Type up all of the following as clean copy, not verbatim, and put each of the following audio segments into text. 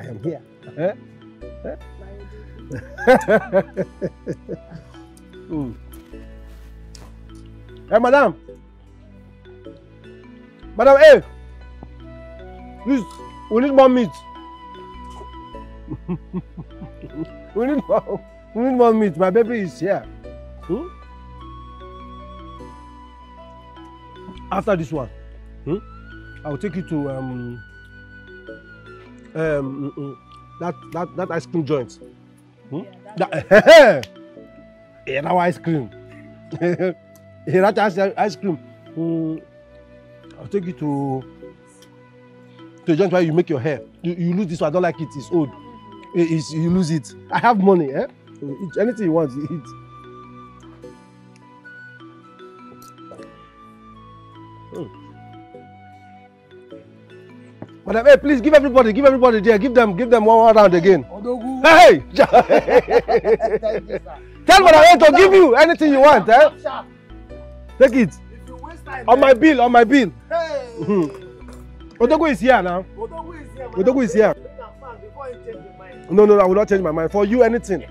I am here. Eh? Eh? Hey, madam. Madam, hey. Please, we need more meat. we need more meat. My baby is here. After this one, I will take you to that ice cream joint. Yeah, that ice cream. Yeah, that ice cream. I'll take you to the joint where you make your hair. You lose this one. I don't like it. It's old. You lose it. I have money. Eh? Anything you want, you eat. Madam, hey, please give everybody there. Give them one round again. Hey! Tell Madam A to give you anything you want. Eh? Take it. On my bill. Hey! Odogu is here now. Odogu is here. No, I will not change my mind. For you, anything.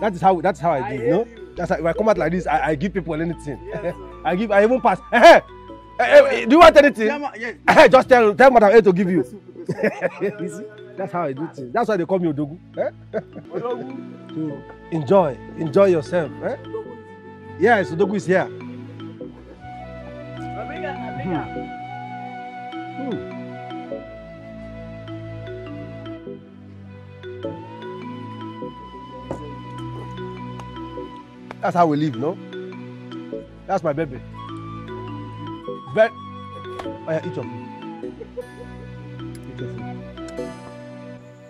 That's how I give. You know? That's how, if I come out like this, I give people anything. Yes, I even pass. Hey, do you want anything? Yeah, just tell Madam A to give you. You see? That's how I do things. That's why they call me Odogu. So enjoy yourself. Yes, Odogu is here. That's how we live, no? That's my baby. But each of you.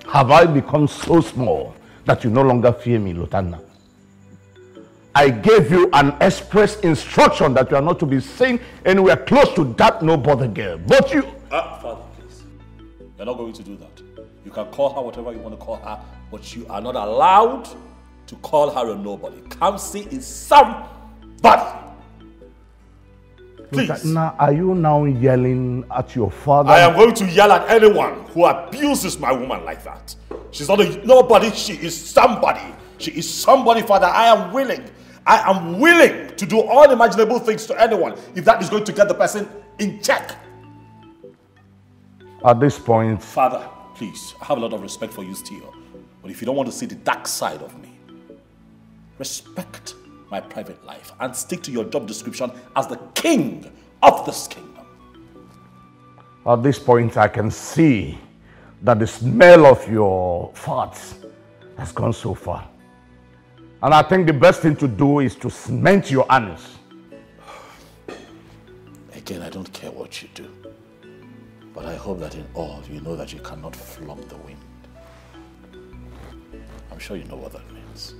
Have I become so small that you no longer fear me, Lieutenant? I gave you an express instruction that you are not to be seen anywhere close to that no-bother girl. But you... Father, please. You're not going to do that. You can call her whatever you want to call her, but you are not allowed to call her a nobody. Kamsi is somebody. Please. Now, are you now yelling at your father? I am going to yell at anyone who abuses my woman like that. She's not a nobody, she is somebody. She is somebody, Father. I am willing to do all imaginable things to anyone if that is going to get the person in check. At this point... Father, please, I have a lot of respect for you still. But if you don't want to see the dark side of me, respect my private life and stick to your job description as the king of this kingdom. At this point, I can see that the smell of your farts has gone so far. And I think the best thing to do is to cement your anus. Again, I don't care what you do. But I hope that in all, you know that you cannot flog the wind. I'm sure you know what that means.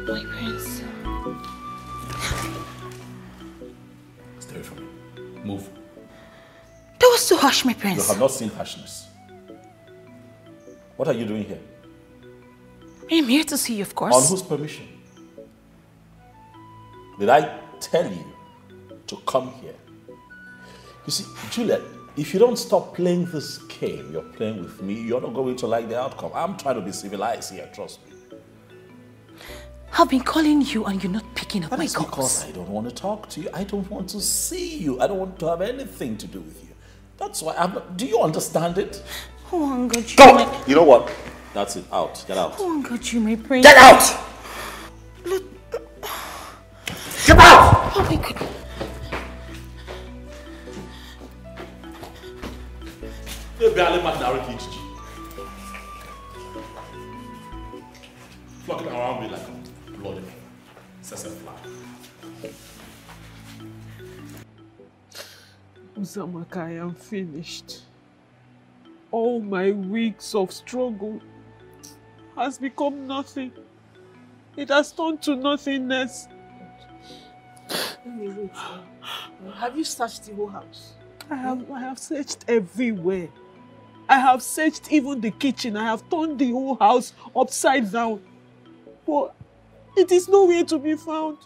My prince. Stay away from me. Move. That was so harsh, my prince. You have not seen harshness. What are you doing here? I'm here to see you, of course. On whose permission? Did I tell you to come here? You see, Juliet, if you don't stop playing this game you're playing with me, you're not going to like the outcome. I'm trying to be civilized here, trust me. I've been calling you and you're not picking up my calls. That's because I don't want to talk to you. I don't want to see you. I don't want to have anything to do with you. That's why I'm not... Do you understand it? Oh, God, you... Go! You know what? That's it. Out. Get out. Oh, God, you, my prince. Get out! Get out! Oh, my God. You're barely directly to you. Flocking around me like a bloody fly. Uzamaka, I am finished. All my weeks of struggle has become nothing. It has turned to nothingness. Have you searched the whole house? I have searched everywhere. I have searched even the kitchen. I have turned the whole house upside down. But it is nowhere to be found.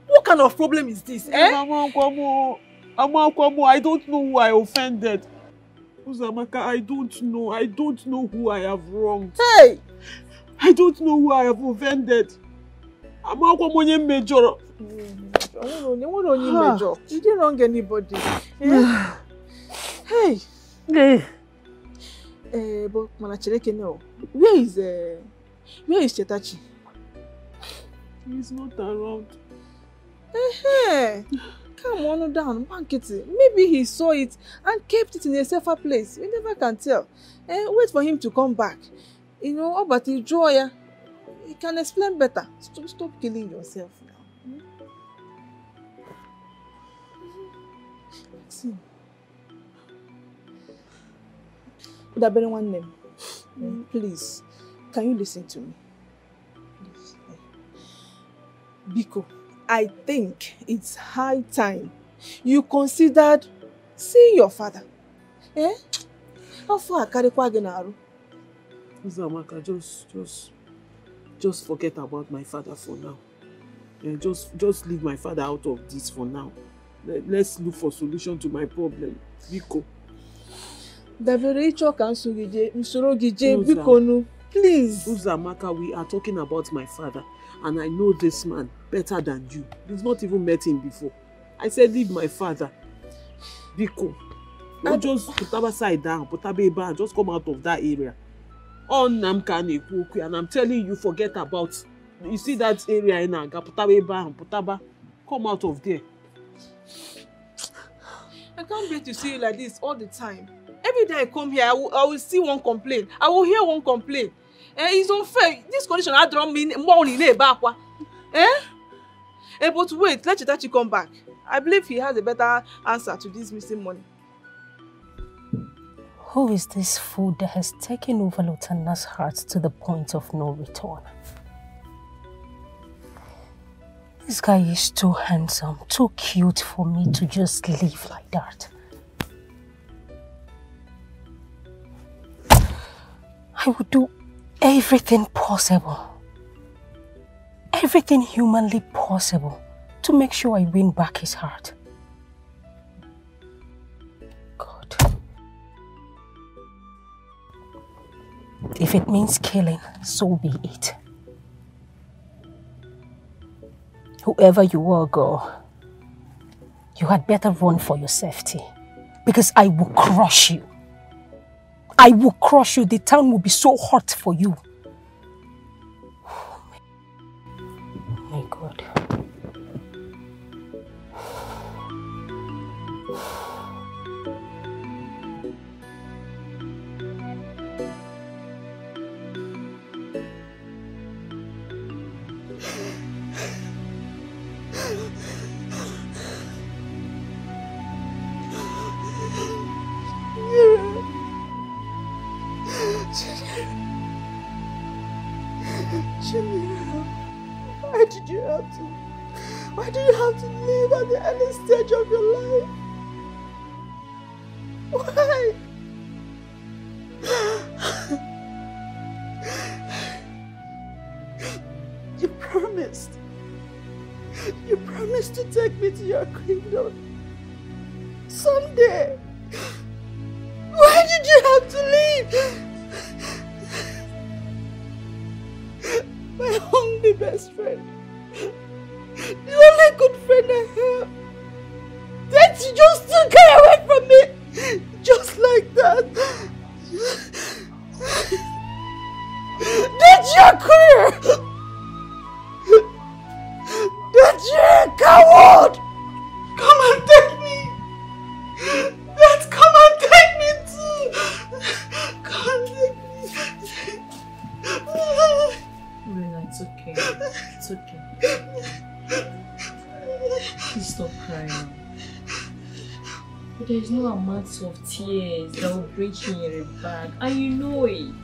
What kind of problem is this? Mama Kwamo, I don't know who I offended. Uzamaka, I don't know. I don't know who I have wronged. Hey! I don't know who I have offended. Mama Kwamo, you major. Major. You didn't wrong anybody. Hey. But Manacheleke, no. Where is Chetachi? He's not around. Hey. Come on down, Mankiti. Maybe he saw it and kept it in a safer place. We never can tell. Wait for him to come back. You know, but he draw ya. He can explain better. Stop killing yourself now. See. Would have been one name. Please, can you listen to me? Please. Biko, I think it's high time you considered seeing your father. How far carry Kwaginaru? Zamaka, just forget about my father for now. Just leave my father out of this for now. Let's look for solution to my problem. Biko. Please. Uzamaka, we are talking about my father, and I know this man better than you. You've not even met him before. I said leave my father. Biko. Don't just put Putaba side down, Putaba and just come out of that area. And I'm telling you, forget about. You see that area in Aga, Putaba and Putaba. Come out of there. I can't bear to see you like this all the time. Every day I come here, I will see one complaint. I will hear one complaint. It's unfair. This condition I don't mean more in back. But wait, let Chetachi come back. I believe he has a better answer to this missing money. Who is this fool that has taken over Lutana's heart to the point of no return? This guy is too handsome, too cute for me to just live like that. I would do everything possible, everything humanly possible to make sure I win back his heart. God. If it means killing, so be it. Whoever you are, girl, you had better run for your safety, because I will crush you. I will crush you. The town will be so hot for you. Oh my God. Why do you have to live at the early stage of your life? Why? You promised to take me to your kingdom someday. Why did you have to leave? My only best friend. The only good friend I have. That you just took her away from me. Just like that. That you're queer. That you're a coward. Come and take me. That come and take me too. Come and take me. Rena, it's okay. It's okay. Please stop crying. But there is no amount of tears that will break you in your bag, and you know it.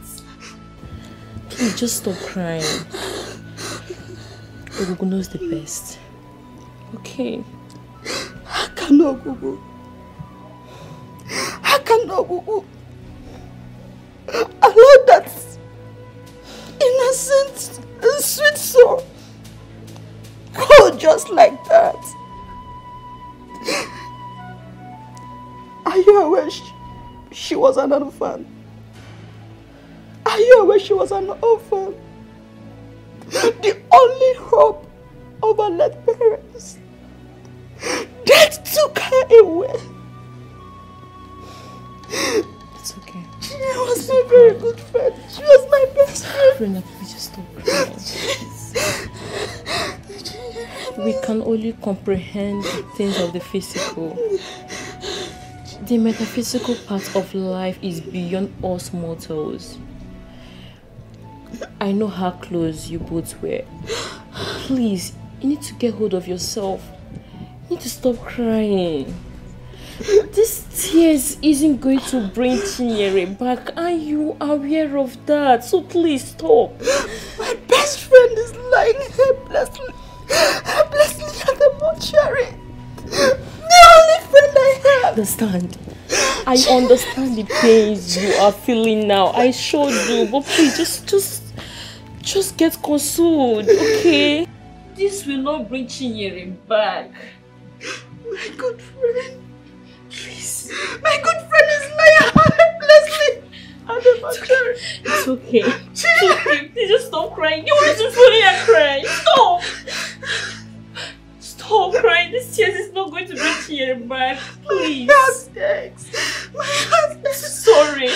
Please just stop crying. Ogogo knows the best. Okay. I cannot, Gugu. I cannot, Gugu. Allow that innocent and sweet soul go just like that. Are you aware she was an orphan? Are you aware she was an orphan? The only hope of her late parents. Death took her away. It's okay. She was my very good friend. She was my best friend. Brenda, please just stop crying. We can only comprehend the things of the physical. The metaphysical part of life is beyond us mortals. I know how close you both were. Please, you need to get hold of yourself. You need to stop crying. This tears isn't going to bring Chinyere back. Are you aware of that? So please stop. My best friend is lying helplessly at the mortuary. The only friend I have. I understand the pains you are feeling now. I sure do. But please, just get consoled, okay? This will not bring Chinyere back. My good friend. Please. My good friend is lying helplessly at the mortuary. It's okay. It's okay. Please just stop crying. You want to fully and cry. Stop. Stop crying. This tears is not going to bring Chinyere back. Please. My heart aches. My heart aches. Sorry.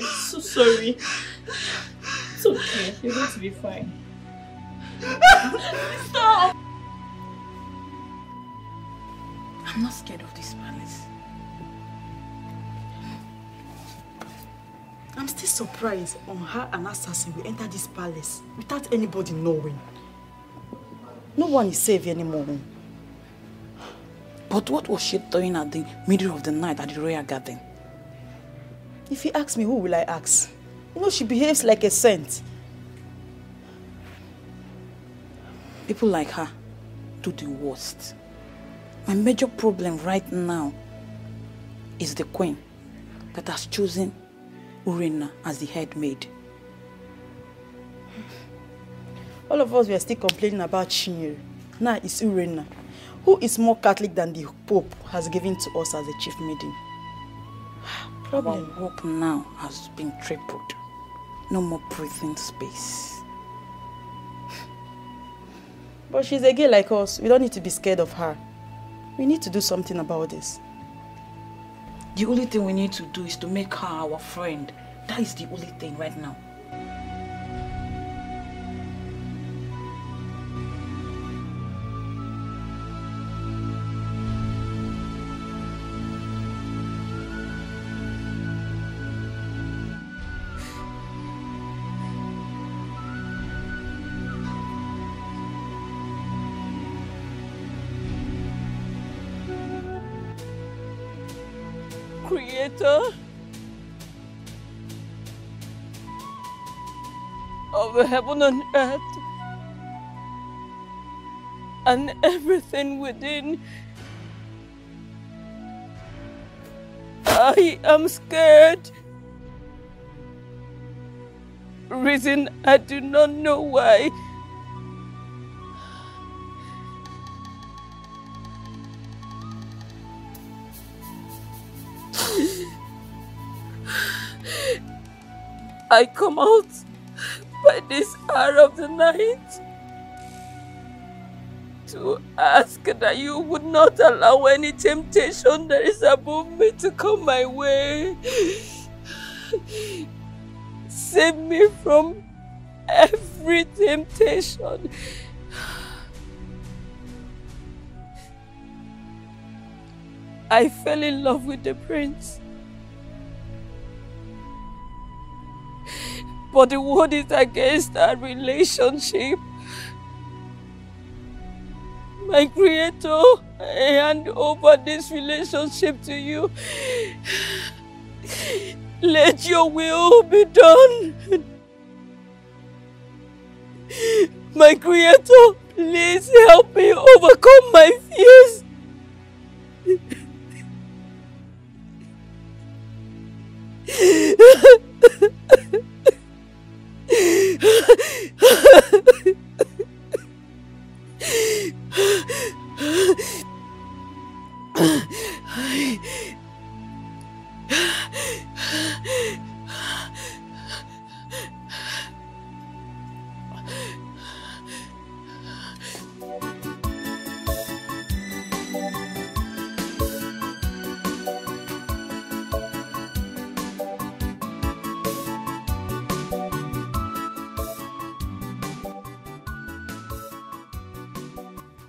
So sorry. It's okay. You're going to be fine. Stop. I'm not scared of this palace. I'm still surprised on how an assassin will enter this palace without anybody knowing. No one is safe anymore. But what was she doing at the middle of the night at the royal garden? If you ask me, who will I ask? You know, she behaves like a saint. People like her do the worst. My major problem right now is the queen that has chosen Urena as the head maid. All of us were still complaining about Chinyere. Now it's Urena, who is more Catholic than the Pope has given to us as a chief maiden. Problem. Our work now has been tripled. No more breathing space. But she's a girl like us. We don't need to be scared of her. We need to do something about this. The only thing we need to do is to make her our friend. That is the only thing right now. Creator of the heaven and earth and everything within, I am scared. Reason I do not know why. I come out by this hour of the night to ask that you would not allow any temptation that is above me to come my way. Save me from every temptation. I fell in love with the prince. But the word is against our relationship. My Creator, I hand over this relationship to you. Let your will be done. My Creator, Please help me overcome my fears.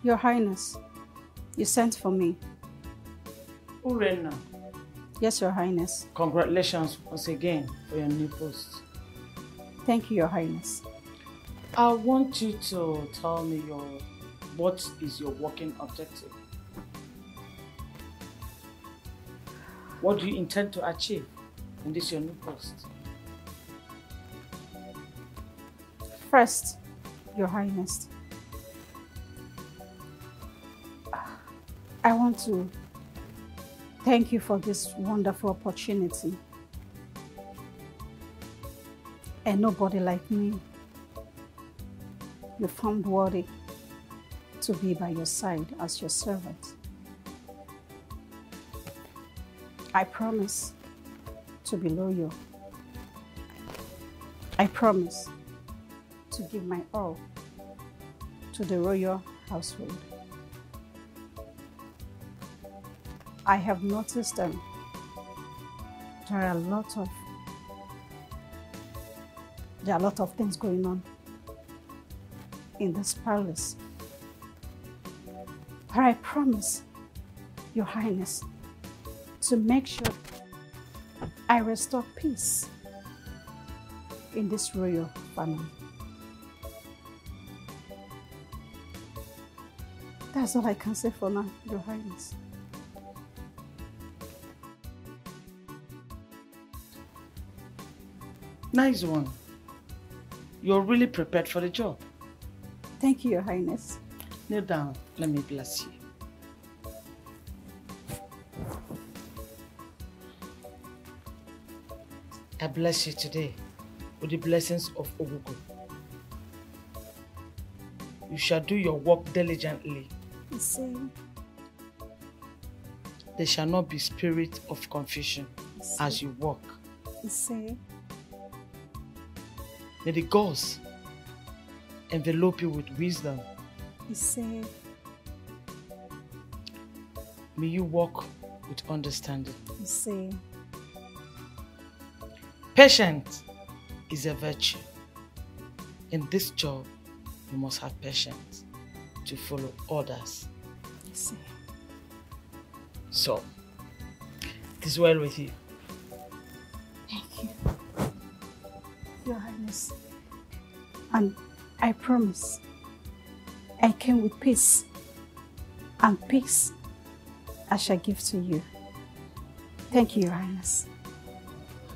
Your Highness, you sent for me. Urenna, Yes, Your Highness. congratulations once again for your new post. Thank you, Your Highness. I want you to tell me what is your working objective? What do you intend to achieve in this your new post? First, Your Highness, I want to thank you for this wonderful opportunity. And nobody like me you found worthy to be by your side as your servant. I promise to be loyal. I promise to give my all to the royal household. I have noticed there are a lot of things going on in this palace. But I promise, Your Highness, to make sure I restore peace in this royal family. That's all I can say for now, Your Highness. Nice one. You're really prepared for the job. Thank you, Your Highness. Kneel down. Let me bless you. I bless you today with the blessings of Ogugu. You shall do your work diligently. There shall not be spirit of confusion as you work. May the gods envelope you with wisdom. May you walk with understanding. Patience is a virtue. In this job, you must have patience to follow orders. So, it is well with you. Thank you, Your Highness. And I promise I came with peace, and peace I shall give to you. Thank you, Your Highness.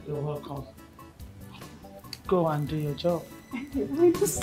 You're welcome. Go and do your job. Your Highness.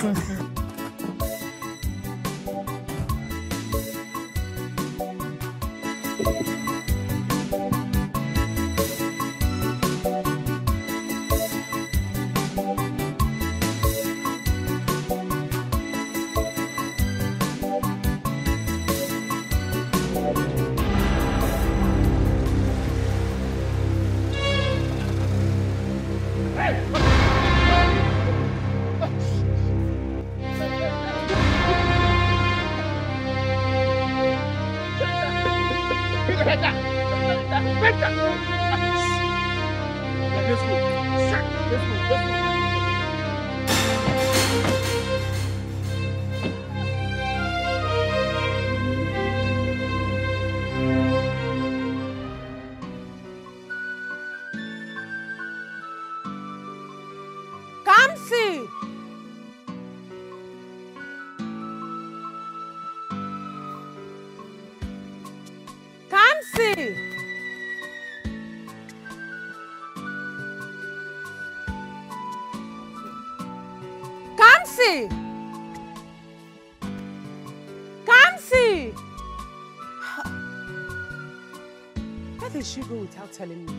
did she go without telling me?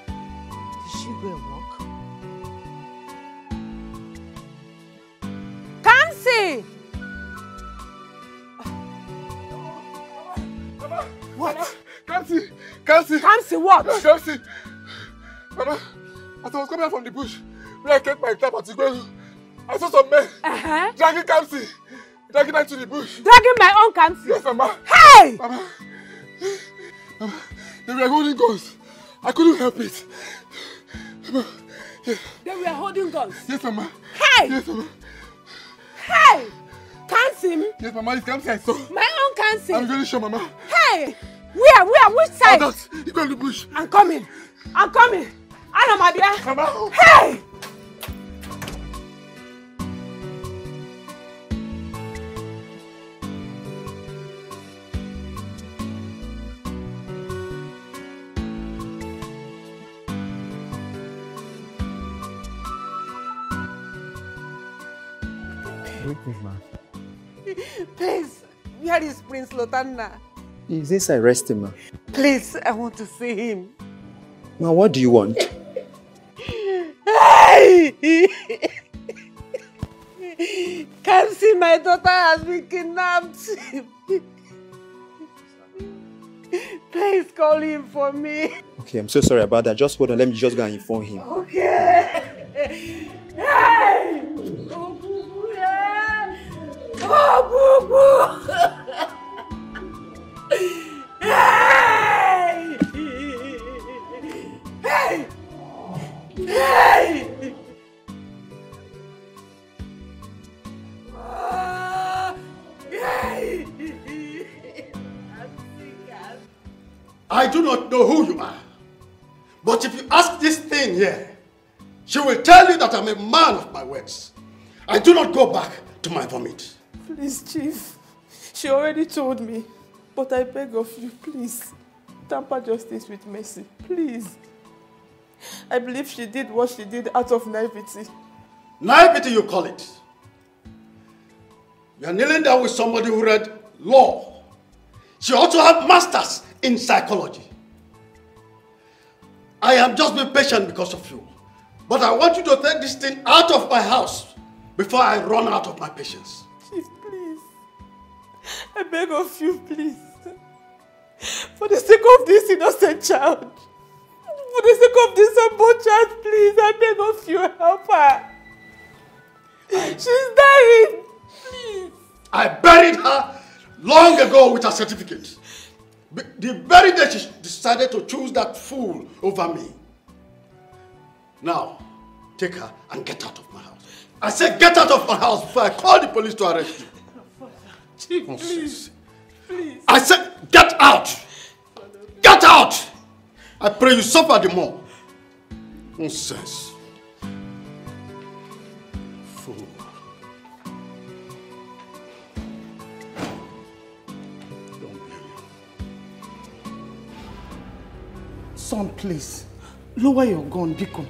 Did she go and walk? Kamsi! What? Kamsi! Kamsi, what? Kamsi! Mama, as I was coming out from the bush, where I kept my trap at Igwelu, I saw some men dragging Kamsi, dragging her to the bush. Dragging my own Kamsi? Yes, Mama. Hey! Mama, they were holding guns. I couldn't help it. Mama, yes. They were holding guns? Yes, Mama. Hey! Yes, Mama. Hey! Kamsi? Yes, Mama, it's Kamsi I saw. My own Kamsi? I'm very sure, Mama. Hey! Where? Which side? Oh, that. You go in the bush. I'm coming. I know my dear. Mama. Hey! Please, where is Prince Lotanna? He's inside resting, ma. Please, I want to see him. Ma, what do you want? Hey! Can't see my daughter has been kidnapped. Please call him for me. Okay, I'm so sorry about that. Just hold on, let me just go and inform him. Okay. Hey! Oh, boo-boo, yeah. Oh, boo-boo. Hey! Hey! Hey! I do not know who you are, but if you ask this thing here, she will tell you that I'm a man of my words. I do not go back to my vomit. Please, Chief. She already told me, but I beg of you, please, tamper justice with mercy, please. I believe she did what she did out of naivety. Naivety, you call it? You are kneeling down with somebody who read law. She also had masters in psychology. I am just being patient because of you. But I want you to take this thing out of my house before I run out of my patience. Chief, please. I beg of you, please. For the sake of this innocent child. For the sake of this unborn child, please. I beg of you, help her. She's dying. Please. I buried her long ago with her certificate. The very day she decided to choose that fool over me. Now, take her and get out of my house. I said get out of my house before I call the police to arrest you. Chief, please. Please. I said get out. Get out. I pray you suffer the more. Nonsense. Fool. Son, please, lower your gun, Becos.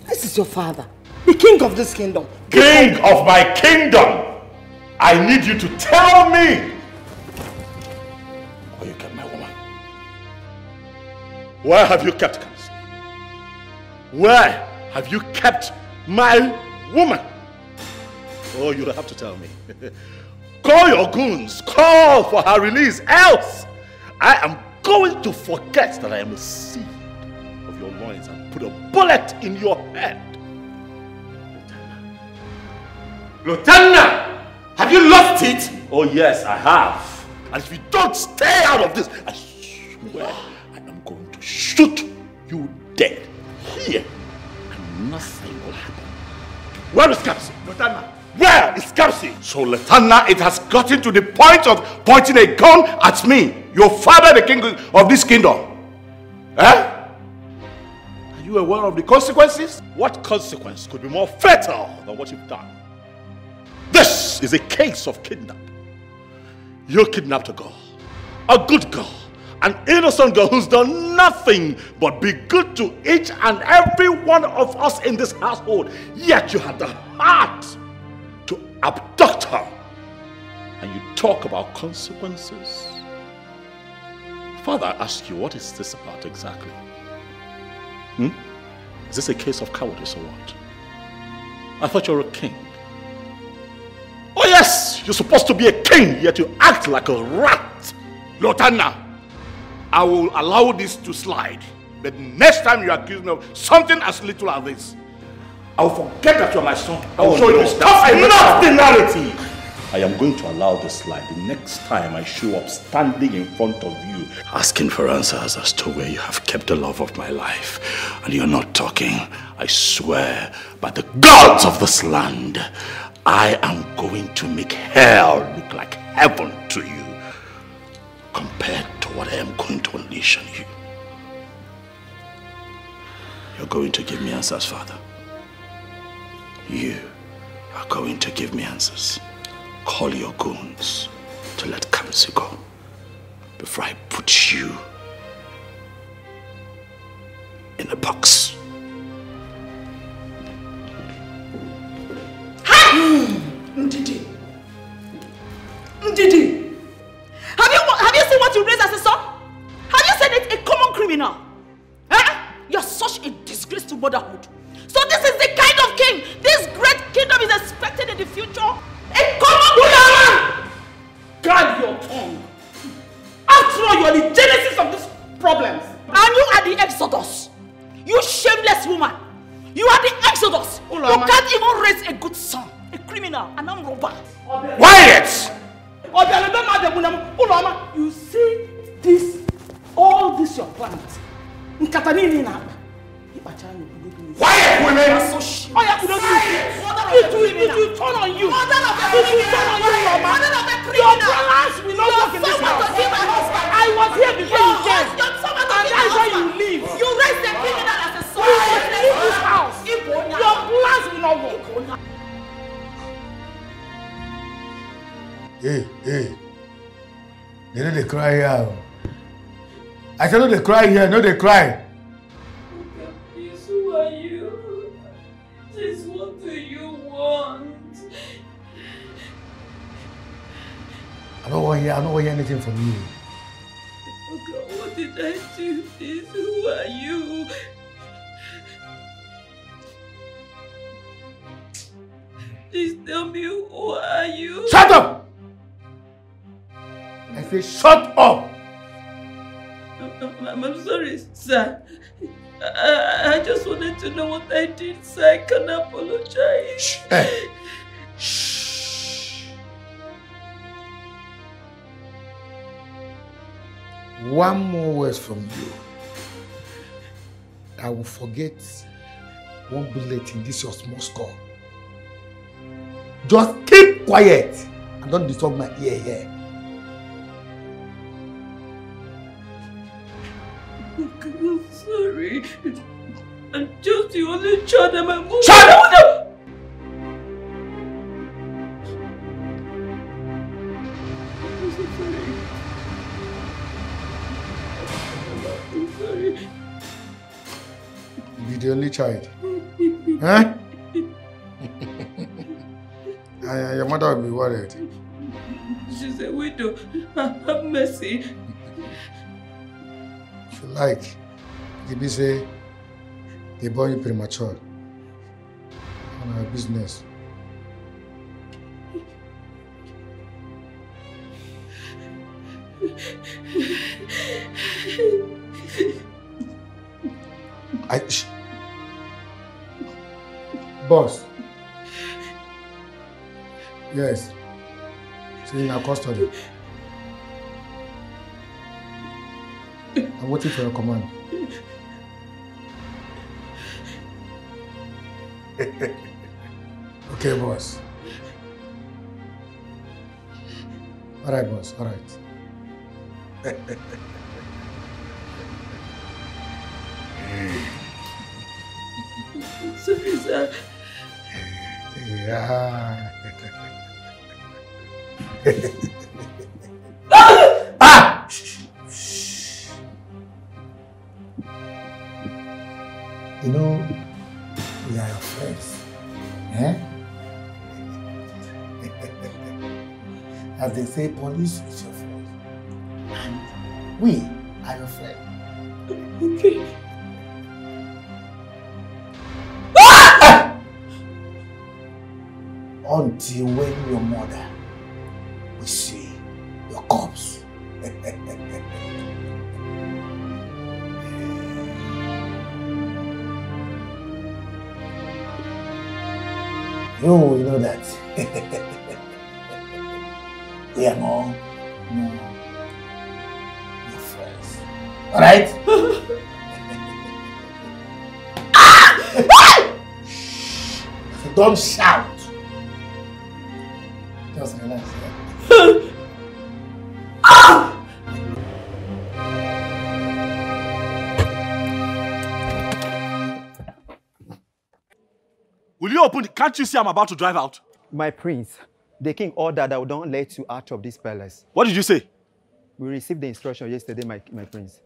This is your father, the king of this kingdom. King of my kingdom! I need you to tell me where you kept my woman. Where have you kept Kamsi? Where have you kept my woman? Oh, you don't have to tell me. Call your goons, call for her release, else I am going to forget that I am a seed of your loins and put a bullet in your head. Lieutenant, have you lost it? Oh yes, I have. And if you don't stay out of this, I swear I am going to shoot you dead here, and nothing will happen. Where is Kamsi? Lieutenant. Where is Kamsi? So, Lieutenant, it has gotten to the point of pointing a gun at me, your father, the king of this kingdom. Eh? Are you aware of the consequences? What consequence could be more fatal than what you've done? This is a case of kidnap. You kidnapped a girl, a good girl, an innocent girl who's done nothing but be good to each and every one of us in this household. Yet you had the heart to abduct her. And you talk about consequences? Father, I ask you, what is this about exactly? Is this a case of cowardice or what? I thought you were a king. Oh yes, you're supposed to be a king, yet you act like a rat. Lotana, I will allow this to slide. But next time you accuse me of something as little as this, I will forget that you're my son. I will show you this. That's enough the narrative. I am going to allow this slide the next time I show up standing in front of you, asking for answers as to where you have kept the love of my life. And you're not talking. I swear by the gods of this land, I am going to make hell look like heaven to you compared to what I am going to unleash on you. You're going to give me answers, Father. You are going to give me answers. Call your goons to let Kamsi go before I put you in a box. Ndidi. Ndidi. Have you seen what you raised as a son? Have you said it's a common criminal? You're such a disgrace to motherhood. So this is the kind of king this great kingdom is expected in the future? A common criminal! Guard your tongue. After all, you are the genesis of these problems. And you are the Exodus. You shameless woman. You are the Exodus. You can't even raise a good son. A criminal, an armed robber. Quiet! You see this, all this your planet. Quiet, women! It will turn on you. Your balance will not work in this house. I was here before you came. And that's why you leave. You raised the criminal as a son. You leave this house. Your plans will not work. Hey. They know they cry here. I said no they cry here, no they cry. Please, who are you? Just what do you want? I don't want to hear anything from you. Okay, what did I do? Please, who are you? Please tell me, who are you? Shut up! I say shut up! I'm sorry, sir. I just wanted to know what I did, sir. I can apologize. Shh. One more word from you. I will forget one bullet in this your small skull. Just keep quiet and don't disturb my ear here. I'm sorry. I'm just the only child that my mom... Shut up! I'm sorry. Be the only child. Huh? Your mother will be worried. She's a widow. Have mercy. If you like, Gibi say they born you premature. On our business. Boss. Yes. So in our custody. I'm waiting for your command. Okay, boss. All right, boss. All right. Sorry, sir. Yeah. You know, we are your friends. Eh? As they say, police is your friend. And we are your friend. Okay. Until when your mother will see your corpse. You will know that we are no your friends. Alright? So don't shout. Just relax. Will you open? Can't you see I'm about to drive out? My prince, the king ordered that we don't let you out of this palace. What did you say? We received the instruction yesterday, my prince.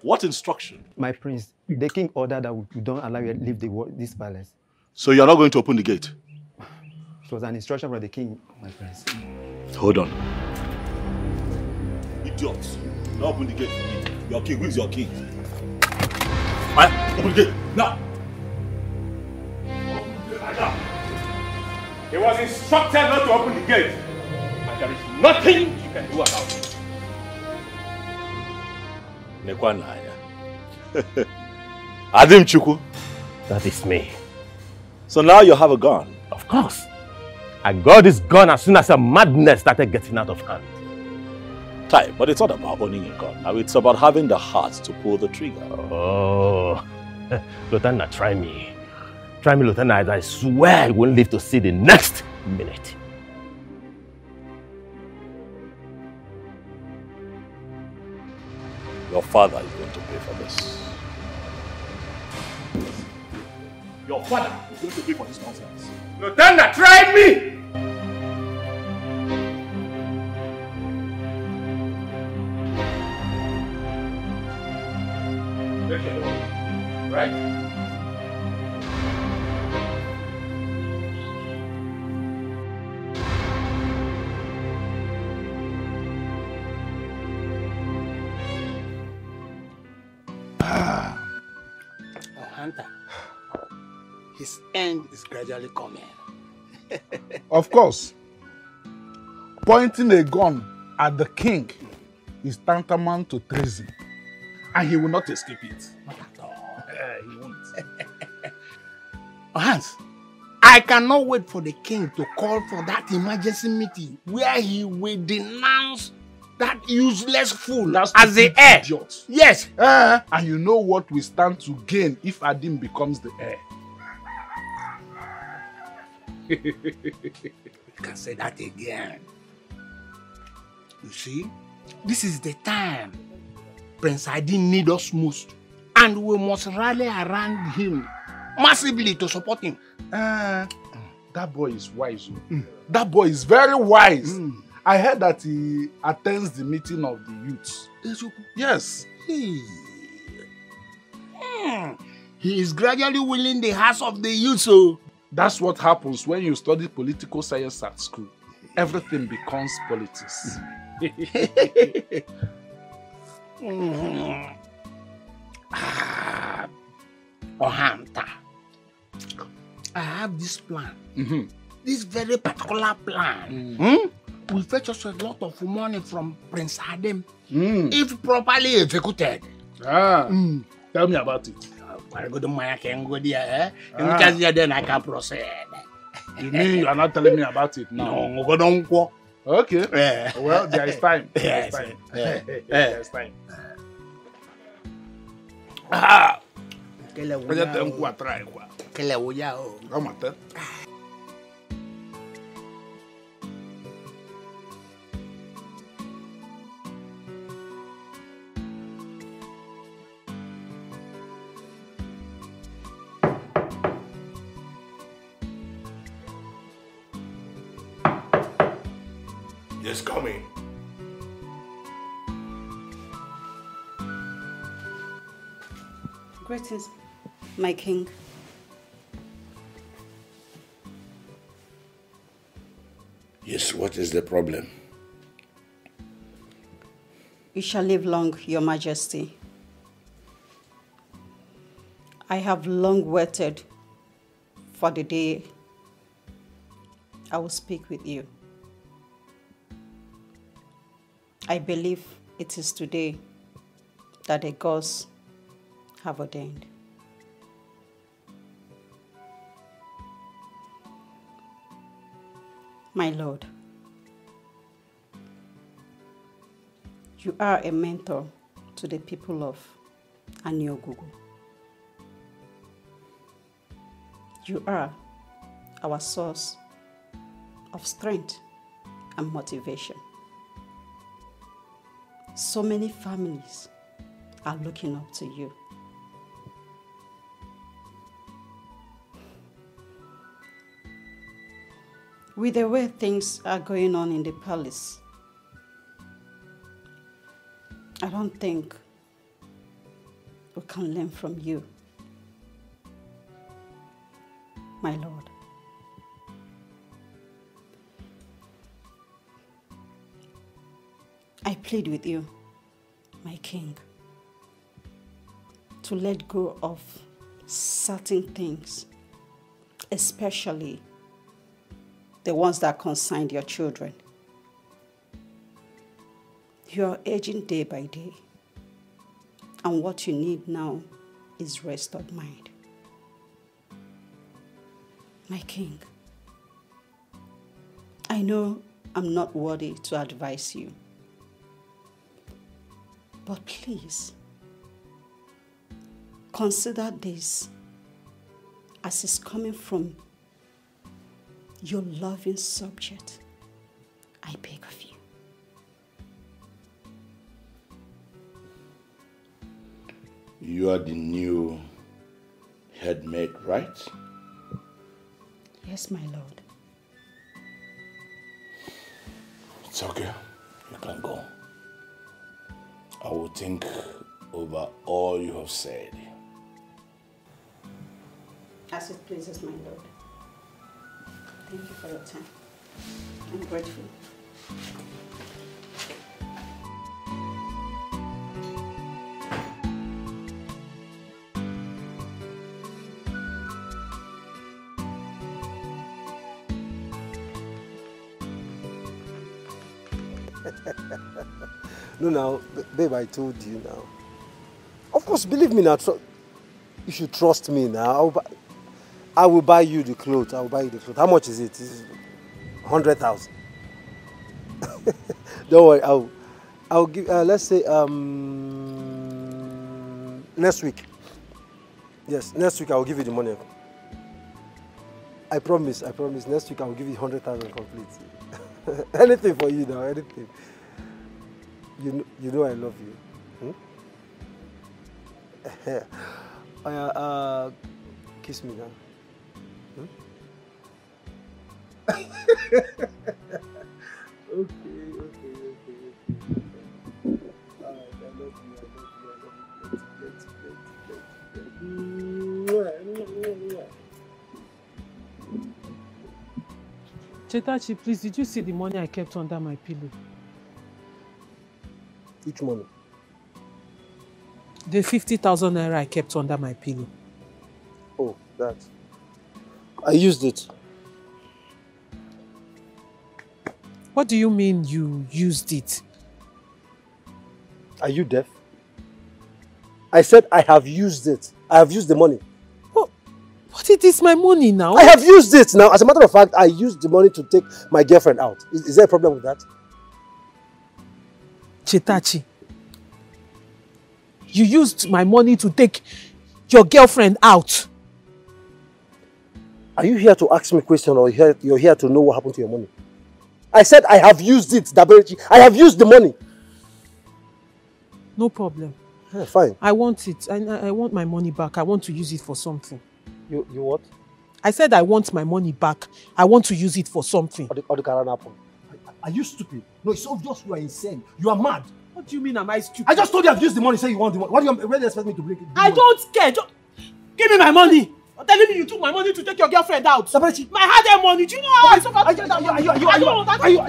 What instruction? My prince, the king ordered that we don't allow you to leave this palace. So you're not going to open the gate? It was an instruction from the king, my prince. Hold on. Idiots. Don't open the gate for me. Your king, who is your king? Open the gate, now! He was instructed not to open the gate. And there is nothing you can do about it. Nekwanaya. Adim Chuku. That is me. So now you have a gun? Of course. I got this gun as soon as a madness started getting out of hand. Type, but it's not about owning a gun. Now it's about having the heart to pull the trigger. Oh, Lieutenant, try me. Try me, Lieutenant. I swear I won't live to see the next minute. Your father is going to pay for this. Your father is going to pay for this nonsense. Lieutenant, try me! Right? Hunter, his end is gradually coming. Of course, pointing a gun at the king is tantamount to treason, and he will not escape it. Not at all. He won't. Hans, I cannot wait for the king to call for that emergency meeting where he will denounce that useless fool as the heir. Idiot. Yes. And you know what we stand to gain if Adim becomes the heir. You can say that again. You see, this is the time Prince Adim needs us most, and we must rally around him massively to support him. That boy is wise. That boy is very wise. I heard that he attends the meeting of the youths. Yes. He is gradually winning the hearts of the youth. So that's what happens when you study political science at school. Everything becomes politics. Ohanta, I have this plan. This very particular plan. Will fetch us a lot of money from Prince Adim if properly executed. Tell me about it. I go to my can go there, then I can proceed. You mean you are not telling me about it now? No, go don't go. Okay. Well, there is time. Yes. There is time. Yes, come in. Greetings, my king. Yes, what is the problem? You shall live long, Your Majesty. I have long waited for the day I will speak with you. I believe it is today that the gods have ordained. My Lord, you are a mentor to the people of Aniogugu. You are our source of strength and motivation. So many families are looking up to you. With the way things are going on in the palace, I don't think we can learn from you, my Lord. I plead with you, my King, to let go of certain things, especially the ones that concern your children. You are aging day by day, and what you need now is rest of mind. My King, I know I'm not worthy to advise you, but please consider this as it's coming from your loving subject. I beg of you. You are the new headmaid, right? Yes, my lord. It's okay. You can go. I will think over all you have said. As it pleases my lord. Thank you for your time. I'm grateful. No, now, babe, I told you now. Of course, believe me now. You should trust me now. I will buy you the clothes. I will buy you the clothes. How much is it? It's 100,000. Don't worry. I'll give. Let's say next week. Yes, next week I will give you the money. I promise. I promise. Next week I will give you 100,000 complete. Anything for you now. Anything. You know I love you. Kiss me now. Okay. Alright, I love you. Chetachi, please, did you see the money I kept under my pillow? Which money? The 50,000 naira I kept under my pillow. Oh, that. I used it. What do you mean you used it? Are you deaf? I said I have used it. I have used the money. Oh, but it is my money now. I have used it now. As a matter of fact, I used the money to take my girlfriend out. Is there a problem with that? Chetachi, you used my money to take your girlfriend out. Are you here to ask me a question, or you're here to know what happened to your money? I said I have used it, Daberechi. I have used the money. No problem. Yeah, fine. I want it. I want my money back. I want to use it for something. You what? I said I want my money back. I want to use it for something. Are you stupid? No, it's obvious you are insane. You are mad. What do you mean am I stupid? I just told you I've used the money, say you want the money. Where do you expect me to break it? I don't care. Give me my money. You're telling me you took my money to take your girlfriend out. Daberechi. My hard-earned money. Do you know how I suffered? Are you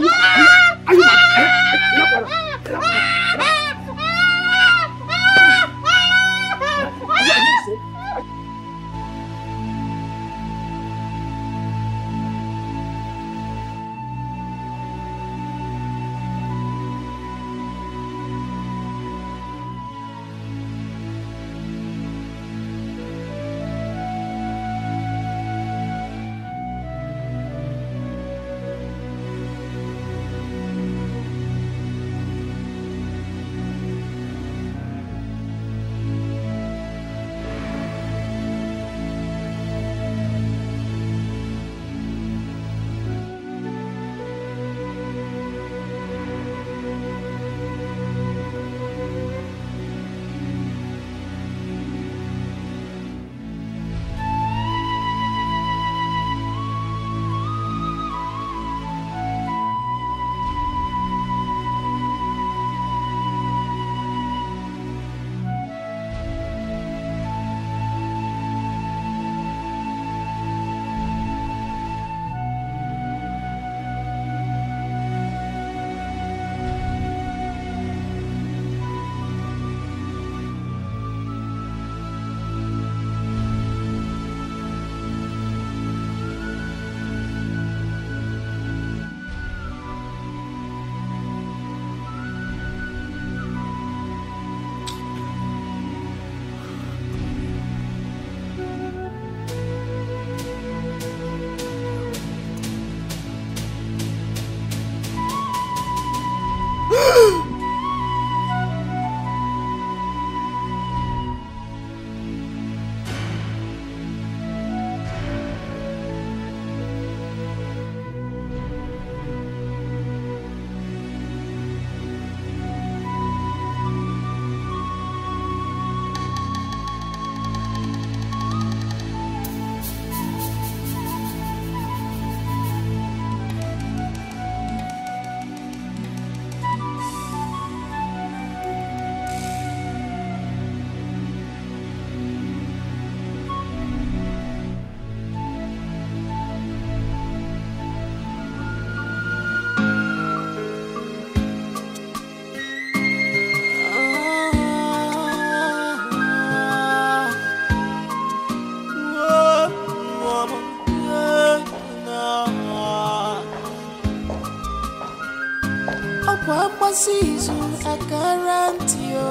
season, I guarantee you.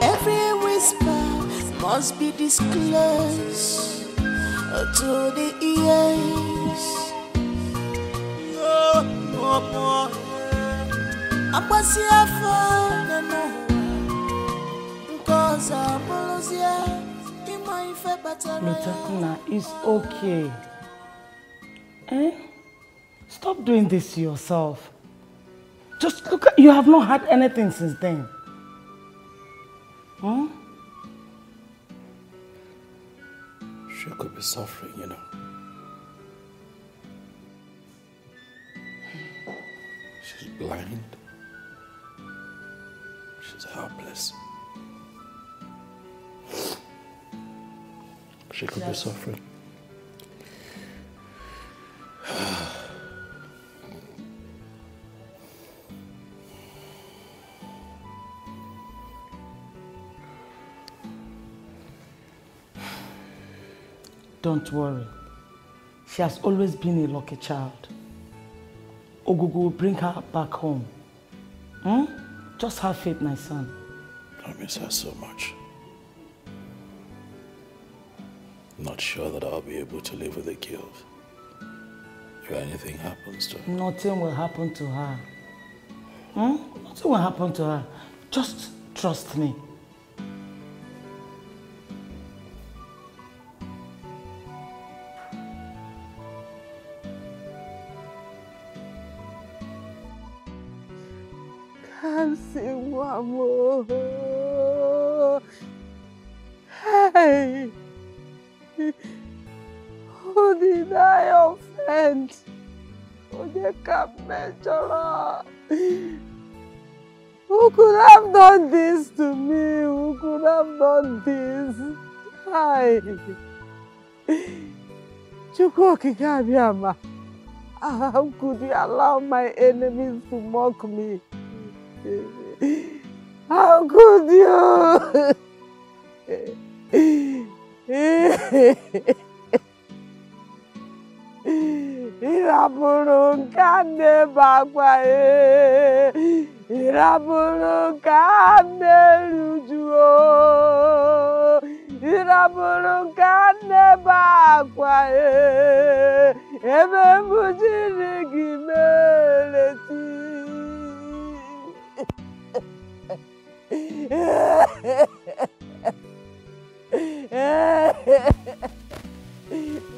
Every whisper must be disclosed to the ears. Lotakuna, it's okay. Stop doing this to yourself. Just look at, you have not had anything since then. She could be suffering, you know. She's blind. She's helpless. She could be suffering. Don't worry. She has always been a lucky child. Ogugu will bring her back home. Just have faith, my son. I miss her so much. Not sure that I'll be able to live with the guilt if anything happens to her. Nothing will happen to her. Nothing will happen to her. Just trust me. Hey, who did I offend? Who could have done this to me? Who could have done this? Hi. Chukwokikabiyama, how could you allow my enemies to mock me? How could you? Iraburu kane bagwa Iraburu kane lujuo Iraburu kane bagwa Ebe mujiri gimeleti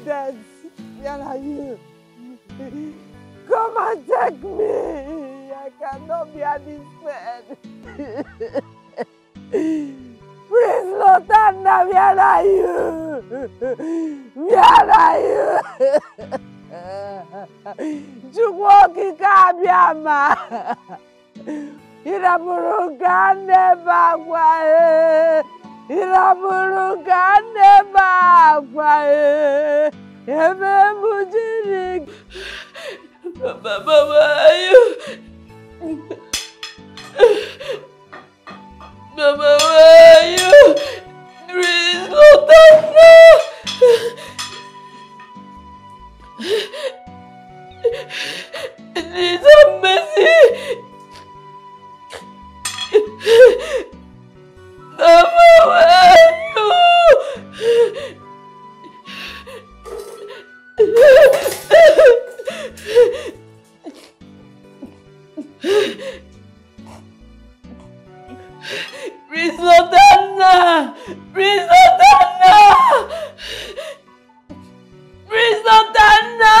Dad, where are you? Come and take me. I cannot be at this bed. Prince Lotana, where are you? Where are you? Chukwokikabiyama. Irabulungane bagwaye. Irabulungane bagwaye. Ebe mujiri. Baba, you. Baba, you. Please, Lotana. Please have mercy. Baba, where are you? Risotana! Risotana! Risotana!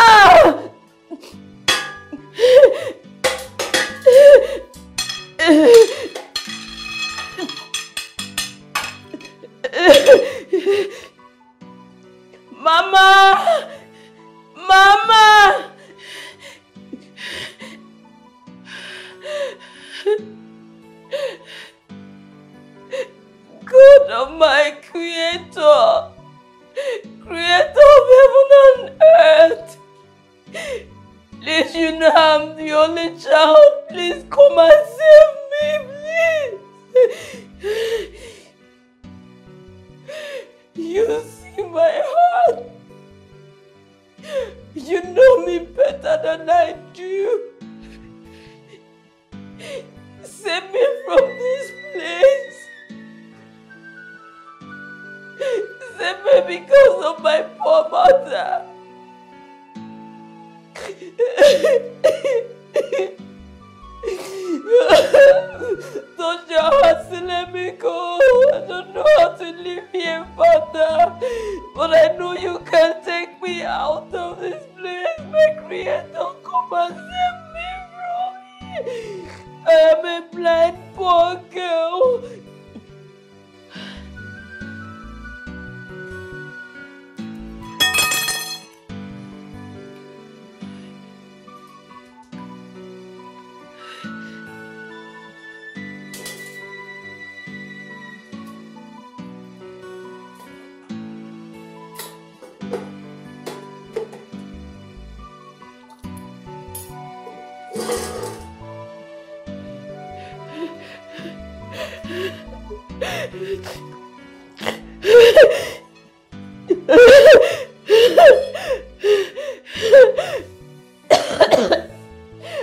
Mama! Mama! God of my Creator, Creator of heaven and earth, please, you know I'm the only child. Please come and save me, please. You see my heart. You know me better than I do. I am a blind poor girl.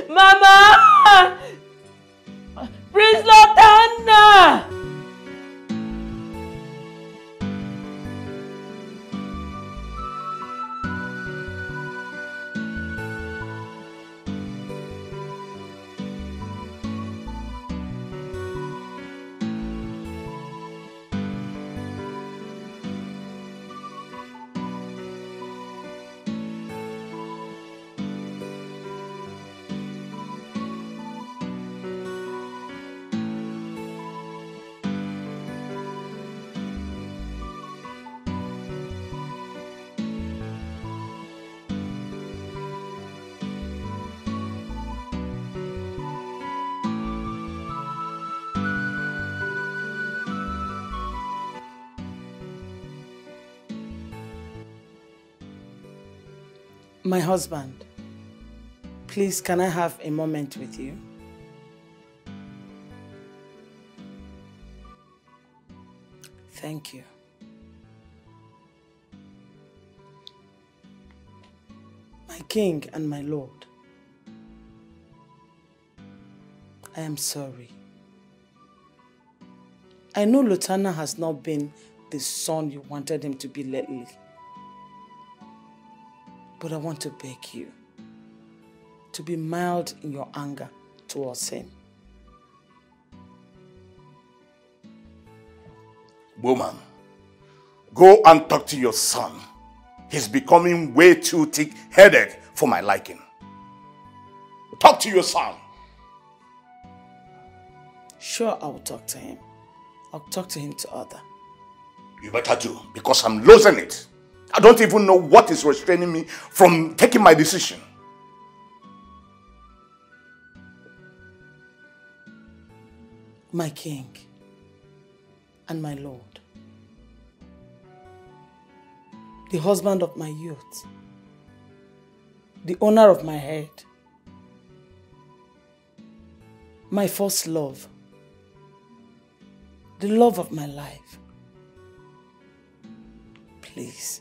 Mama! Prince Lotana! My husband, please, can I have a moment with you? Thank you. My king and my lord, I am sorry. I know Lotana has not been the son you wanted him to be lately. But I want to beg you to be mild in your anger towards him. Woman, go and talk to your son. He's becoming way too thick-headed for my liking. Talk to your son. Sure, I will talk to him. I'll talk to him to other. You better do, because I'm losing it. I don't even know what is restraining me from taking my decision. My king and my lord, the husband of my youth, the owner of my head, my first love, the love of my life. Please,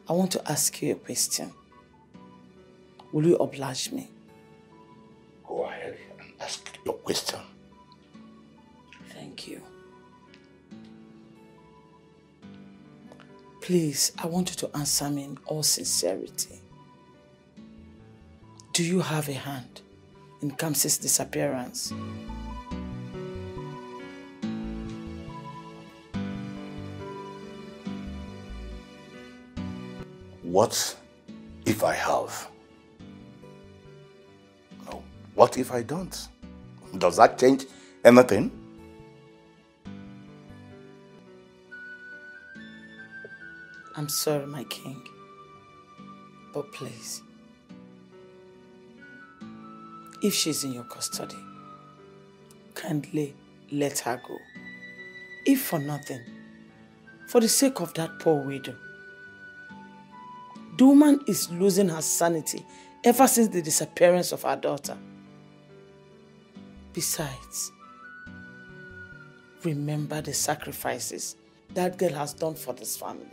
I want to ask you a question. Will you oblige me? Go ahead and ask your question. Thank you. Please, I want you to answer me in all sincerity. Do you have a hand in Kamsi's disappearance? What if I have? No. What if I don't? Does that change anything? I'm sorry, my king, but please, if she's in your custody, kindly let her go. If for nothing, for the sake of that poor widow. The woman is losing her sanity ever since the disappearance of her daughter. Besides, remember the sacrifices that girl has done for this family.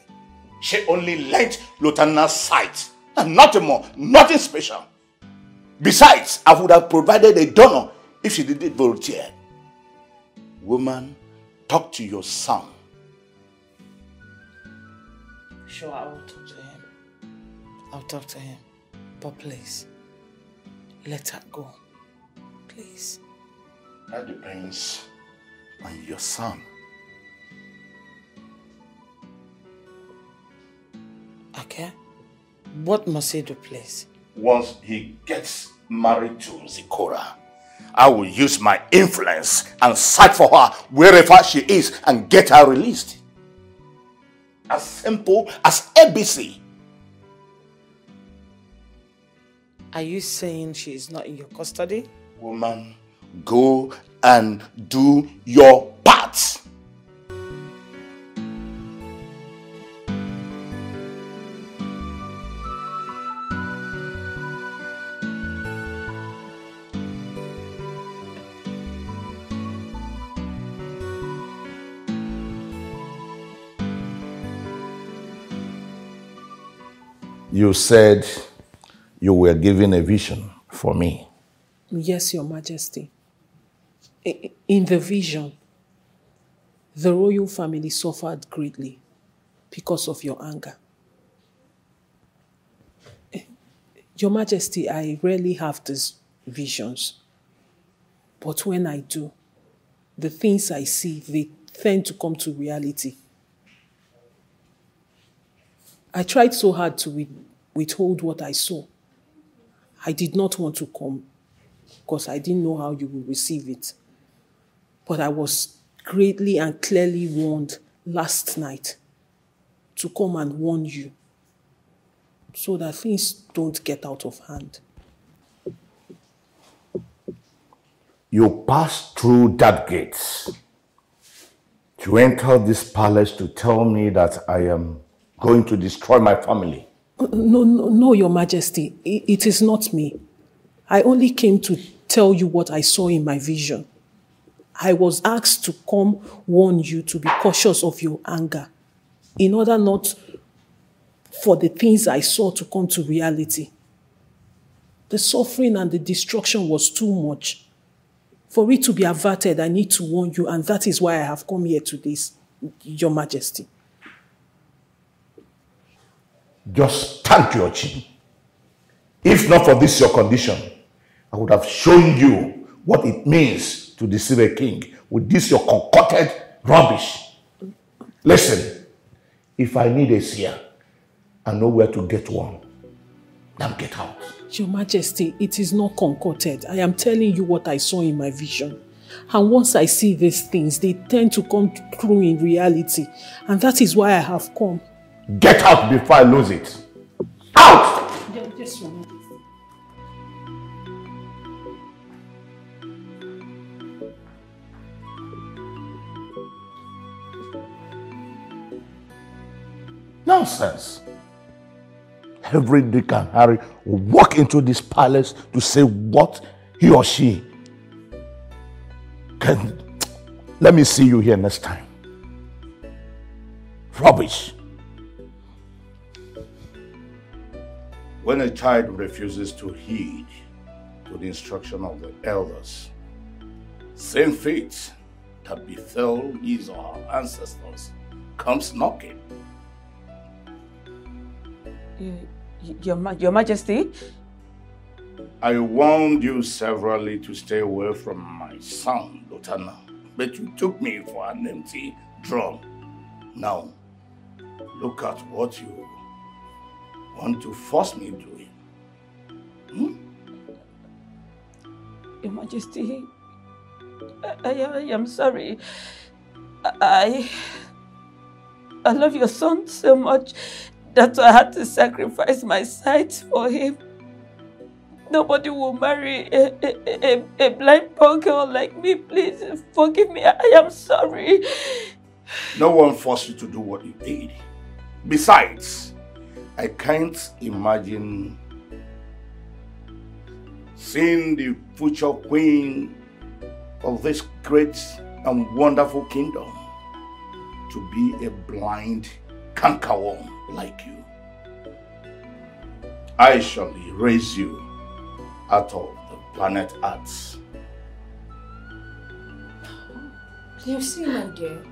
She only lent Lotana's sight, and nothing more, nothing special. Besides, I would have provided a donor if she didn't volunteer. Woman, talk to your son. Sure, I will talk to him. I'll talk to him. But please, let her go. Please. That depends on your son. Okay. What must he do, please? Once he gets married to Zikora, I will use my influence and search for her wherever she is and get her released. As simple as ABC. Are you saying she is not in your custody? Woman, go and do your part. You said you were given a vision for me. Yes, Your Majesty. In the vision, the royal family suffered greatly because of your anger. Your Majesty, I rarely have these visions. But when I do, the things I see, they tend to come to reality. I tried so hard to withhold what I saw. I did not want to come because I didn't know how you would receive it. But I was greatly and clearly warned last night to come and warn you so that things don't get out of hand. You passed through that gate to enter this palace to tell me that I am going to destroy my family. No, Your Majesty. It is not me. I only came to tell you what I saw in my vision. I was asked to come warn you to be cautious of your anger in order not for the things I saw to come to reality. The suffering and the destruction was too much. For it to be averted, I need to warn you, and that is why I have come here today, Your Majesty. Just stand your chin. If not for this your condition, I would have shown you what it means to deceive a king with this your concocted rubbish. Listen, if I need a seer, I know where to get one. Now get out. Your Majesty, it is not concocted. I am telling you what I saw in my vision. And once I see these things, they tend to come true in reality. And that is why I have come. Get out before I lose it. Out! Yes, Your Majesty. Nonsense. Every Dick and Harry will walk into this palace to say what he or she can. Let me see you here next time. Rubbish. When a child refuses to heed to the instruction of the elders, same fate that befell his or her ancestors comes knocking. Your Majesty? I warned you severally to stay away from my son, Lieutenant, but you took me for an empty drum. Now, look at what you want to force me doing. Your Majesty, I am sorry. I love your son so much that I had to sacrifice my sight for him. Nobody will marry a blind poor girl like me. Please forgive me. I am sorry. No one forced you to do what you did. Besides, I can't imagine seeing the future queen of this great and wonderful kingdom to be a blind cankerworm like you. I shall raise you out of the planet Earth. You see, my dear,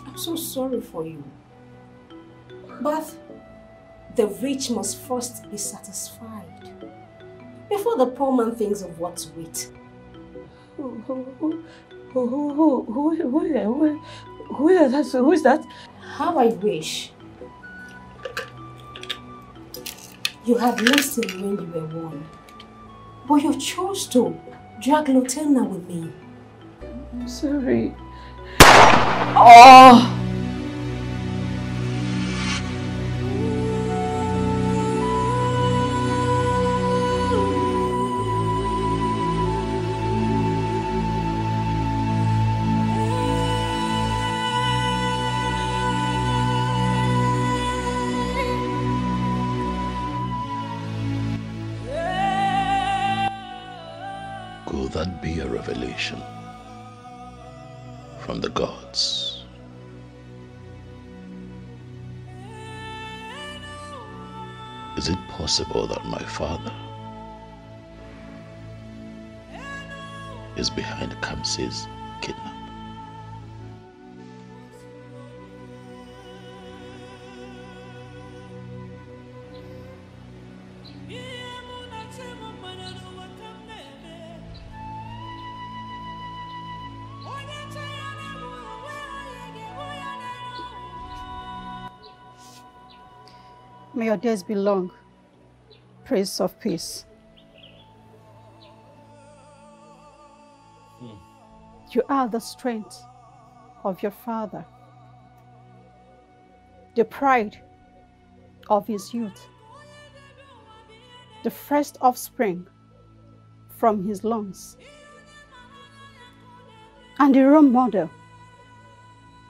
I'm so sorry for you. But the rich must first be satisfied before the poor man thinks of what to eat. Who is that? How I wish You had listened when you were warned. But you chose to drag Lotelna with me. I'm sorry. Oh! Could that be a revelation from the gods? Is it possible that my father is behind Kamsi's kidnap? May your days be long, Prince of Peace. You are the strength of your father, the pride of his youth, the first offspring from his lungs, and the role model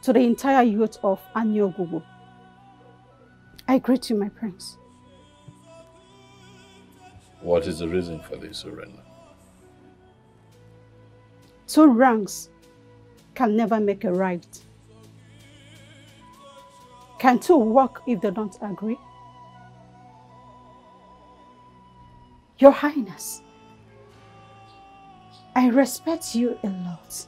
to the entire youth of Anyogugu. I greet you, my prince. What is the reason for this surrender? Two wrongs can never make a right. Can two work if they don't agree? Your Highness, I respect you a lot.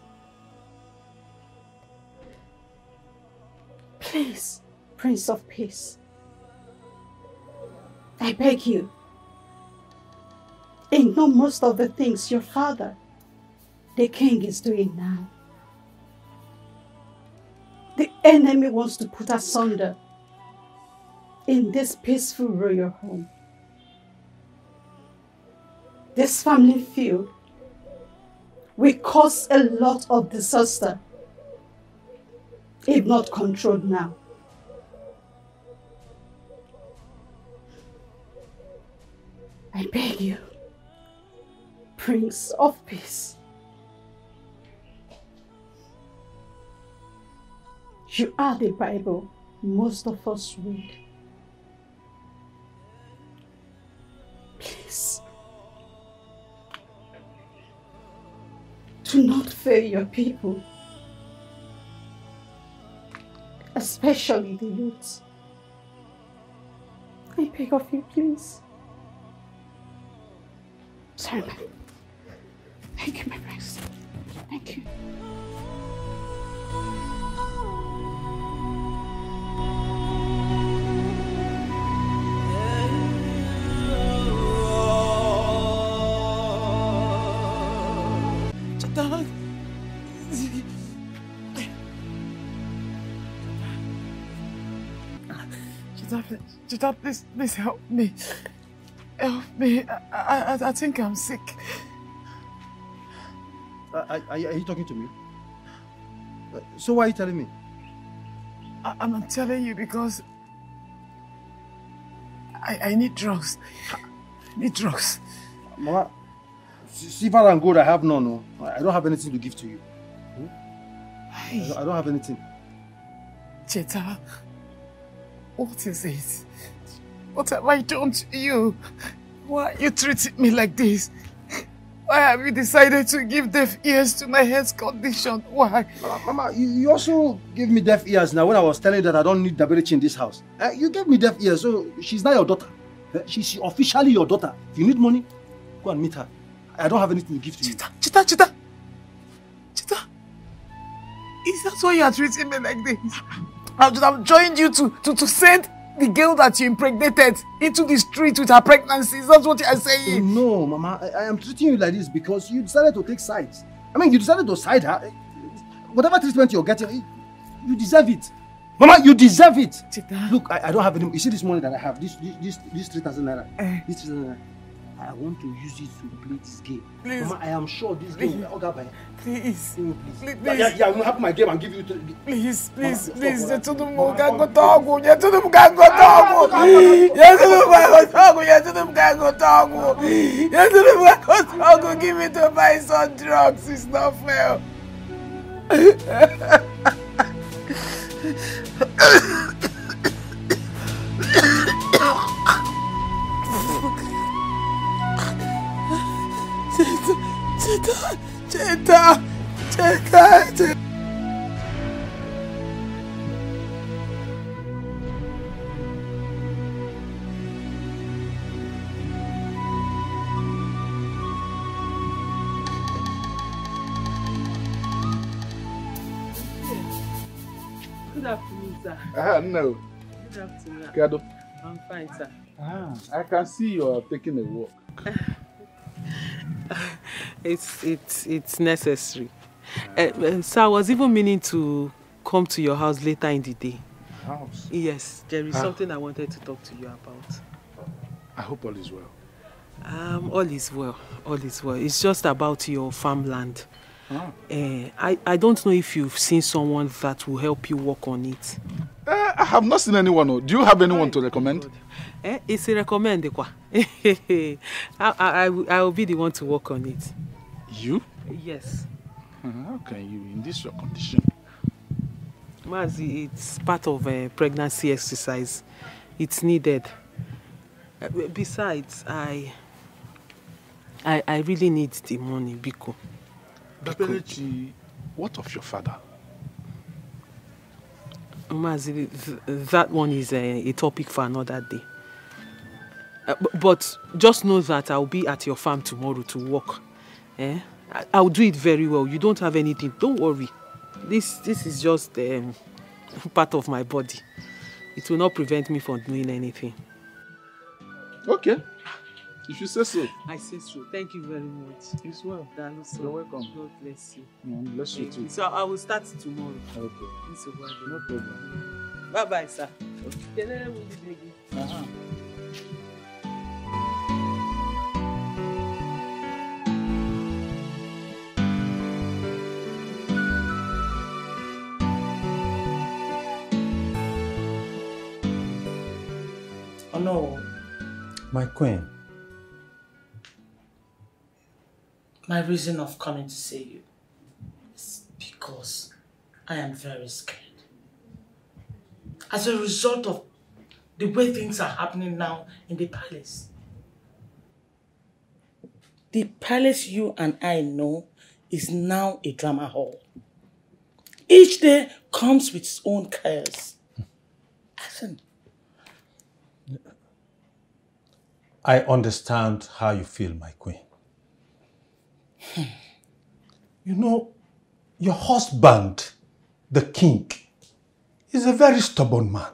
Please, Prince of Peace, I beg you, ignore most of the things your father, the king, is doing now. The enemy wants to put asunder in this peaceful royal home. This family feud will cause a lot of disaster if not controlled now. I beg you, Prince of Peace. You are the Bible most of us read. Please, do not fail your people, especially the youth. I beg of you, please. Sorry, ma'am. Thank you, my prince. Thank you. Chita, please help me. Help me. I think I'm sick. Are you talking to me? So why are you telling me? I'm not telling you because I need drugs. I need drugs. Mama, silver and gold I have none. No. I don't have anything to give to you. I don't have anything. Cheta, what is it? What have I done to you? Why are you treating me like this? Why have you decided to give deaf ears to my health condition? Why? Mama, you also gave me deaf ears now when I was telling you that I don't need Daberichi in this house. You gave me deaf ears, so she's not your daughter. She's officially your daughter. If you need money, go and meet her. I don't have anything to give to you. Chita! Is that why you are treating me like this? I should have joined you to send the girl that you impregnated into the street with her pregnancy. Is that what you are saying? No, Mama. I am treating you like this because you decided to take sides. I mean, you decided to side her. Whatever treatment you're getting, you deserve it. Mama, you deserve it. Look, I don't have any. You see this money that I have? This 3,000 naira. This 3,000 naira. I want to use it to play this game. Please. Mama, I am sure this game will go by. Please. Please. Please. Yeah, I'm happy my game and give you. Please. Give me to buy some drugs. It's not fair. Cheta. Good afternoon, sir. No. Good afternoon. Kado. I'm fine, sir. I can see you are taking a walk. It's necessary. So I was even meaning to come to your house later in the day. House? Yes, there is something I wanted to talk to you about. I hope all is well. All is well. All is well. It's just about your farmland. I don't know if you've seen someone that will help you work on it. I have not seen anyone. Do you have anyone to recommend? It's a recommend. I will be the one to work on it. You? Yes. How can you in this your condition? Mazi, it's part of a pregnancy exercise. It's needed. Besides, I really need the money, Biko. Beko, what of your father? Mazi, that one is a topic for another day. But just know that I'll be at your farm tomorrow to work. I'll do it very well. You don't have anything. Don't worry. This is just part of my body. It will not prevent me from doing anything. Okay. If you say so. I say so. Thank you very much. It's well. You're welcome. God bless you. Bless you too. So I will start tomorrow. Okay. No problem. Bye-bye, sir. Okay. Oh no. My queen. My reason of coming to see you is because I am very scared. As a result of the way things are happening now in the palace. The palace you and I know is now a drama hall. Each day comes with its own chaos. Listen. I understand how you feel, my queen. You know, your husband, the king, is a very stubborn man.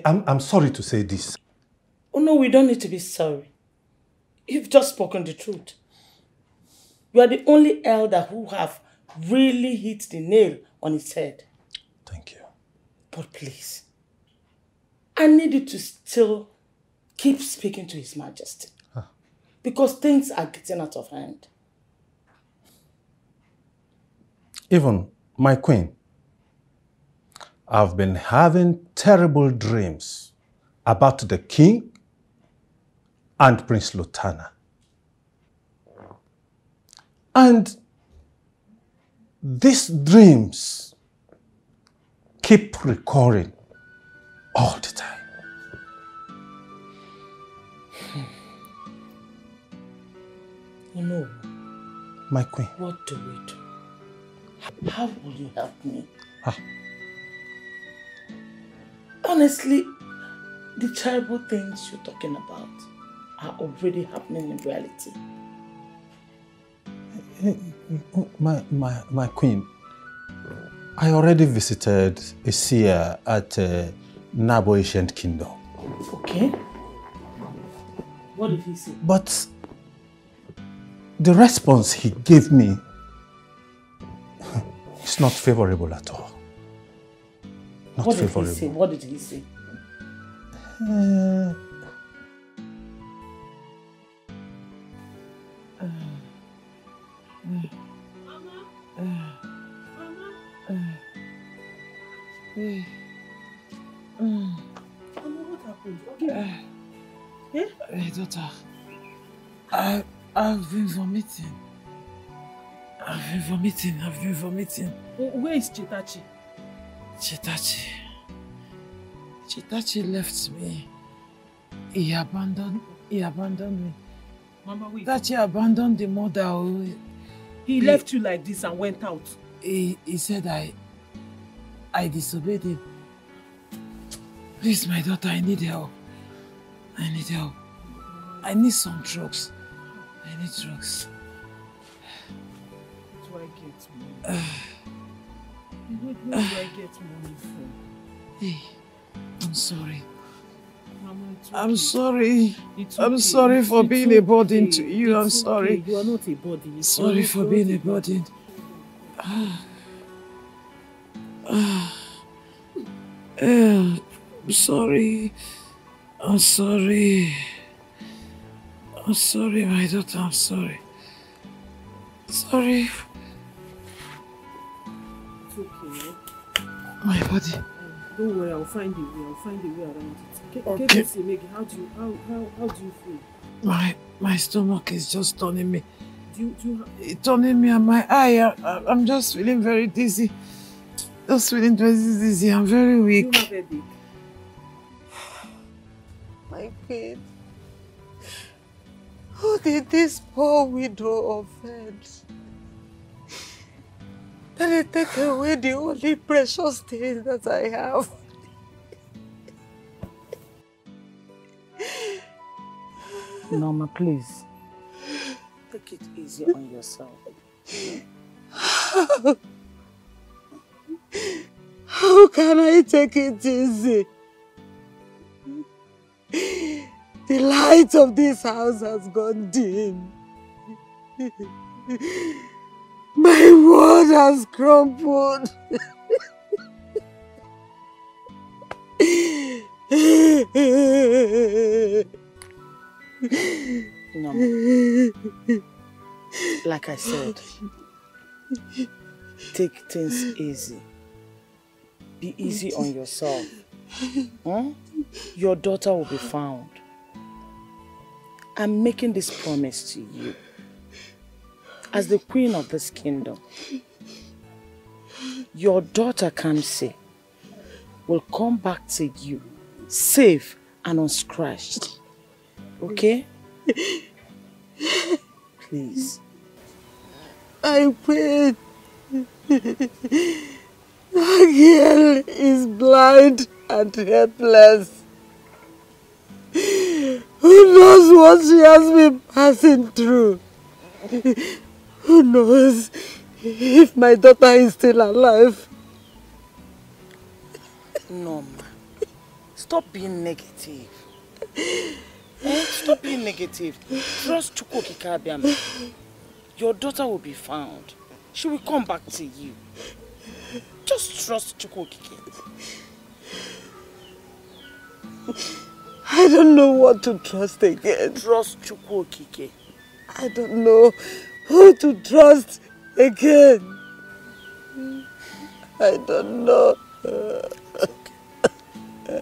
I'm sorry to say this. Oh no, we don't need to be sorry. You've just spoken the truth. You are the only elder who have really hit the nail on its head. Thank you. But please, I need you to still keep speaking to His Majesty. Because things are getting out of hand. Even my queen, I've been having terrible dreams about the king and Prince Lutana. And these dreams keep recurring all the time. Oh no. My queen. What do we do? How will you help me? Honestly, the terrible things you're talking about are already happening in reality. My queen, I already visited a seer at Nabo Ancient Kingdom. Okay. What did he say? But the response he gave me is not favorable at all. What did favorable. he say? What did he say? What happened? Okay. Hey, daughter, I've been vomiting. I've been vomiting. Where is Chitachi? Chitachi left me. He abandoned me. Mama, wait. Chitachi abandoned the mother. He left you like this and went out. He said I disobeyed him. Please, my daughter, I need help. I need some drugs. I need drugs. Where do I get money? Where do I get money from? Hey, I'm sorry. Mama, I'm sorry. I'm sorry for being a burden to you. I'm sorry. Okay. You are not a burden. Sorry for being a burden. I'm sorry. I'm sorry. I'm sorry, my daughter. I'm sorry. Sorry. It's okay. My body. Don't worry, I'll find a way around it. Okay. Maggie, how do you feel? My stomach is just turning me. It's turning me and my eye. I'm just feeling very dizzy. Just feeling very dizzy. I'm very weak. Do you have a headache? My queen, who did this poor widow offend? That they take away the only precious thing that I have. Norma, please. Take it easy on yourself. How can I take it easy? The light of this house has gone dim. My world has crumbled. No. Like I said, take things easy. Be easy on yourself. Your daughter will be found. I'm making this promise to you. As the queen of this kingdom, your daughter Kamsi will come back to you safe and unscratched. Okay? Please. I pray. That girl is blind and helpless. Who knows what she has been passing through? Who knows if my daughter is still alive? No, ma. Stop being negative. Stop being negative. Trust Chukwuokike Abiama. Your daughter will be found. She will come back to you. Just trust Chukwuokike. I don't know what to trust again. Trust Chukwuokike. I don't know who to trust again. I don't know.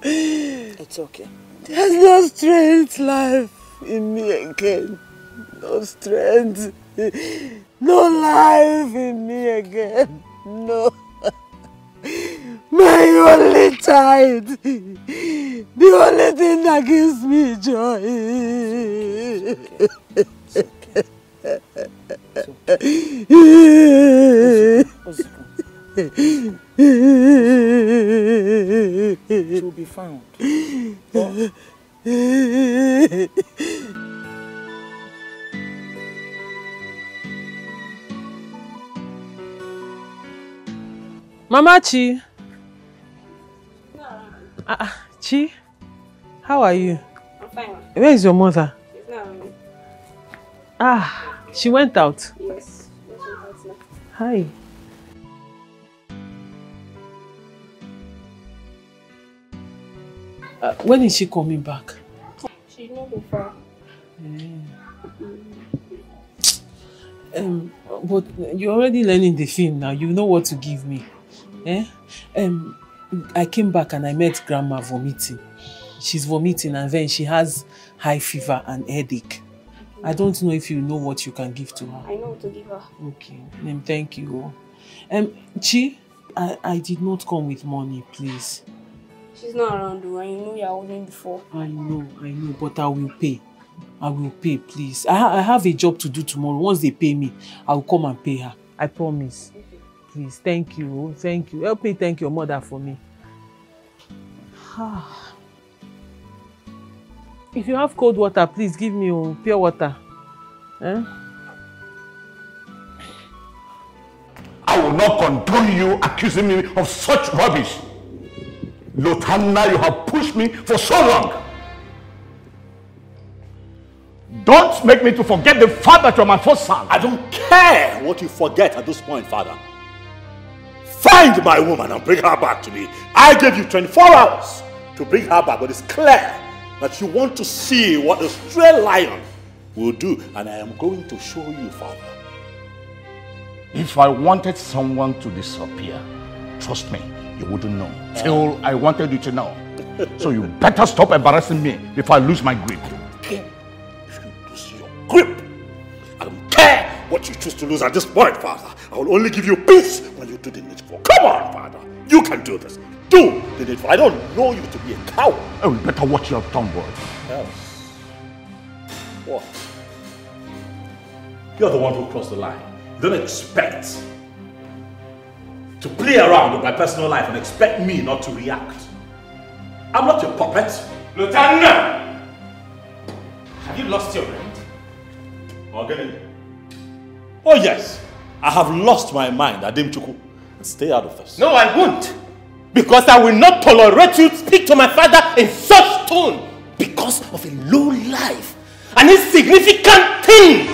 It's okay. There's no strength left in me again. No strength. No life in me again. No. My only child. The only thing that gives me joy. She will be found. Mama Chi. Chi, how are you? I'm fine. Where is your mother? She's not around. She went out. Yes. She went out now. Hi. When is she coming back? She's not go far. But you're already learning the film now. You know what to give me. I came back and I met Grandma vomiting. She's vomiting and then she has high fever and headache. I don't know if you know what you can give to her. I know what to give her. Okay, thank you. Chi, I did not come with money, please. She's not around though, and you know you're holding before. I know, but I will pay. I will pay, please. I have a job to do tomorrow. Once they pay me, I will come and pay her. I promise. Okay. Please, thank you. Thank you. Help me thank your mother for me. If you have cold water, please give me pure water. I will not condone you accusing me of such rubbish. Lotanna, you have pushed me for so long. Don't make me to forget the fact that you're my first son. I don't care what you forget at this point, Father. Find my woman and bring her back to me. I gave you 24 hours to bring her back, but it's clear that you want to see what a stray lion will do, and I am going to show you, Father. If I wanted someone to disappear, trust me, you wouldn't know. Till I wanted you to know. So you better stop embarrassing me before I lose my grip. Grip! I don't care what you choose to lose at this point, Father. I will only give you peace when you do the needful. Come on, Father. You can do this. Do the needful. I don't know you to be a coward. Oh, you better watch your tongue, boy. What? You're the one who crossed the line. You don't expect to play around with my personal life and expect me not to react. I'm not your puppet. Lieutenant! Have you lost your mind? Morgan. Oh yes, I have lost my mind, Adim Chuku. Stay out of this. No, I won't. Because I will not tolerate you speak to my father in such tone. Because of a low life, an insignificant thing.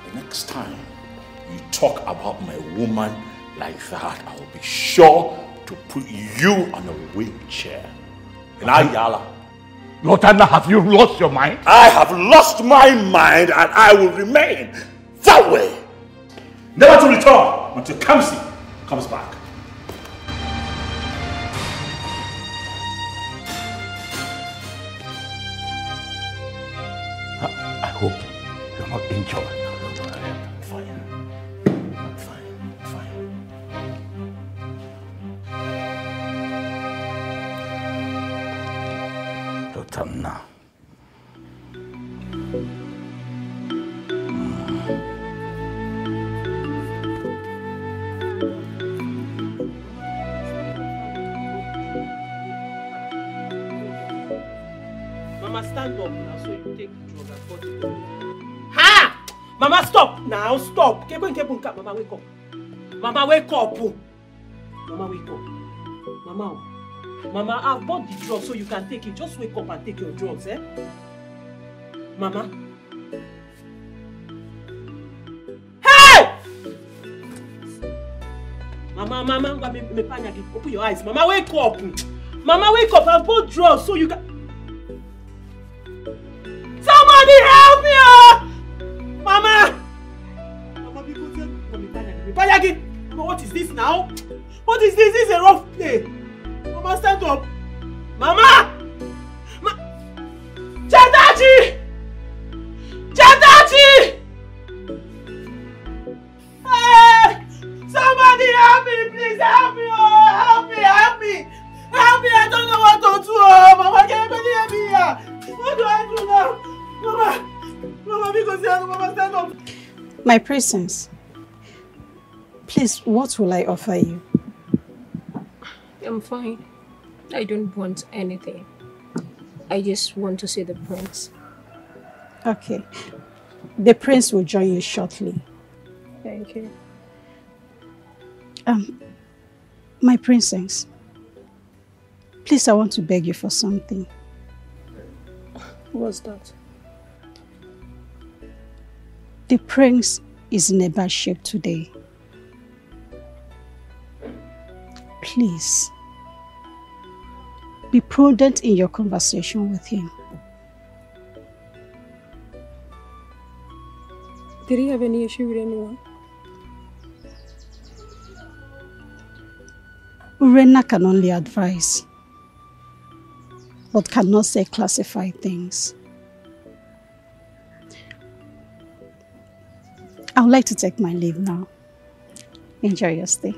The next time you talk about my woman like that, I will be sure to put you on a wheelchair. In Ayala. Lotanna, have you lost your mind? I have lost my mind and I will remain that way. Never to return until Kamsi comes back. I hope you're not injured. Lotanna. Mama, stand up now so you take the drug and put it. Ha! Mama, stop now, stop. Mama, wake up. Mama, wake up. Mama, wake up. Mama, I've bought the drugs so you can take it. Just wake up and take your drugs, eh? Mama. Hey! Mama, open your eyes. Mama, wake up. Mama, wake up. I've bought drugs so you can... Somebody help me! Mama! Mama, what is this now? What is this? This is a rough play. Mama, stand up. Mama! Chatachi! Chatachi! Hey! Somebody help me, please help me! Oh, help me! Help me! Help me! I don't know what to do! Oh, Mama, can anybody help me here? What do I do now? Mama, because Mama, stand up. My presence. Please, what will I offer you? I'm fine. I don't want anything. I just want to see the prince. Okay. The prince will join you shortly. Thank you. My princess. Please, I want to beg you for something. What's that? The prince is in a bad shape today. please, be prudent in your conversation with him. Did he have any issue with anyone? Urena can only advise, but cannot say classified things. I would like to take my leave now. Enjoy your stay.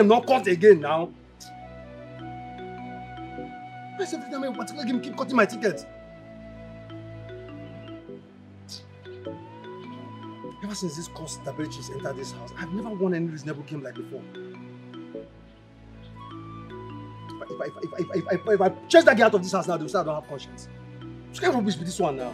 Not cut again now. Why every time I particular game keep cutting my tickets? Ever since this course Daberichis entered this house, I've never won any reasonable game like before. If I chase that guy out of this house now, they'll say I don't have conscience. What kind of rubbish with this one now?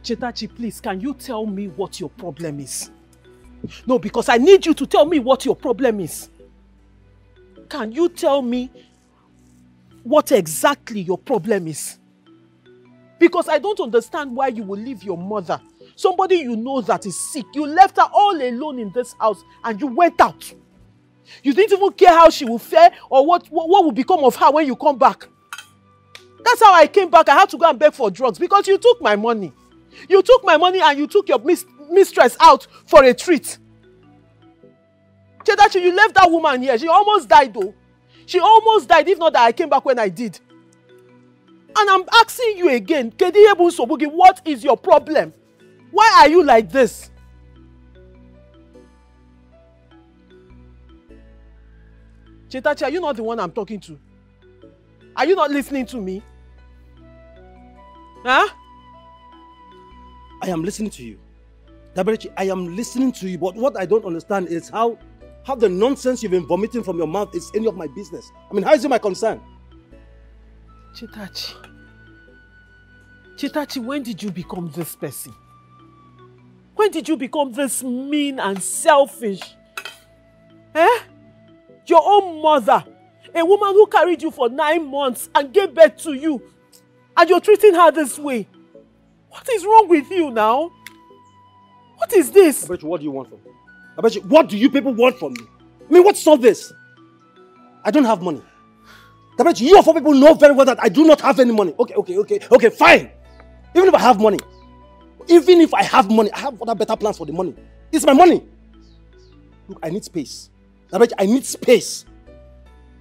Chetachi, please, can you tell me what your problem is? No, because I need you to tell me what your problem is. Can you tell me what exactly your problem is? Because I don't understand why you will leave your mother, somebody you know that is sick. You left her all alone in this house and you went out. You didn't even care how she will fare or what will become of her when you come back. That's how I came back. I had to go and beg for drugs because you took my money. You took my money and you took your mistress out for a treat. Chedachi, you left that woman here. She almost died though. She almost died if not that I came back when I did. And I'm asking you again, Kediyebu Sobugi, what is your problem? Why are you like this? Chetachi, are you not the one I'm talking to? Are you not listening to me? Huh? I am listening to you. Daberichi, I am listening to you, but what I don't understand is how the nonsense you've been vomiting from your mouth is any of my business. I mean, how is it my concern? Chetachi, when did you become this person? When did you become this mean and selfish? Eh? Your own mother, a woman who carried you for 9 months and gave birth to you, and you're treating her this way. What is wrong with you now? What is this? Daberichi, what do you want from me? Daberichi, what do you people want from me? I mean, what's all this? I don't have money. Daberichi, you of all people know very well that I do not have any money. Okay, fine. Even if I have money, I have other better plans for the money. It's my money. Look, I need space. Daberichi, I need space.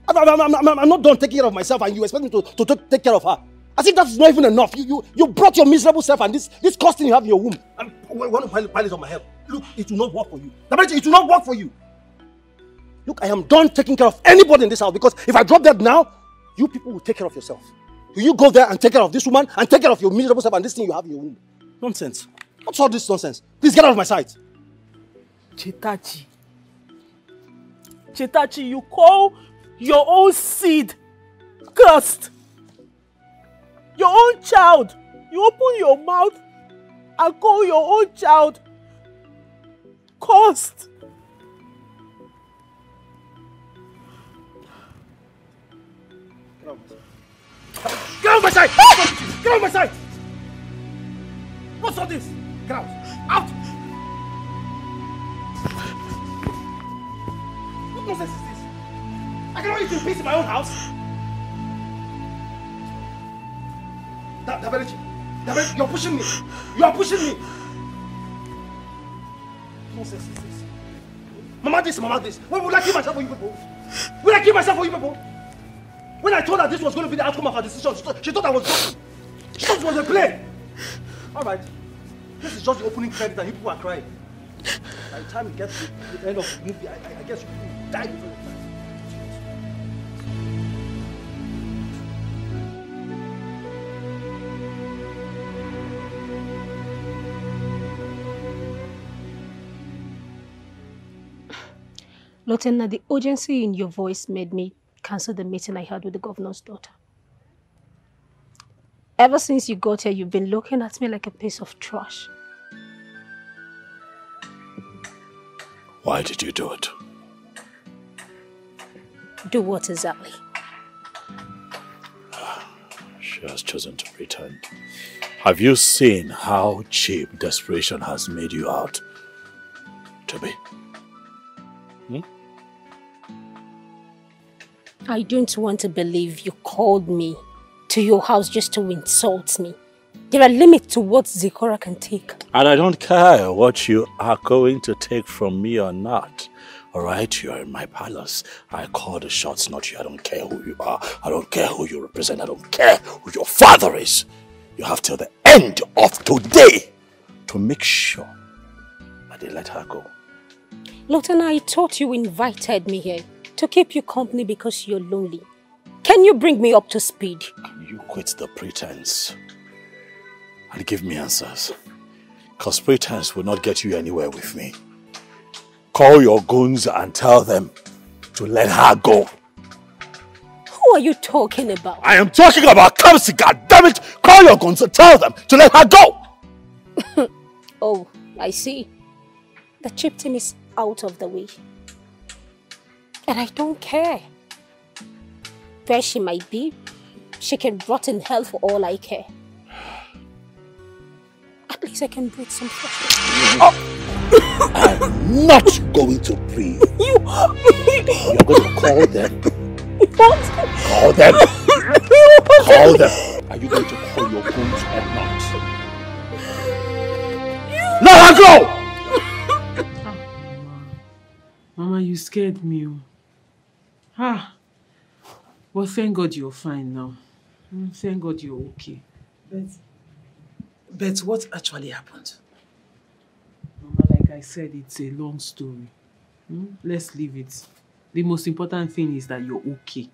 I'm not done taking care of myself and you expect me to take care of her. As if that's not even enough. You brought your miserable self and this cost thing you have in your womb. And want to pile it on my head. Look, it will not work for you. Daberichi, it will not work for you. Look, I am done taking care of anybody in this house because if I drop dead now, you people will take care of yourself. You go there and take care of this woman and take care of your miserable self and this thing you have in your womb. Nonsense. What's all this nonsense? Please get out of my sight. Chetachi, you call your own seed cursed. Your own child. You open your mouth and call your own child cursed. Get out of my sight! Get out of my sight! What's sort this. Get out. Out! What nonsense is this? I cannot eat in peace in my own house. Dabelechi, you're pushing me. You are pushing me. What nonsense is this? Mama this, mama this. When will I kill myself for you people? Will I kill myself for you people? When I told her this was going to be the outcome of her decision, she thought I was joking. She thought it was a play. Alright. This is just the opening credit and you people are crying. By the time it gets to the end of the movie, I guess you will die before the time. Lieutenant, the urgency in your voice made me cancel the meeting I had with the governor's daughter. Ever since you got here, you've been looking at me like a piece of trash. Why did you do it? Do what exactly? She has chosen to pretend. Have you seen how cheap desperation has made you out to be? I don't want to believe you called me to your house just to insult me. There are limits to what Zikora can take. And I don't care what you are going to take from me or not. Alright, you are in my palace. I call the shots, not you. I don't care who you are. I don't care who you represent. I don't care who your father is. You have till the end of today to make sure that they let her go. Lieutenant, I thought you invited me here to keep you company because you're lonely. Can you bring me up to speed? You quit the pretense and give me answers. Because pretense will not get you anywhere with me. Call your goons and tell them to let her go. Who are you talking about? I am talking about Kamsi, goddammit! Call your goons and tell them to let her go! Oh, I see. The chieftain is out of the way. And I don't care. Where she might be, she can rot in hell for all I care. At least I can breathe some fresh air. I'm not going to breathe. You're going to call them. What? Call them. Call them. Are you going to call your goons or not? Let her go! Mama, you scared me. Well, thank God you're fine now. Thank God you're okay. But what actually happened? Mama, like I said, it's a long story. Let's leave it. The most important thing is that you're okay.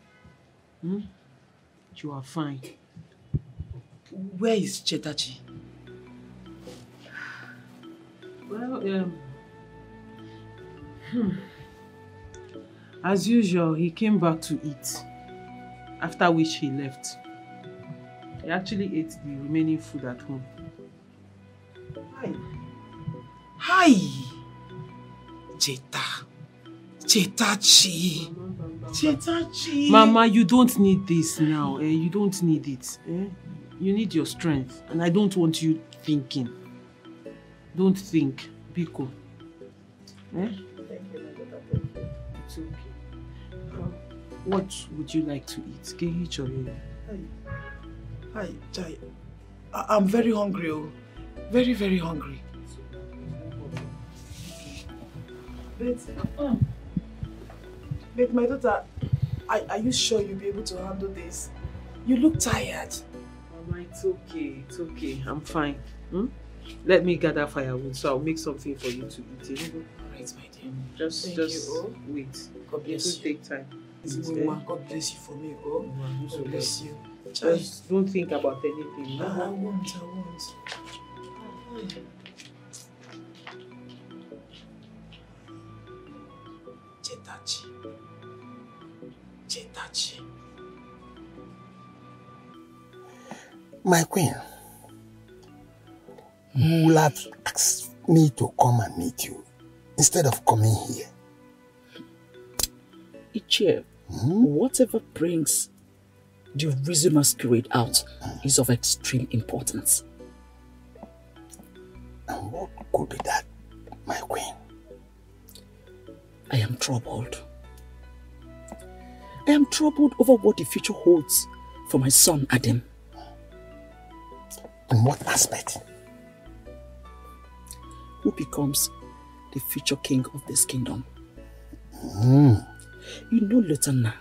You are fine. Where is Chetachi? Well, as usual, he came back to eat, after which he left. He actually ate the remaining food at home. Hi! Chetachi! Chetachi! Mama, you don't need this now. You don't need it. You need your strength. And I don't want you thinking. Don't think. Biko. It's okay. What would you like to eat? Hi, Chai. I'm very hungry. Very, very hungry. But my daughter, are you sure you'll be able to handle this? You look tired. Mama, it's okay. It's okay. I'm fine. Let me gather firewood so I'll make something for you to eat. Alright, my dear. Just wait. God bless you. Take time. God bless you for me, God bless you. Just don't think about anything. I won't. Chetachi. My queen, you would have asked me to come and meet you instead of coming here. Ichie, whatever brings the Rizu masquerade out is of extreme importance. And what could be that, my queen? I am troubled. I am troubled over what the future holds for my son Adam. In what aspect? Who becomes the future king of this kingdom? Mm. You know Lutana.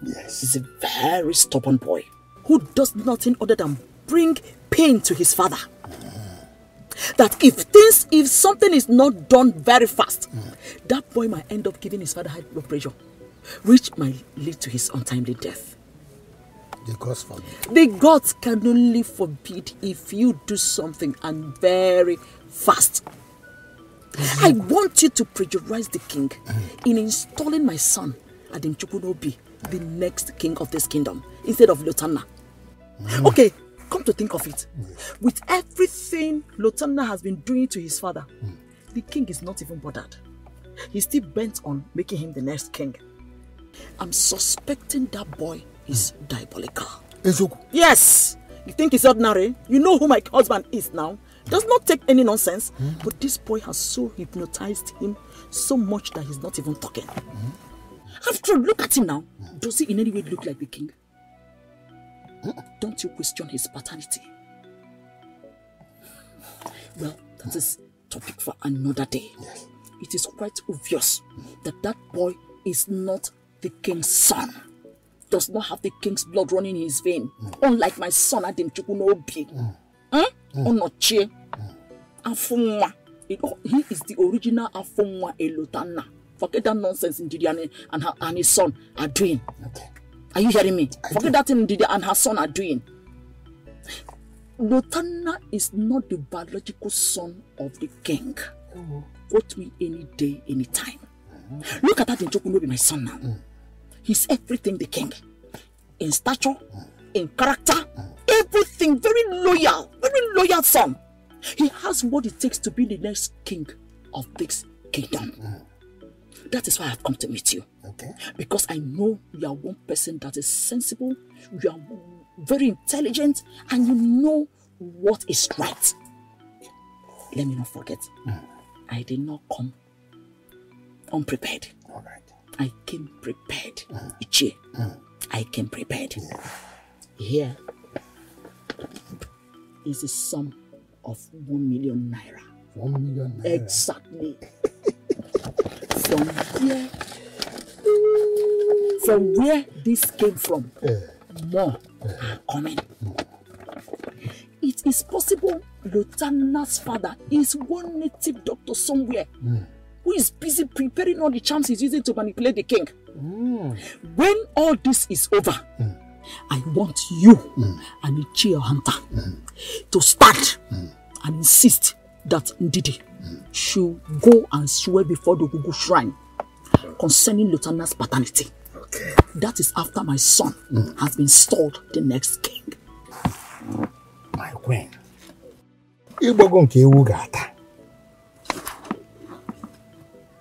Yes. He's a very stubborn boy who does nothing other than bring pain to his father. That if something is not done very fast, that boy might end up giving his father high blood pressure, which might lead to his untimely death. The gods forbid. The gods can only forbid if you do something and very fast. I want you to pressurize the king in installing my son, Adam Chukwunobi, the next king of this kingdom, instead of Lutana. Okay, come to think of it. With everything Lutana has been doing to his father, the king is not even bothered. He's still bent on making him the next king. I'm suspecting that boy is diabolical. Yes! You think he's ordinary? You know who my husband is now. Does not take any nonsense. But this boy has so hypnotized him so much that he's not even talking. After all, look at him now. Does he in any way look like the king? Don't you question his paternity? Well, that is topic for another day. Yes. It is quite obvious that that boy is not the king's son. Does not have the king's blood running in his vein. Unlike my son Adam Chukwunobi. Onochie. Afunwa. He is the original Afunwa Elotana. Forget that nonsense Ndidi and his son are doing. Okay. Are you hearing me? Forget that thing Ndidi and her son are doing. Lotana is not the biological son of the king. Quote me any day, any time. Look at that Njokunobi, my son now. He's everything the king. In stature, in character, everything. Very loyal son. He has what it takes to be the next king of this kingdom. That is why I've come to meet you. Okay. Because I know you are one person that is sensible, you are very intelligent, and you know what is right. Let me not forget, I did not come unprepared. All right. I came prepared. Ichie. I came prepared. Here is a sum of 1 million naira. 1 million naira. Exactly. From where this came from, more are coming. It is possible Lutana's father is one native doctor somewhere who is busy preparing all the charms he's using to manipulate the king. When all this is over, I want you and Ichie Hunter to start and insist that Ndidi should go and swear before the Gugu shrine concerning Lutana's paternity. Okay. That is after my son has been installed the next king. My queen. Igbogo nke ewu gata.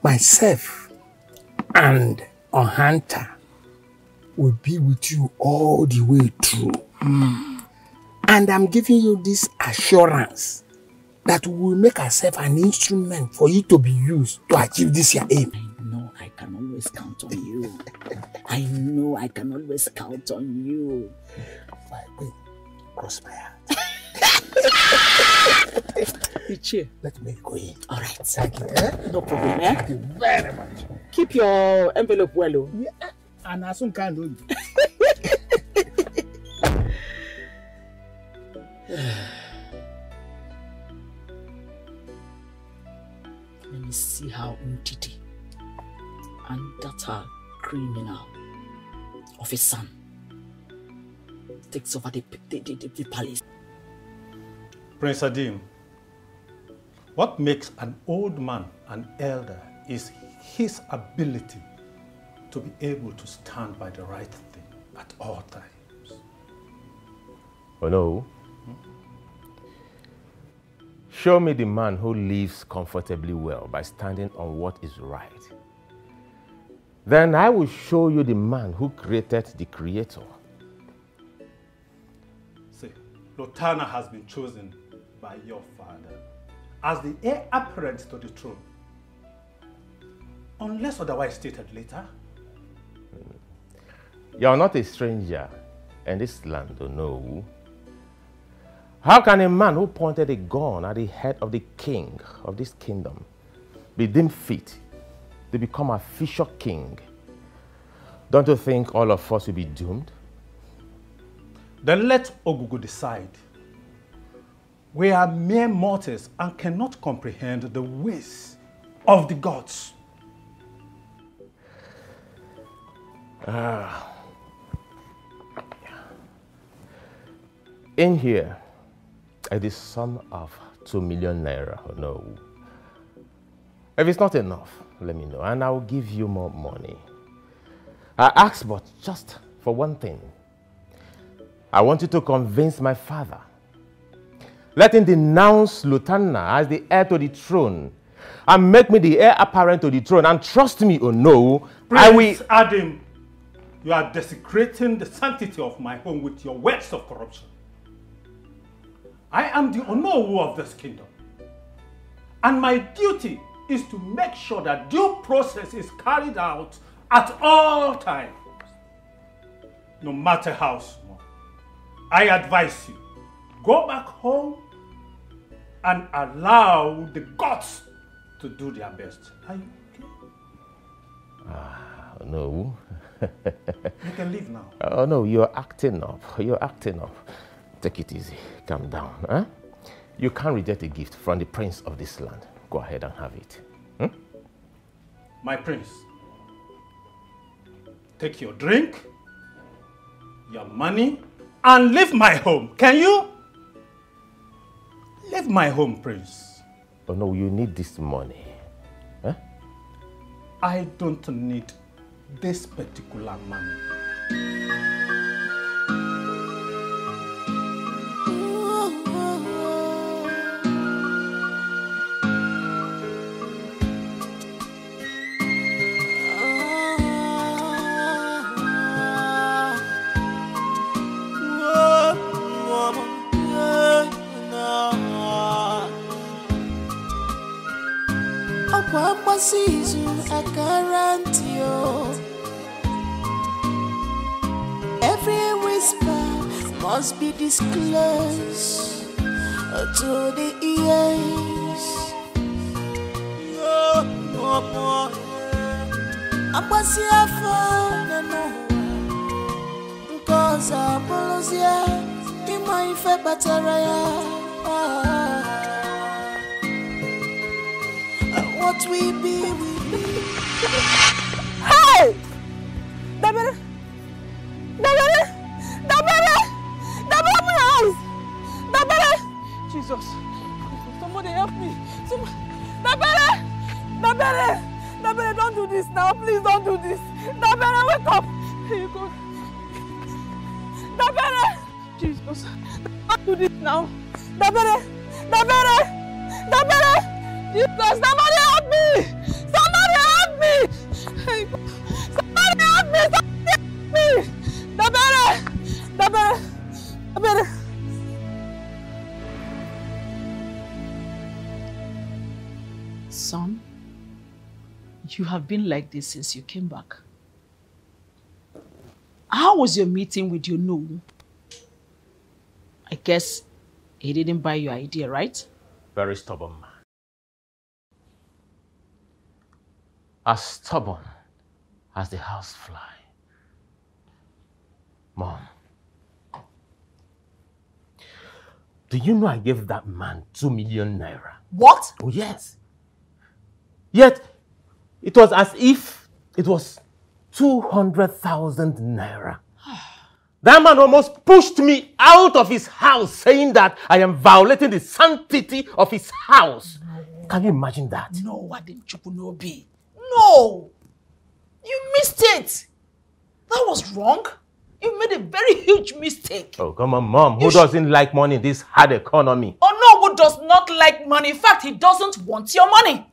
Myself and Ohanta will be with you all the way through. And I'm giving you this assurance that we will make ourselves an instrument for you to be used to achieve this your aim. I know I can always count on you. I know I can always count on you. My queen, cross my heart. Ichie, let me go in. All right. Thank you. No problem. Thank you very much. Keep your envelope well. Yeah. And I soon can do Let me see how Ndidi and that criminal of his son takes over the palace. Prince Adim, what makes an old man an elder is his ability to be able to stand by the right thing at all times. Oh no. Show me the man who lives comfortably well by standing on what is right. Then I will show you the man who created the creator. See, Lutana has been chosen by your father as the heir apparent to the throne, unless otherwise stated later. You're not a stranger in this land, no. How can a man who pointed a gun at the head of the king of this kingdom be deemed fit to become a future king? Don't you think all of us will be doomed? Then let Ogugu decide. We are mere mortals and cannot comprehend the ways of the gods. In here, it is sum of 2 million naira, no. If it's not enough, let me know, and I will give you more money. I ask but just for one thing. I want you to convince my father. Let him denounce Lutana as the heir to the throne and make me the heir apparent to the throne. And trust me or no, I will... Adam, you are desecrating the sanctity of my home with your words of corruption. I am the Onowu of this kingdom. And my duty is to make sure that due process is carried out at all times. No matter how small. I advise you, go back home and allow the gods to do their best. Are you okay? No. You can leave now. Oh no, you're acting up. You're acting up. Take it easy. Calm down. Huh? You can't reject a gift from the prince of this land. Go ahead and have it. My prince, take your drink, your money, and leave my home. Can you? Leave my home, prince. Oh no, you need this money. Huh? I don't need this particular money. Every whisper must be disclosed to the ears. Cause what we be, we be. Hey! Dabere! Dabere! Dabere! Dabere, open your eyes! Dabere! Jesus! Somebody help me! Dabere! Dabere! Dabere, don't do this now! Please don't do this! Dabere, wake up! Here you go. Dabere! Jesus! Don't do this now! Dabere! Dabere! Dabere! Jesus! Somebody help me! Somebody help me! Somebody help me! Somebody help me! Dabere! Dabere! Dabere! Son, you have been like this since you came back. How was your meeting with your no? I guess he didn't buy your idea, right? Very stubborn man. As stubborn as the housefly. Mom, do you know I gave that man 2 million naira? What? Oh yes. Yet, it was as if it was 200,000 naira. That man almost pushed me out of his house, saying that I am violating the sanctity of his house. No. Can you imagine that? No, Adinchukunobi. No! You missed it! That was wrong. You made a very huge mistake. Oh, come on, Mom. Who doesn't like money in this hard economy? Oh, no, who does not like money? In fact, he doesn't want your money.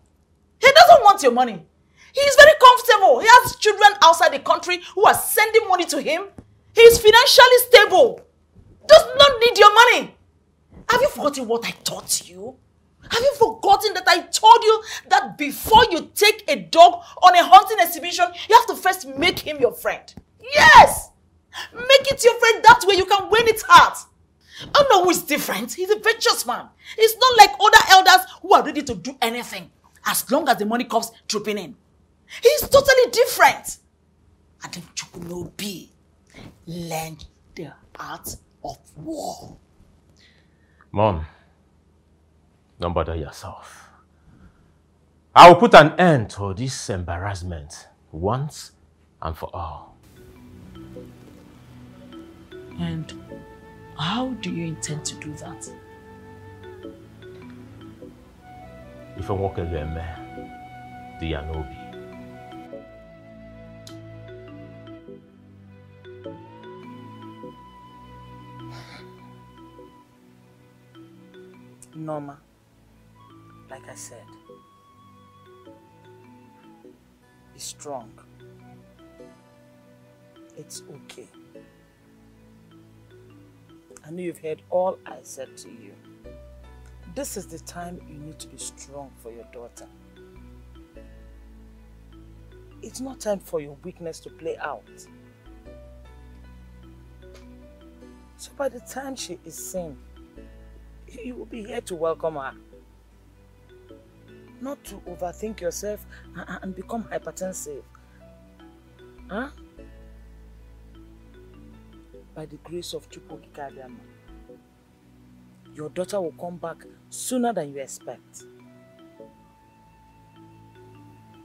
He doesn't want your money. He is very comfortable. He has children outside the country who are sending money to him. He is financially stable. Does not need your money. Have you forgotten what I taught you? Have you forgotten that I told you that before you take a dog on a hunting exhibition, you have to first make him your friend? Yes! Make it your friend, that way you can win its heart. Oh no, he's different. He's a virtuous man. He's not like other elders who are ready to do anything as long as the money comes trooping in. He's totally different. And then Chukunobi learned the art of war. Mom, don't bother yourself. I will put an end to this embarrassment once and for all. And how do you intend to do that? If I walk again, the Yanobi. Norma, like I said, be strong. It's okay. I know you've heard all I said to you. This is the time you need to be strong for your daughter. It's not time for your weakness to play out. So by the time she is sane, you will be here to welcome her. Not to overthink yourself and become hypertensive. Huh? By the grace of Chukwu, your daughter will come back sooner than you expect.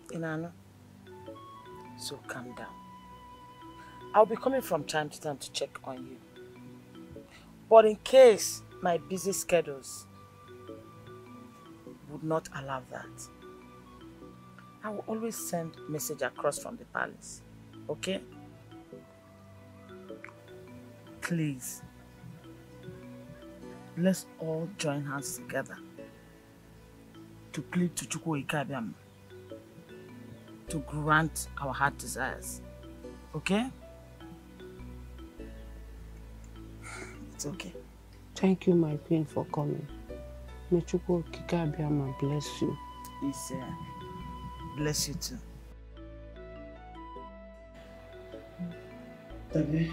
Inanna, so calm down. I'll be coming from time to time to check on you. But in case my busy schedules would not allow that, I will always send a message across from the palace, okay? Please, let's all join hands together to plead to Chukwu Ikabiam to grant our heart desires, okay? It's okay. Thank you, my queen, for coming. May Chukwu Ikabiam bless you. Yes, bless you too. Dabe.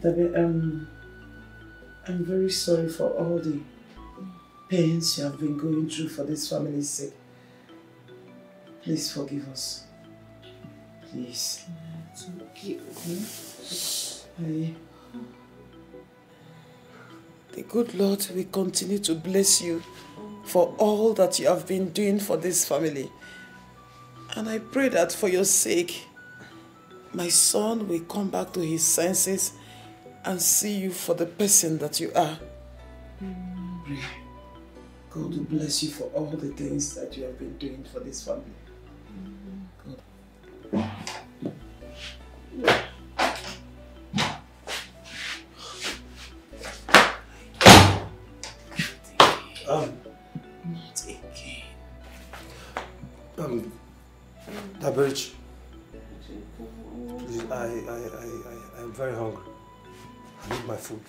Dabe, I'm very sorry for all the pains you have been going through for this family's sake. Please forgive us. Please. It's okay. The good Lord will continue to bless you for all that you have been doing for this family. And I pray that for your sake, my son will come back to his senses and see you for the person that you are. Pray. God will bless you for all the things that you have been doing for this family. God. Not again. Daberich, please, I'm very hungry. I need my food.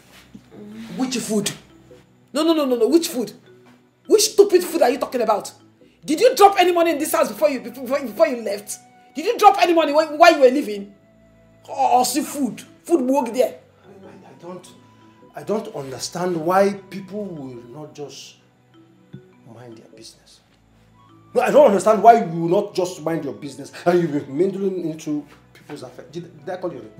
Which food? No. Which food? Which stupid food are you talking about? Did you drop any money in this house before you left? Did you drop any money while you were leaving? Or see food? Food work there. I don't understand why people will not just mind their business. No, I don't understand why you will not just mind your business and you'll be meddling into people's affairs. Did I call your name?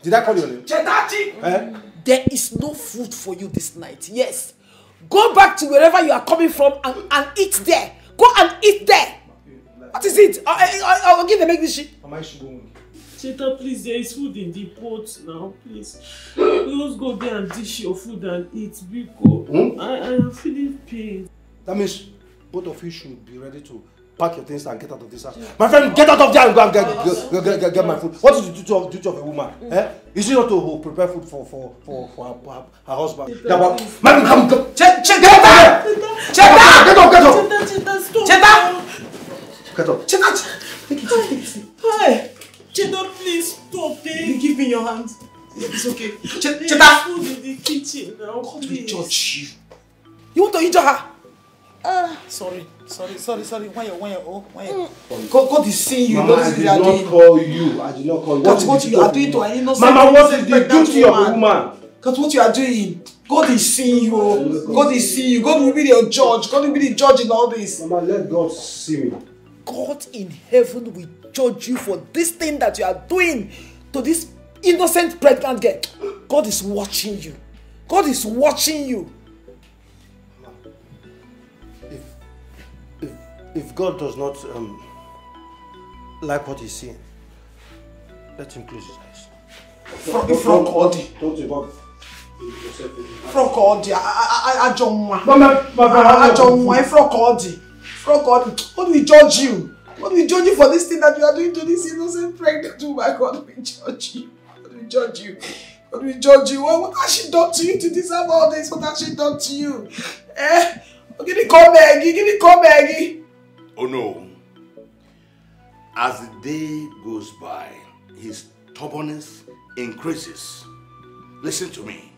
Did I call your name? Chedachi! There is no food for you this night. Yes. Go back to wherever you are coming from and eat there. Go and eat there. What is it? I'll give them make this shit. Cheta, please, there is food in the pot now, please. Let's go there and dish your food and eat, Biko. I am feeling pain. That means both of you should be ready to pack your things and get out of this house. My friend, get out of there and go and get my food. What is the duty of a woman? Is it not to prepare food for her husband? Madam, come, go. Cheta! Get up! Take it. Hey! Cheta, please stop. Give me your hand. It's okay. Cheta! Food in the kitchen now. God will judge you. You want to injure her? Sorry. Why you? God is seeing you. Mama, I did not call you. I did not call you. That's what you are doing to an innocent Mama, what is the duty of a woman? That's what you are doing. God is seeing you. God is seeing you. God will be your judge. God will be the judge in all this. Mama, let God see me. God in heaven will judge you for this thing that you are doing to this innocent pregnant girl. God is watching you. God is watching you. If God does not like what he's seeing, let him close his eyes. From Odi. Don't involve yourself. From Odi. God will judge you. God will judge you for this thing that you are doing to this innocent pregnant woman. God will judge you. God will judge you. God will judge you. What has she done to you to deserve all this? What has she done to you? Give me call Maggie. Oh no. As the day goes by, his stubbornness increases. Listen to me.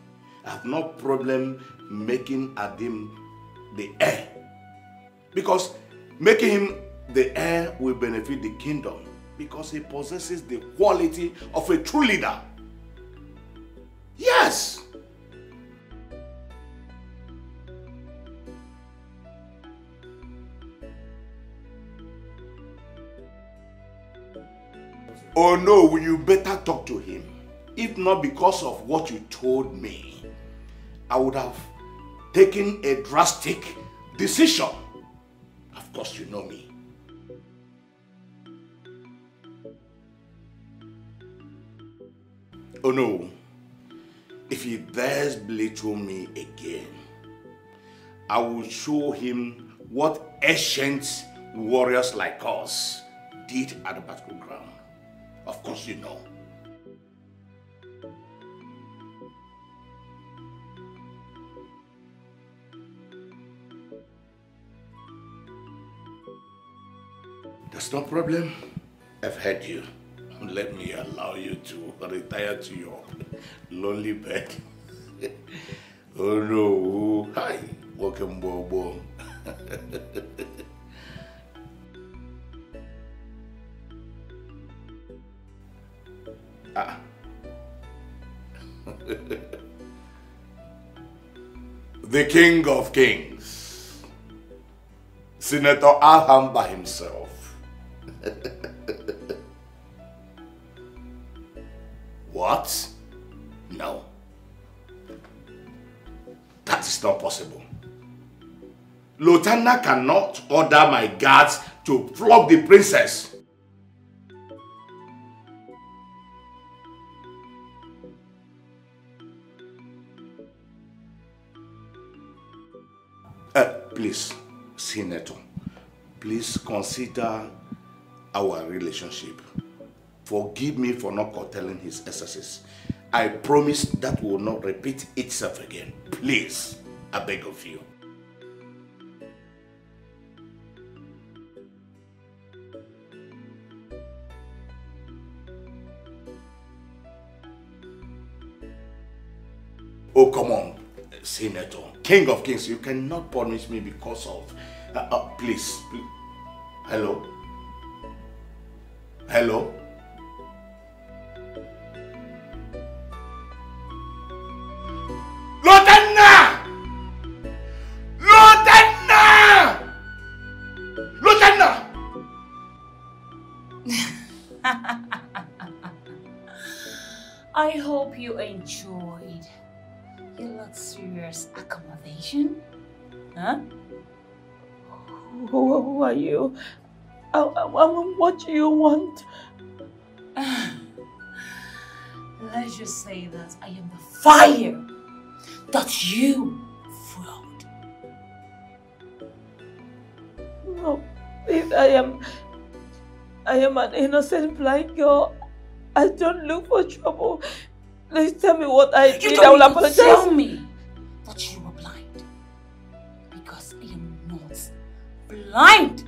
I have no problem making Adim the heir. Because making him the heir will benefit the kingdom. Because he possesses the quality of a true leader. Yes! Oh no, you better talk to him. If not because of what you told me, I would have taken a drastic decision. Of course you know me. Oh no, if he dares belittle me again, I will show him what ancient warriors like us did at the battleground. Of course you know. That's no problem. I've heard you. Let me allow you to retire to your lonely bed. Oh no. Hi. Welcome, Bobo. The King of Kings, Senator Alham by himself. What? No. That is not possible. Lieutenant cannot order my guards to flog the princess. Please, Senator, please consider our relationship. Forgive me for not curtailing his excesses. I promise that will not repeat itself again. Please, I beg of you. Oh, come on, Senator. King of Kings, you cannot punish me because of... please. Hello? Hello? Lieutenant! Lieutenant! Lieutenant! I hope you enjoyed your luxurious accommodation. Huh? Who are you? What do you want? Let's just say that I am the fire that you fueled. No, please, I am an innocent blind girl. I don't look for trouble. Please tell me what I did. I will apologize. Tell me that you were blind. Because I am not blind.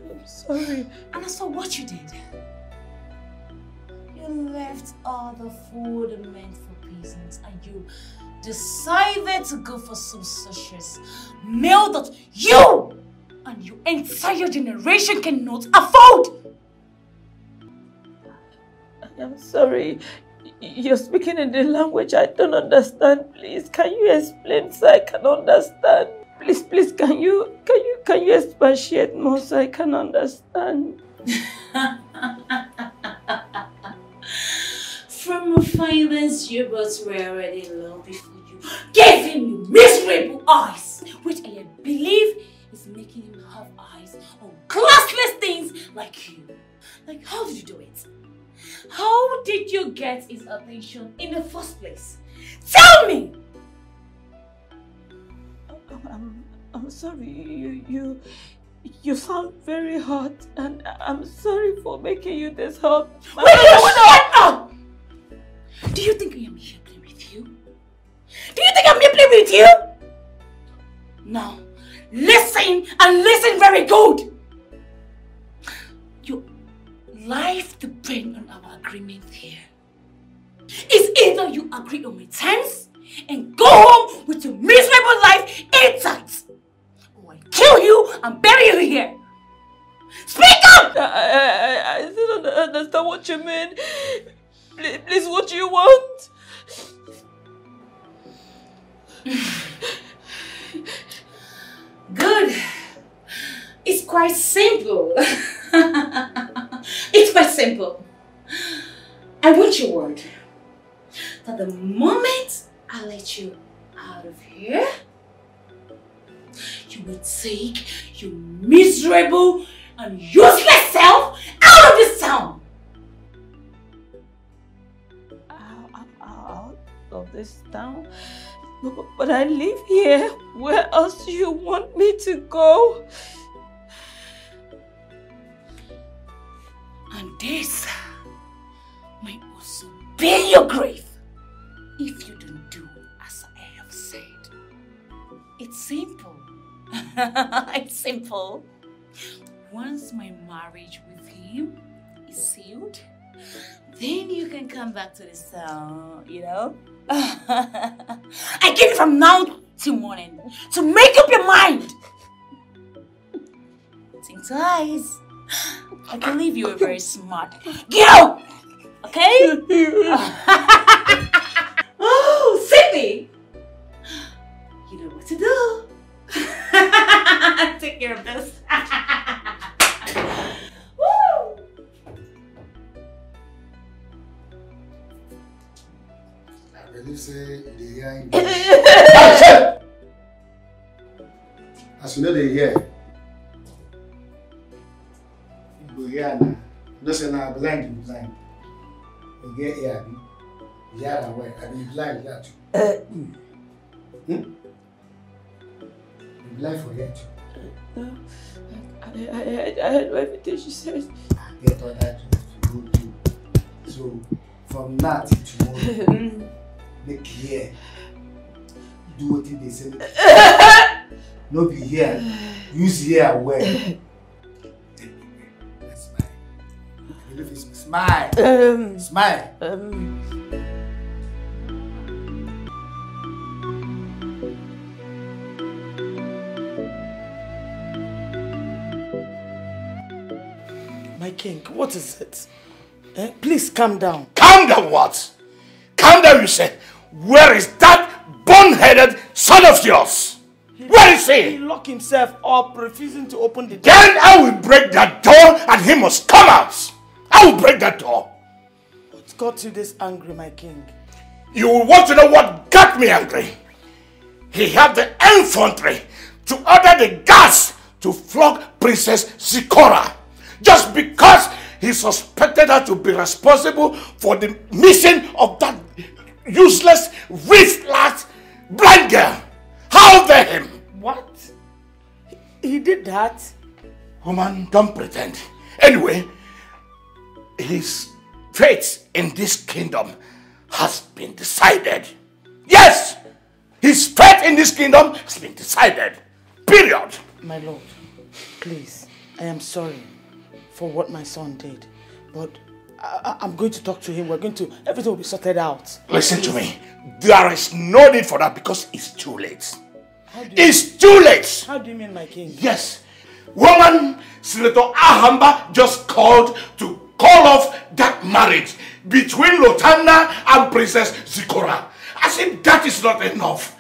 I'm sorry. And I saw what you did. You left all the food meant for peasants and you decided to go for some such meal that you and your entire generation cannot afford. I'm sorry. You're speaking in the language I don't understand. Please, can you explain so I can understand? Please, can you expatiate more so I can understand? From a finance you both were already in love before you gave him your miserable eyes, which I believe is making him have eyes on classless things like you. Like, how did you do it? How did you get his attention in the first place? Tell me! I'm sorry, you sound very hot, and I'm sorry for making you this hot. Wait, shut up! Do you think I am here playing with you? Do you think I'm here playing with you? Now, listen and listen very good. Your life depends on our agreement here. It's either you agree on my terms and go home with your miserable life intact, or I kill you and bury you here. Speak up! I still don't understand what you mean. Please, what do you want? Good. It's quite simple. It's quite simple. I want your word that the moment I let you out of here, you will take your miserable and useless self out of this town. Out of this town? But I live here. Where else do you want me to go? And this might also be your grave if you don't do as I have said. It's simple. It's simple. Once my marriage with him is sealed, then you can come back to this town, you know? I give you from now till morning to make up your mind. Think twice. I believe you are very smart. Get out! Okay? Oh, Cindy! You know what to do. Take care of this. Woo! I believe say they hear as you know they hear. You hear now. No say now blind you blind. You get here, you hear that way. I be blind that too. You blind for that too. I heard everything she said. I get all that to go do. So from now till tomorrow, make here. Do what they say. No be here. Use here well. Smile. Smile. My king, what is it? Please calm down. Calm down what? Calm down, you say. Where is that bone-headed son of yours? Where is he? He locked himself up, refusing to open the door. Then I will break that door and he must come out. I will break that door. What got you this angry, my king? You will want to know what got me angry. He had the infantry to order the guards to flog Princess Zikora just because he suspected her to be responsible for the missing of that useless, wrist-last blind girl. How dare him? What? He did that? Woman, don't pretend. Anyway, his fate in this kingdom has been decided. Yes! His fate in this kingdom has been decided. Period. My lord, please, I am sorry for what my son did, but I'm going to talk to him. Everything will be sorted out. Listen to me. There is no need for that because it's too late. It's too late. How do you mean, my king? Yes. Woman, Senator Ahamba just called to call off that marriage between Lotana and Princess Zikora. As if that is not enough.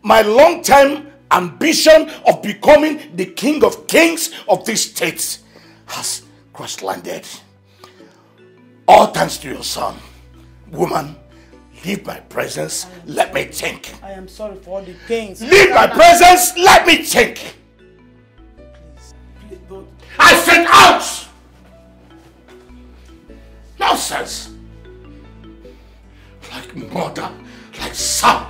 My long-time ambition of becoming the king of kings of this state has cross-landed. All thanks to your son. Woman, leave my presence, let me think. I am sorry for all the pains. Leave my presence, let me think. Please don't. I said out! Nonsense. Like mother, like son.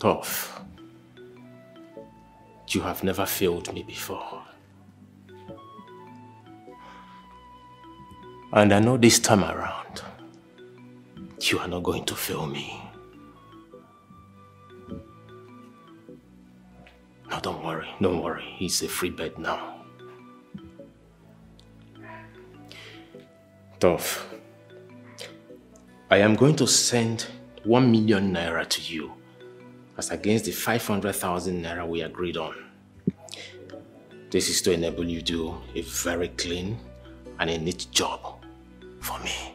Tough. You have never failed me before. And I know this time around, you are not going to fail me. No, don't worry. He's a free bird now. Tough. I am going to send 1 million naira to you as against the 500,000 naira we agreed on. This is to enable you to do a very clean and a neat job for me.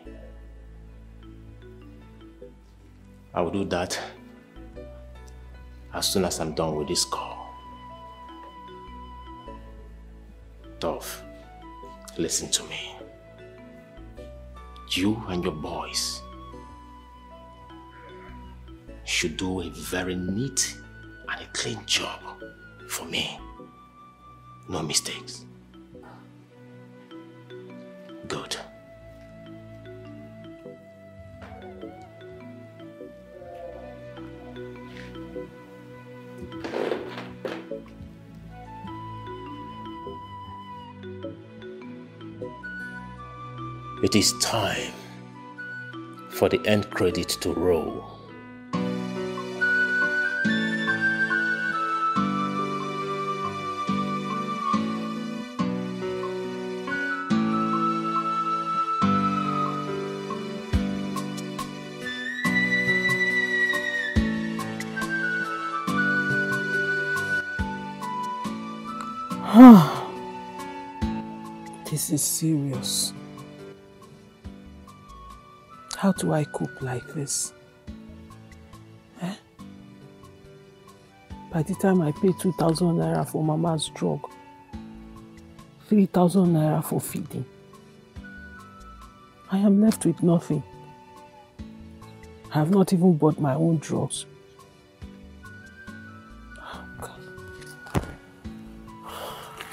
I will do that as soon as I'm done with this call. Tough, listen to me. You and your boys should do a very neat and a clean job for me. No mistakes. Good. It is time for the end credit to roll. This is serious. How do I cope like this? Eh? By the time I pay 2,000 naira for Mama's drug, 3,000 naira for feeding, I am left with nothing. I have not even bought my own drugs.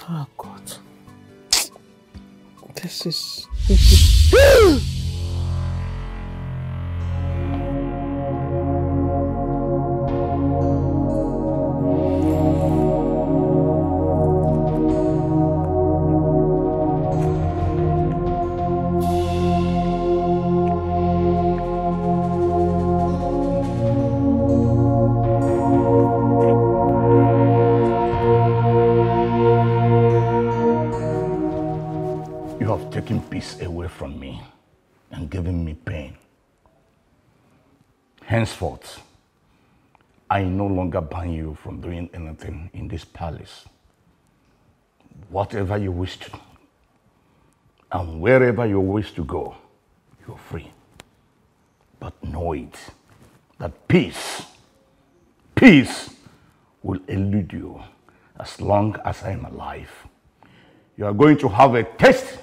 Oh God. This is... Peace away from me and giving me pain. Henceforth, I no longer ban you from doing anything in this palace. Whatever you wish to, and wherever you wish to go, you're free. But know it, that peace will elude you as long as I am alive. You are going to have a taste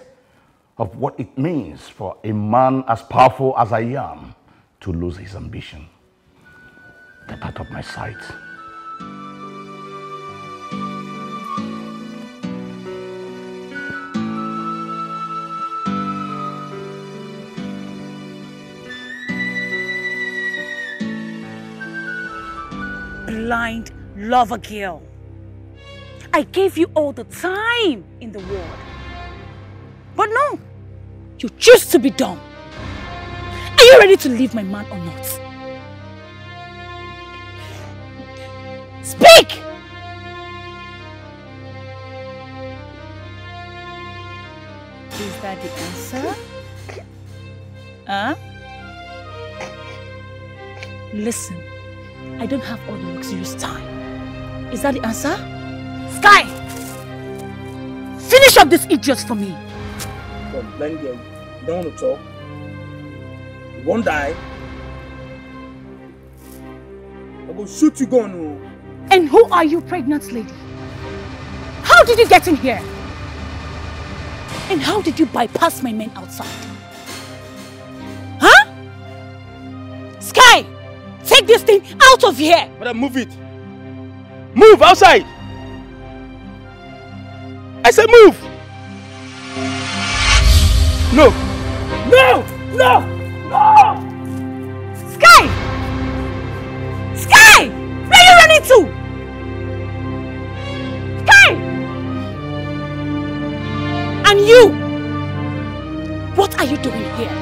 of what it means for a man as powerful as I am to lose his ambition. Get out of my sight. Blind lover girl. I gave you all the time in the world. But no, you choose to be dumb. Are you ready to leave my man or not? Speak! Is that the answer? Huh? Listen, I don't have all the luxurious time. Is that the answer? Sky! Finish up this idiot for me. Come, blind girl, you don't want to talk? You won't die. I go shoot you gun. And who are you, pregnant lady? How did you get in here? And how did you bypass my men outside? Huh? Sky! Take this thing out of here! Madam, move it. Move outside! I said move! No! No! No! No! Sky! Sky! Where are you running to? Sky! And you! What are you doing here?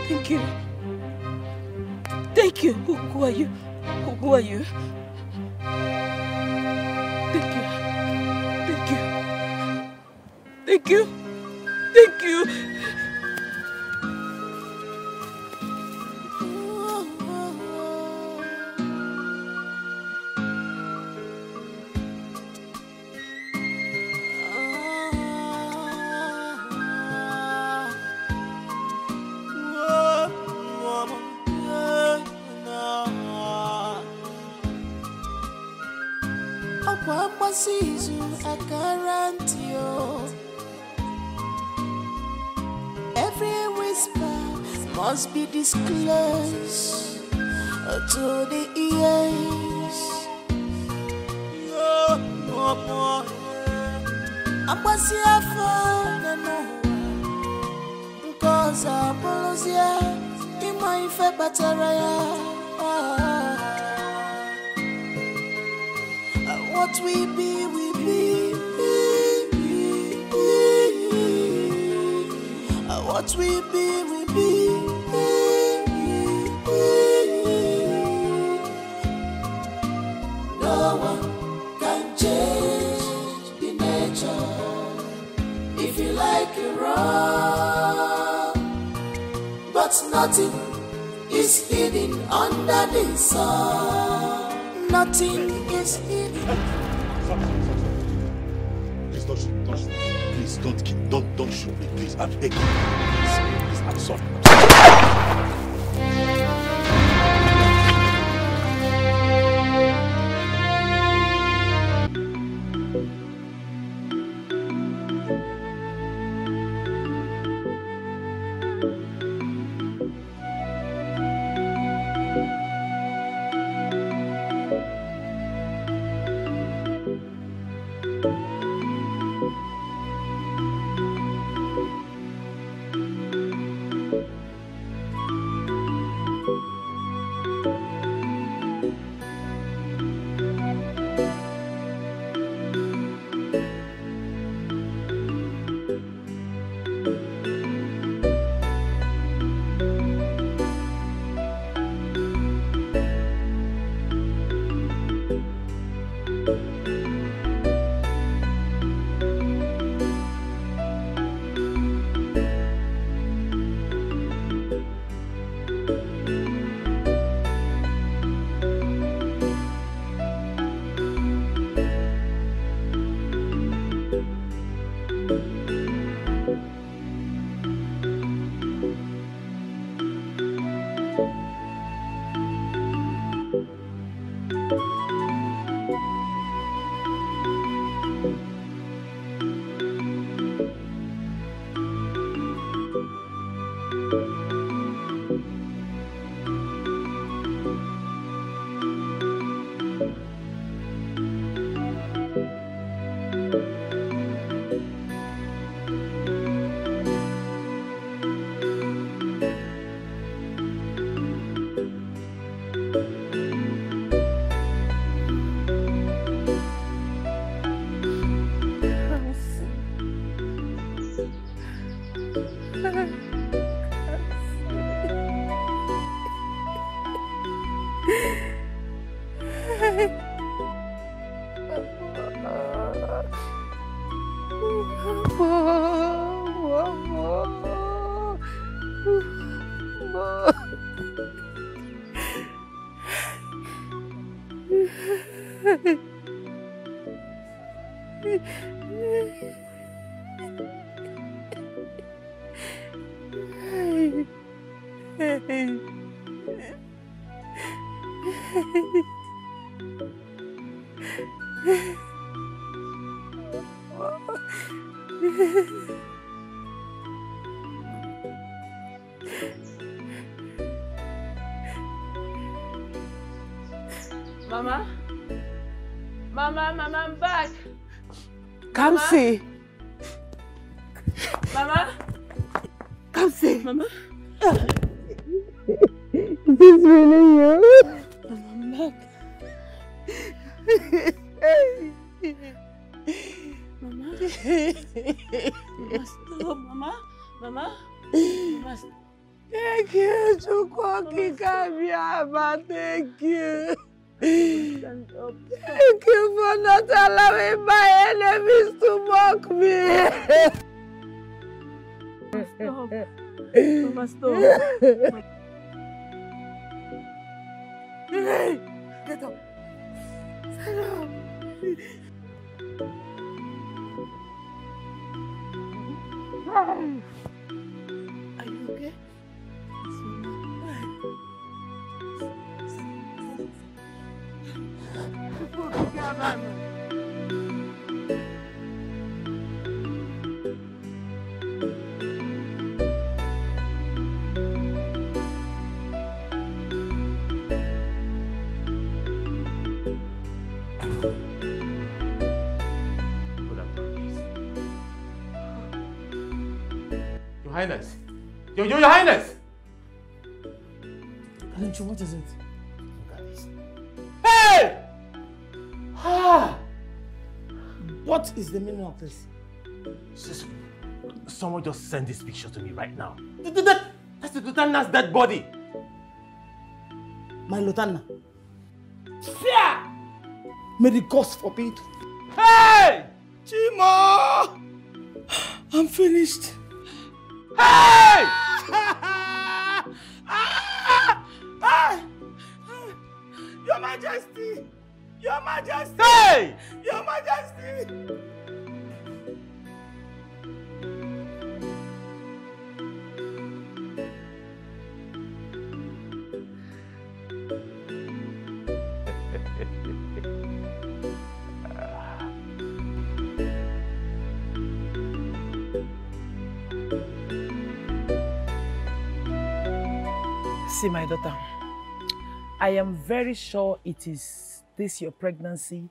Thank you. Thank you. Who are you? Who are you? Thank you. Thank you. Thank you. Thank you. Every whisper must be disclosed to the ears. Abasia fana no, cause apologia in my fe bataraya. What we be, we be. What we be, we be. No one can change the nature. If you like it wrong, but nothing is hidden under the sun. Nothing is hidden. Please don't shoot, don't shoot. Please don't shoot me, please. I'm begging you. Please, I'm sorry. Mama? Mama, I'm back. Come Mama? see. Mama? Come see. Mama? Is this really you? I'm back. Mama? Mama, stop, Mama. Mama? Mama, stop. Thank you, Chukwoki Kabiaba. Thank you. Stand up. Thank you for not allowing my enemies to mock me. Stop. Mama, stop. Hey, get up. Stand up. Are you okay? Your Highness! Your Highness! Alencho, what is it? Hey! Ah! What is the meaning of this? Someone just sent this picture to me right now. That's the Lieutenant's dead body. My Lieutenant. Fear! May the gods forbid. Hey! Chimo! I'm finished. Hey! Your Majesty! Your Majesty! Hey! Your Majesty! See, my daughter, I am very sure it is this your pregnancy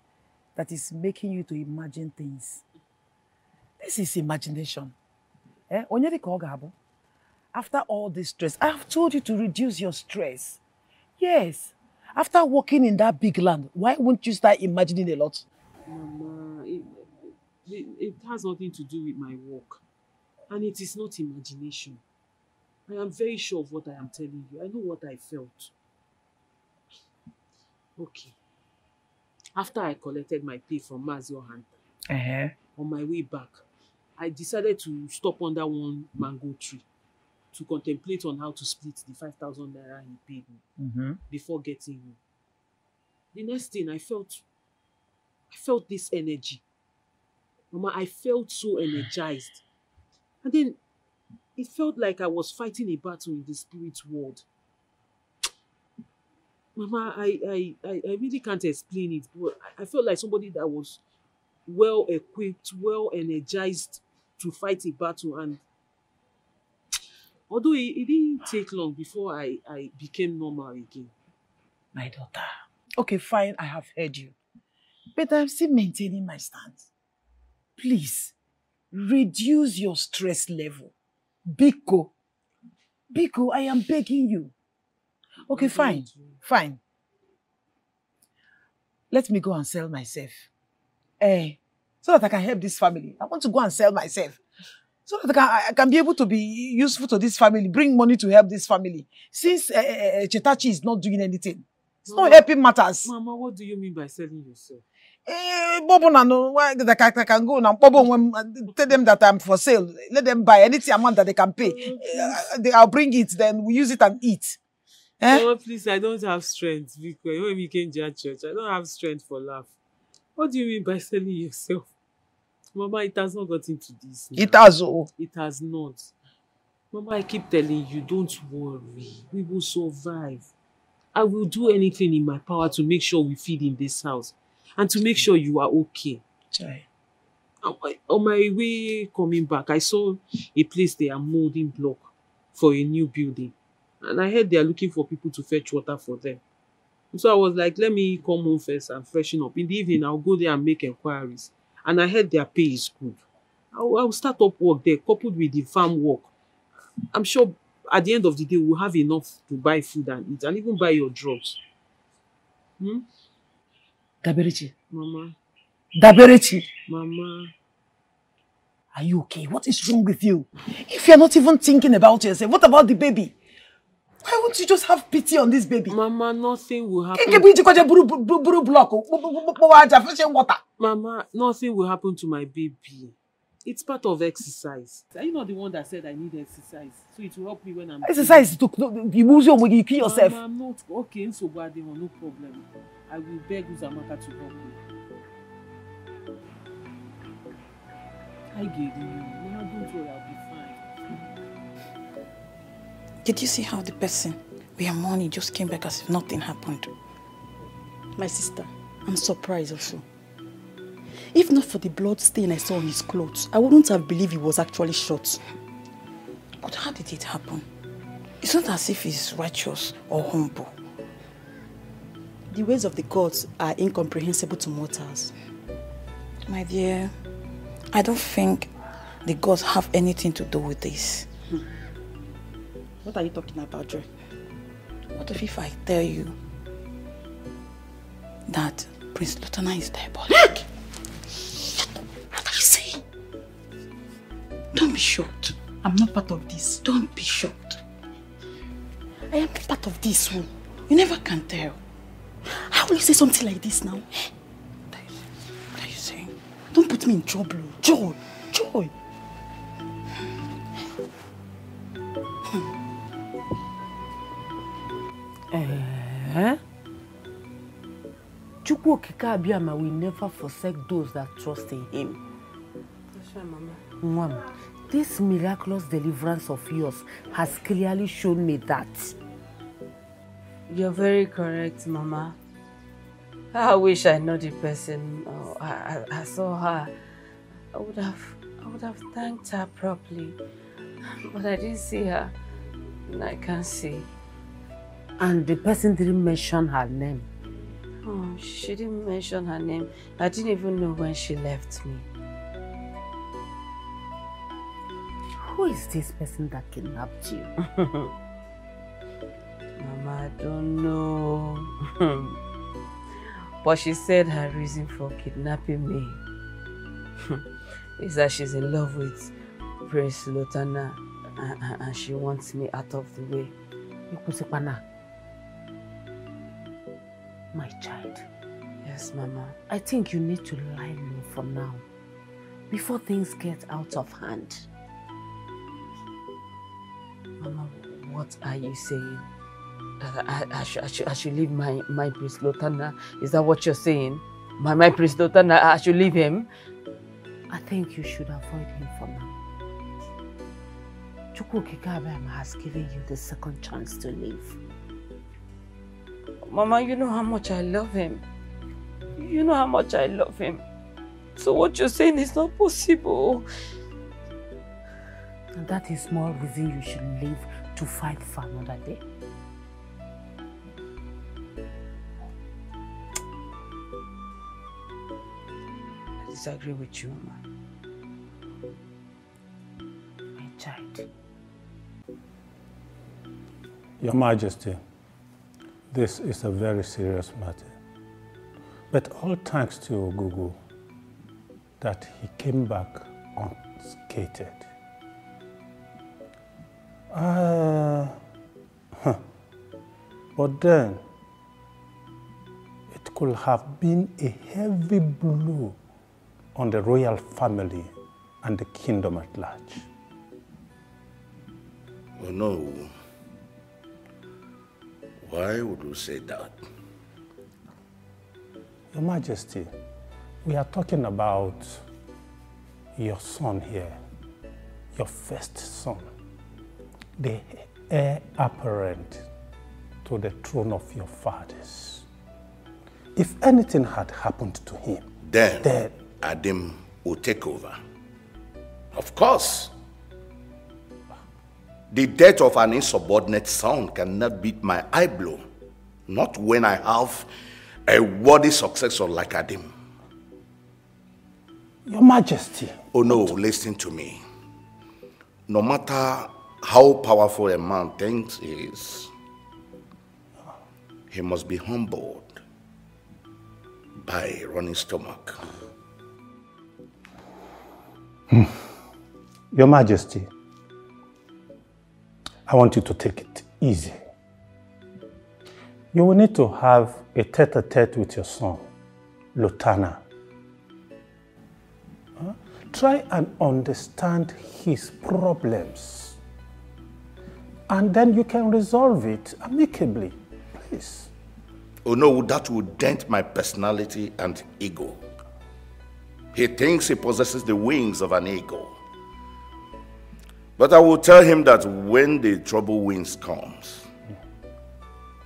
that is making you to imagine things. This is imagination. After all this stress, I have told you to reduce your stress. Yes. After working in that big land, why won't you start imagining a lot? Mama, it has nothing to do with my work. And it is not imagination. I am very sure of what I am telling you. I know what I felt. Okay. After I collected my pay from Mazio Hunter, on my way back, I decided to stop under one mango tree to contemplate on how to split the 5,000 naira he paid me before getting home. The next thing I felt this energy. Mama, I felt so energized. And then it felt like I was fighting a battle in the spirit world. Mama, I really can't explain it, but I felt like somebody that was well equipped, well energized to fight a battle. And although it didn't take long before I became normal again. My daughter. Okay, fine, I have heard you. But I'm still maintaining my stance. Please, reduce your stress level. Biko, I am begging you. Okay, fine. Let me go and sell myself. So that I can help this family. I want to go and sell myself. So that I can be able to be useful to this family, bring money to help this family. Since Chetachi is not doing anything. It's not helping matters. Mama, what do you mean by selling yourself? Bobo no, I can go now. Bobo, tell them that I'm for sale. Let them buy anything amount that they can pay. I'll bring it, then we use it and eat. Mama, please, I don't have strength. Because when we came to church, I don't have strength for laugh. What do you mean by selling yourself? Mama, it has not gotten to this. Now. It has. Oh. It has not. Mama, I keep telling you, don't worry. We will survive. I will do anything in my power to make sure we feed in this house and to make sure you are okay. Chai. On my way coming back, I saw a place they are molding block for a new building. And I heard they are looking for people to fetch water for them. So I was like, let me come home first and freshen up. In the evening, I'll go there and make inquiries. And I heard their pay is good. I'll start up work there, coupled with the farm work. I'm sure at the end of the day, we'll have enough to buy food and eat, and even buy your drugs. Daberechi. Mama. Daberechi. Mama. Are you okay? What is wrong with you? If you're not even thinking about yourself, what about the baby? Why won't you just have pity on this baby? Mama, nothing will happen. Mama, nothing will happen to my baby. It's part of exercise. Are you not the one that said I need exercise? So it will help me when I'm... Exercise, you kill yourself. Mama, I'm not okay, so bad, no problem. I will beg Uzamaka to help me. I get you. Mama, don't worry, I'll be fine. Did you see how the person we are mourning just came back as if nothing happened? My sister, I'm surprised also. If not for the blood stain I saw on his clothes, I wouldn't have believed he was actually shot. But how did it happen? It's not as if he's righteous or humble. The ways of the gods are incomprehensible to mortals. My dear, I don't think the gods have anything to do with this. What are you talking about, Joy? What if I tell you that Prince Lutana is diabolic? What are you saying? Don't be shocked. I'm not part of this. Don't be shocked. I am not part of this one. You never can tell. How will you say something like this now? What are you saying? Don't put me in trouble. Joy. Joy. Chukwu Okike Abiyama will never forsake those that trust in him. That's right, Mama. Mom, this miraculous deliverance of yours has clearly shown me that. You're very correct, Mama. I wish I know the person. Oh, I saw her. I would have thanked her properly. But I didn't see her. And I can't see. And the person didn't mention her name. Oh, she didn't mention her name. I didn't even know when she left me. Who is this person that kidnapped you? Mama, I don't know. But she said her reason for kidnapping me is that she's in love with Prince Lutana and she wants me out of the way. My child. Yes, Mama. I think you need to lie low for now, before things get out of hand. Mama, what are you saying? That I should leave my Prince Lutana? Is that what you're saying? My Prince Lutana, I should leave him? I think you should avoid him for now. Chukwu Okike Abiyama has given you the second chance to leave. Mama, you know how much I love him. You know how much I love him. So what you're saying is not possible. And that is more reason you should leave to fight for another day. I disagree with you, Mama. My child. Your Majesty, this is a very serious matter. But all thanks to Ogugu that he came back unscathed. But then, could have been a heavy blow on the royal family and the kingdom at large. Oh no. Why would you say that? Your Majesty, we are talking about your son here, your first son, the heir apparent to the throne of your fathers. If anything had happened to him, then Adim will take over. Of course. The death of an insubordinate son cannot beat my eye blow. Not when I have a worthy successor like Adim. Your Majesty. Oh no, listen to me. No matter how powerful a man thinks he is, he must be humbled by a running stomach. Your Majesty, I want you to take it easy. You will need to have a tete-a-tete with your son, Lutana. Try and understand his problems. And then you can resolve it amicably, please. Oh no, that would dent my personality and ego. He thinks he possesses the wings of an eagle. But I will tell him that when the trouble winds comes,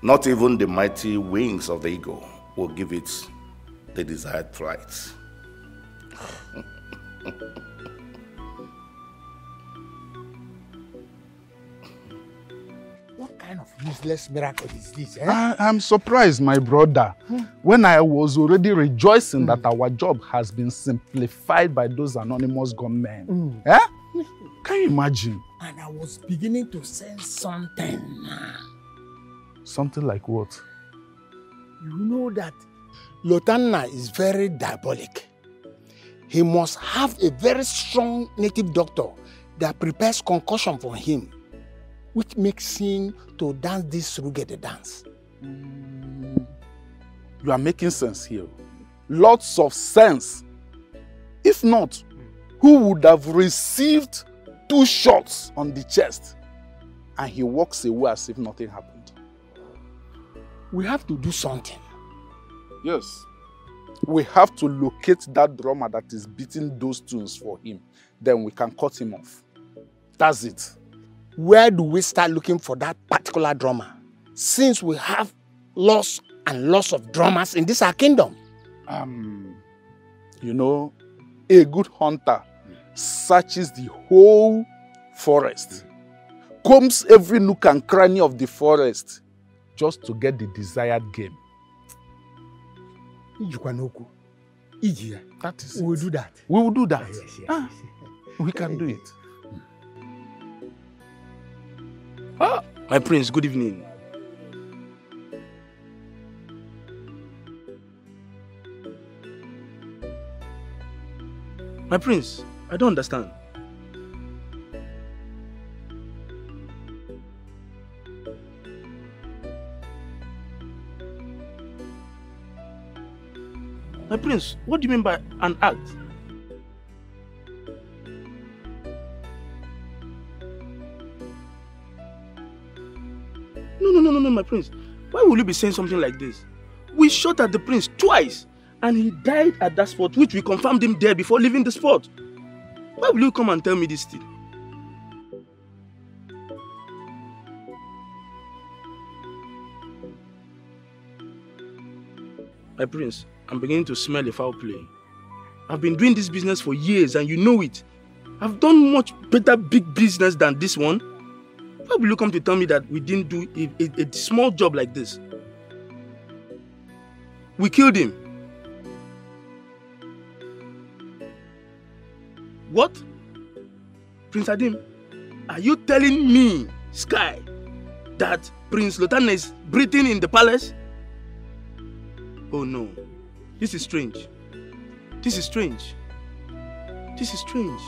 not even the mighty wings of the eagle will give it the desired flight. What kind of useless miracle is this, eh? I'm surprised, my brother, when I was already rejoicing that our job has been simplified by those anonymous gunmen. Eh? Can you imagine? And I was beginning to sense something. Something like what? You know that Lotana is very diabolic. He must have a very strong native doctor that prepares concussion for him, which makes him to dance this rugged dance. You are making sense here. Lots of sense. If not, who would have received 2 shots on the chest and he walks away as if nothing happened? We have to do something. Yes. We have to locate that drummer that is beating those tunes for him. Then we can cut him off. That's it. Where do we start looking for that particular drummer? Since we have lots and lots of drummers in this our kingdom. You know, a good hunter searches the whole forest, combs every nook and cranny of the forest just to get the desired game. That is it. We will do that. We will do that. Yes. We can do it. My prince, good evening. My prince, I don't understand. My prince, what do you mean by an act? No, my prince. Why will you be saying something like this? We shot at the prince twice and he died at that spot, which we confirmed him there before leaving the spot. Why will you come and tell me this thing? My prince, I'm beginning to smell a foul play. I've been doing this business for years and you know it. I've done much better big business than this one. Why will you come to tell me that we didn't do a small job like this? We killed him. What? Prince Adim, are you telling me, Sky, that Prince Lotana is breathing in the palace? Oh no, this is strange. This is strange. This is strange.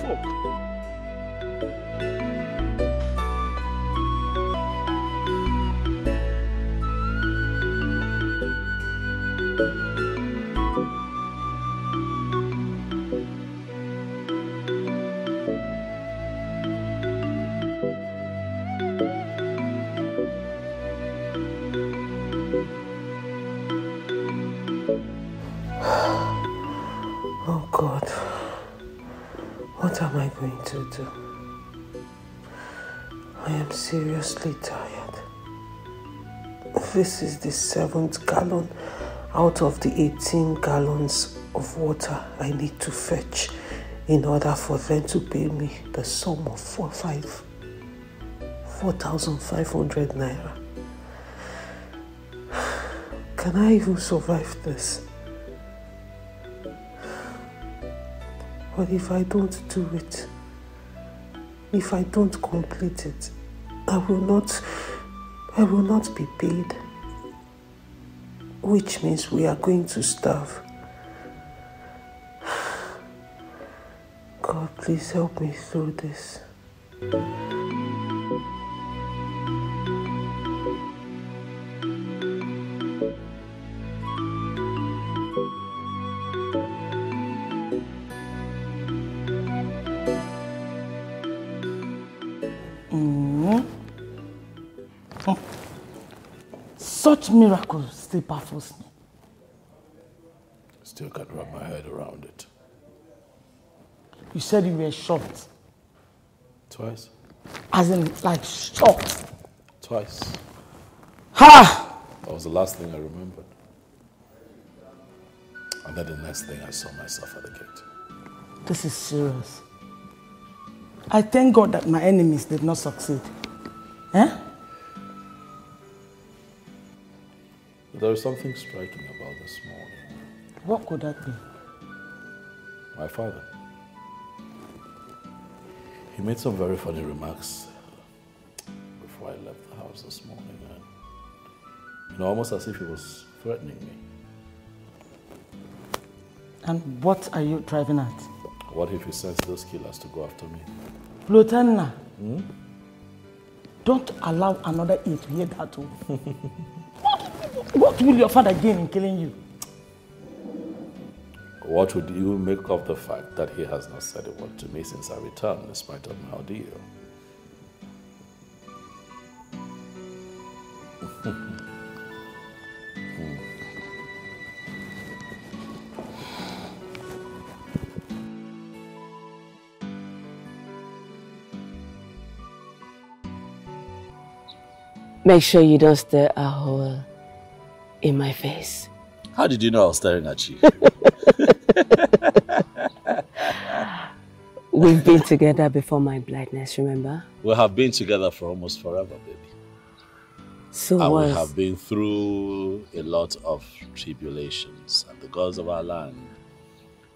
Fuck. going to do? I am seriously tired. This is the 7th gallon out of the 18 gallons of water I need to fetch in order for them to pay me the sum of 4,500 naira. Can I even survive this? But if I don't do it, if I don't complete it, I will not be paid. Which means we are going to starve. God, please help me through this. Such miracles still baffles me. Still can't wrap my head around it. You said you were shocked. Twice? As in, like, shocked? Twice. Ha! That was the last thing I remembered. And then the next thing I saw myself at the gate. This is serious. I thank God that my enemies did not succeed. Eh? There was something striking about this morning. What could that be? My father. He made some very funny remarks before I left the house this morning. And, almost as if he was threatening me. And what are you driving at? What if he sends those killers to go after me? Lieutenant, don't allow another ear to hear that too. What will your father gain in killing you? What would you make of the fact that he has not said a word to me since I returned, in spite of my ordeal? Make sure you don't stare a hole in my face. How did you know I was staring at you? We've been together before my blindness, remember? We have been together for almost forever, baby. So and what? we have been through a lot of tribulations, and the gods of our land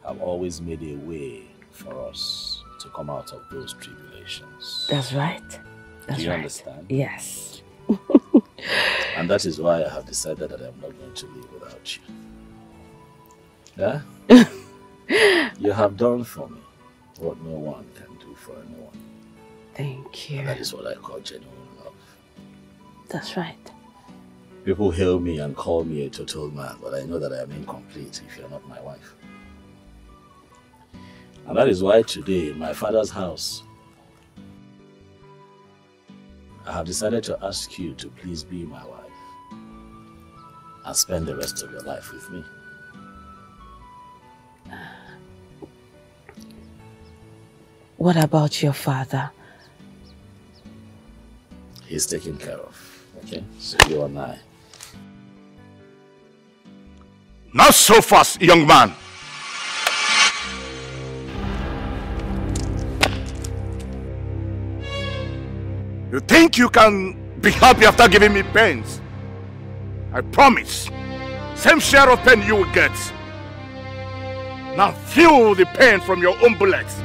have always made a way for us to come out of those tribulations. That's right. That's Do you right. understand? Yes. And that is why I have decided that I'm not going to live without you. Yeah? You have done for me what no one can do for anyone. Thank you. And that is what I call genuine love. That's right. People hail me and call me a total man, but I know that I am incomplete if you're not my wife. And that is why today, in my father's house, I have decided to ask you to please be my wife and spend the rest of your life with me. What about your father? He's taken care of, okay? So you and I. Not so fast, young man. You think you can be happy after giving me pains? I promise, same share of pain you will get. Now feel the pain from your own bullets.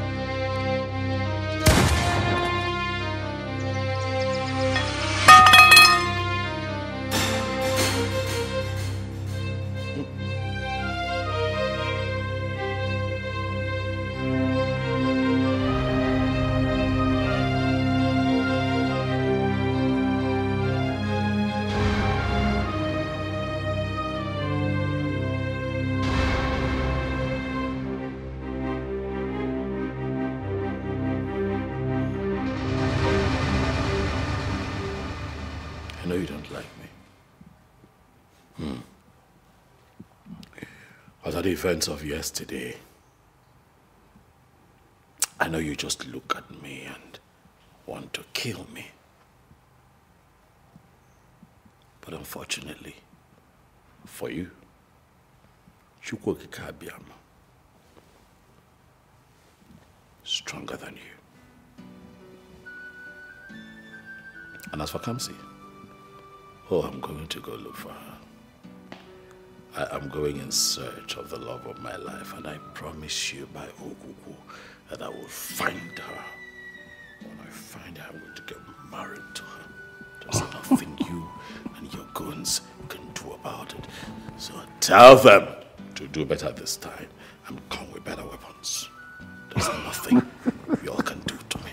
I know you don't like me. After the events of yesterday, I I know you just look at me and want to kill me. But unfortunately, for you, Chukwokika Abiyama, stronger than you. And as for Kamsi, oh, I'm going to go look for her. I am going in search of the love of my life, and I promise you by Ogugu that I will find her. When I find her, I'm going to get married to her. There's nothing you and your goons can do about it. So tell them to do better this time and come with better weapons. There's nothing you all can do to me.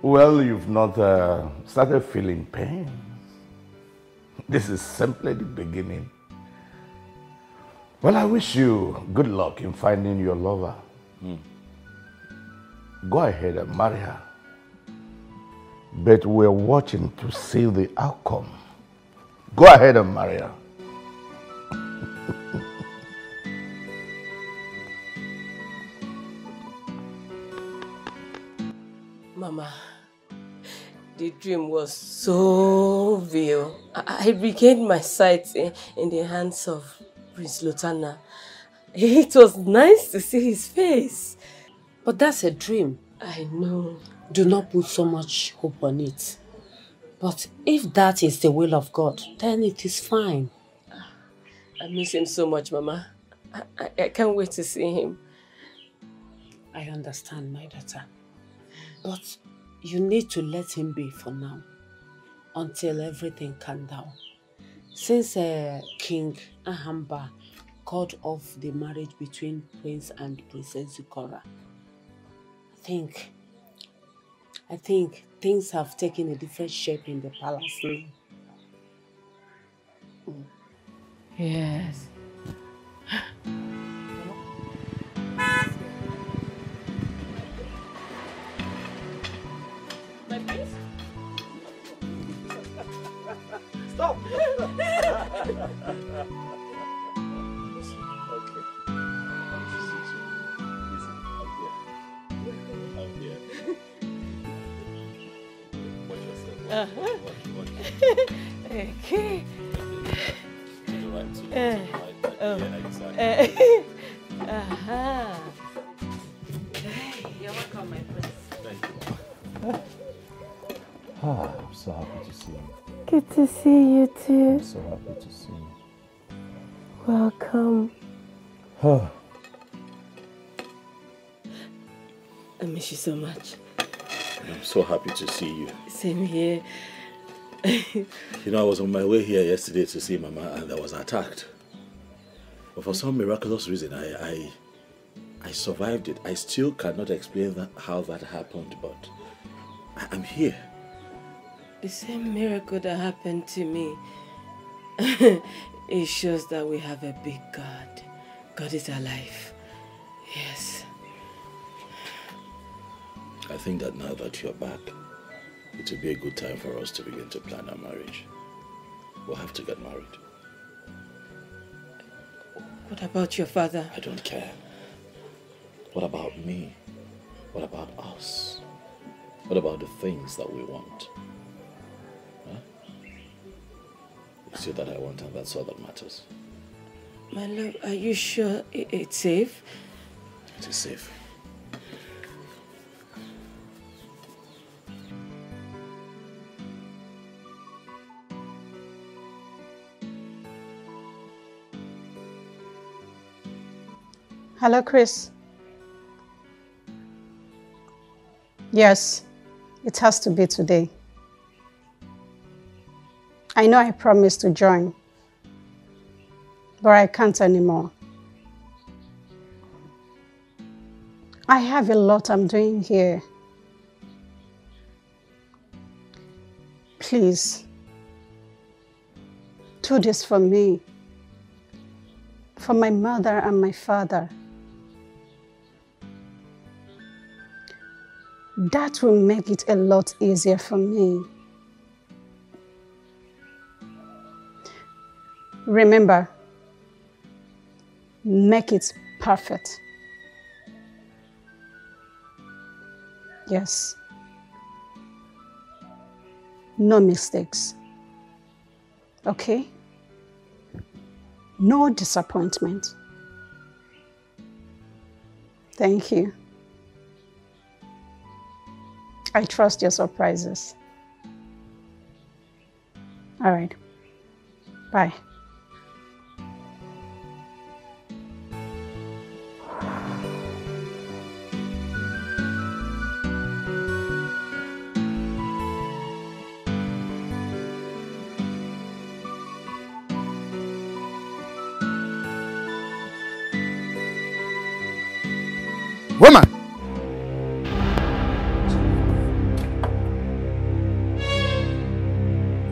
Well, you've not started feeling pain. This is simply the beginning. Well, I wish you good luck in finding your lover. Go ahead and marry her. But we're watching to see the outcome. Go ahead and marry her. Mama, the dream was so real. I regained my sight in the hands of Prince Lutana. It was nice to see his face. But that's a dream. I know. Do not put so much hope on it. But if that is the will of God, then it is fine. I miss him so much, Mama. I can't wait to see him. I understand, my daughter. But you need to let him be for now, until everything calms down. Since King Ahamba called off the marriage between Prince and Princess Zikora, I think things have taken a different shape in the palace now. Yes. My prince? Stop! Okay. You're welcome, my prince. Thank you. I'm so happy to see you. Good to see you too. I'm so happy to see you. Welcome. I miss you so much. I'm so happy to see you. Same here. You know, I was on my way here yesterday to see Mama and I was attacked. But for some miraculous reason, I survived it. I still cannot explain how that happened, but I'm here. The same miracle that happened to me. It shows that we have a big God. God is alive. Yes. I think that now that you're back, it will be a good time for us to begin to plan our marriage. We'll have to get married. What about your father? I don't care. What about me? What about us? What about the things that we want? Huh? It's you that I want, and that's all that matters. My love, are you sure it's safe? It is safe. Hello, Chris. Yes, it has to be today. I know I promised to join, but I can't anymore. I have a lot I'm doing here. Please, do this for me, for my mother and my father. That will make it a lot easier for me. Remember, Make it perfect. Yes. No mistakes. Okay? No disappointment. Thank you. I trust your surprises. All right. Bye. Woman!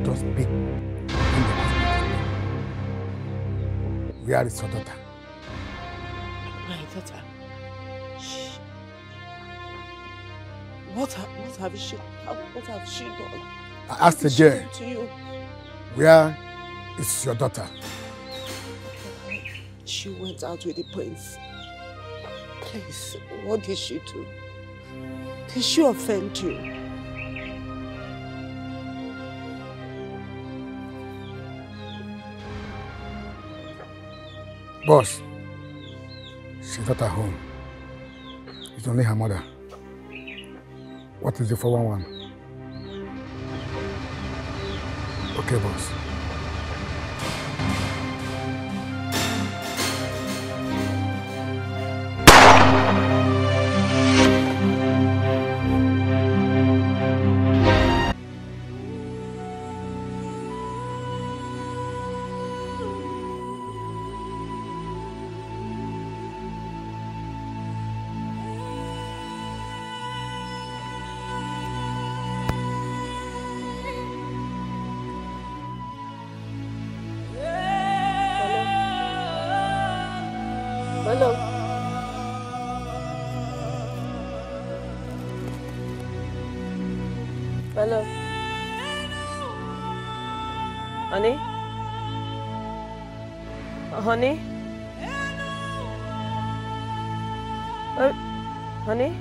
Don't speak. Where is your daughter? My daughter. Shh. What have she done? I asked again. To you? Where is your daughter? She went out with the prince. Please, what did she do? Did she offend you? Boss, she's not at home. It's only her mother. What is the 411? Okay, boss. Hello. Hello. Honey? Honey? Honey?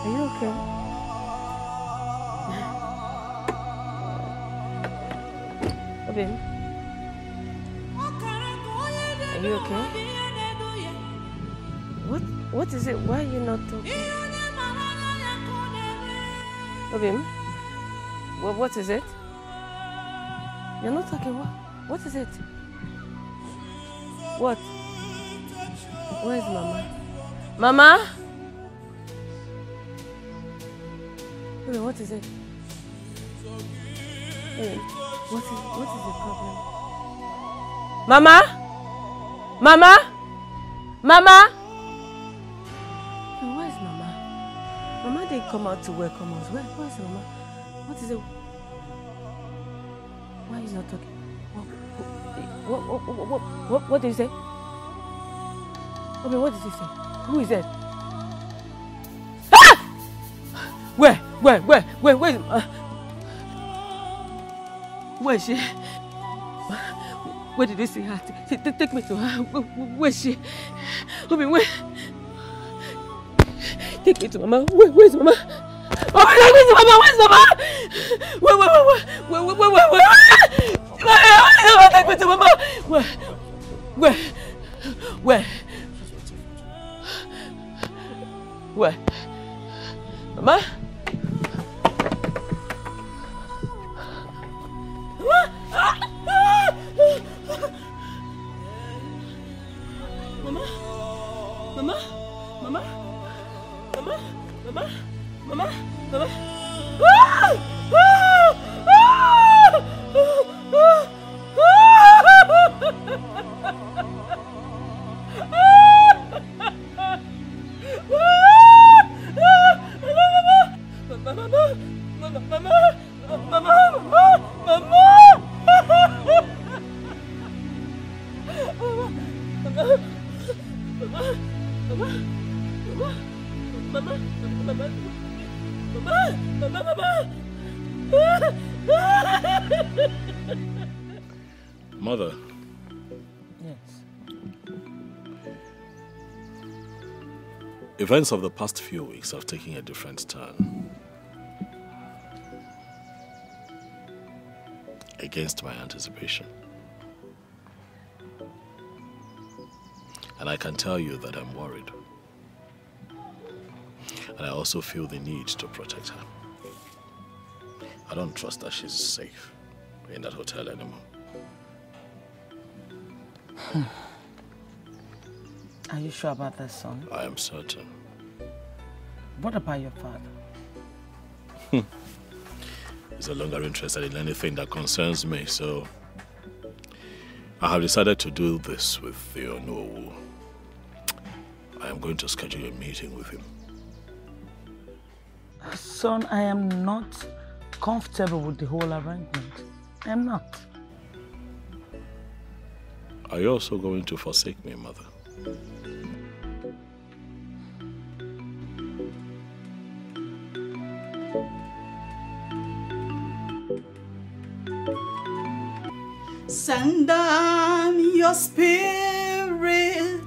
Are you okay? Obin? Are you okay? What is it? Why are you not talking? Obin? What is it? You're not talking. What is it? What? Where is Mama? Mama? Wait, what is it? Wait, what is the problem? Mama? Mama? Mama? Where is Mama? Mama didn't come out to welcome us. Where is Mama? What is it? Why are you not talking? What did you say? Okay, what did you say? Who is that? Ah! Where is she? Where did you see her? Take me to her. Where is she? Obi, where? Take me to Mama. Where is Mama? Oh, take me to Mama. Where's Mama? Where? Take me to Mama. Where? Mama? Mother. Yes. Events of the past few weeks have taken a different turn. Against my anticipation. And I can tell you that I'm worried. And I also feel the need to protect her. I don't trust that she's safe in that hotel anymore. Are you sure about that, son? I am certain. What about your father? He's no longer interested in anything that concerns me, so I have decided to do this with the Onowu. I am going to schedule a meeting with him. Son, I am not comfortable with the whole arrangement. I am not. Are you also going to forsake me, Mother? Send down your spirit,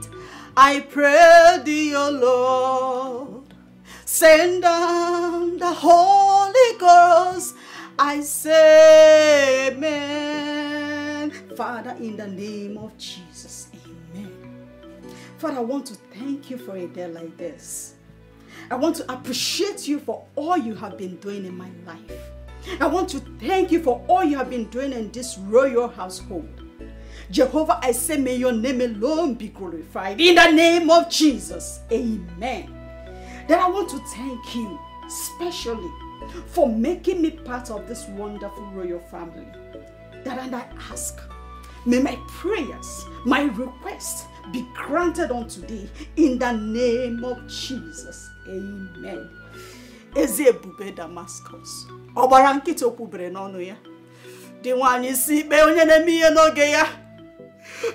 I pray thee, O Lord. Send down the Holy Ghost, I say amen. Father, in the name of Jesus, amen. Father, I want to thank you for a day like this. I want to appreciate you for all you have been doing in my life. I want to thank you for all you have been doing in this royal household. Jehovah, I say, may your name alone be glorified. In the name of Jesus, amen. Then I want to thank you specially for making me part of this wonderful royal family. That and I ask, may my prayers, my requests be granted unto thee in the name of Jesus, amen. Ezebube Damascus. Obarankiti okubere n'ọnụ ya. Dị nwanyị si ikpe onye na-eme ihe n'oge ya.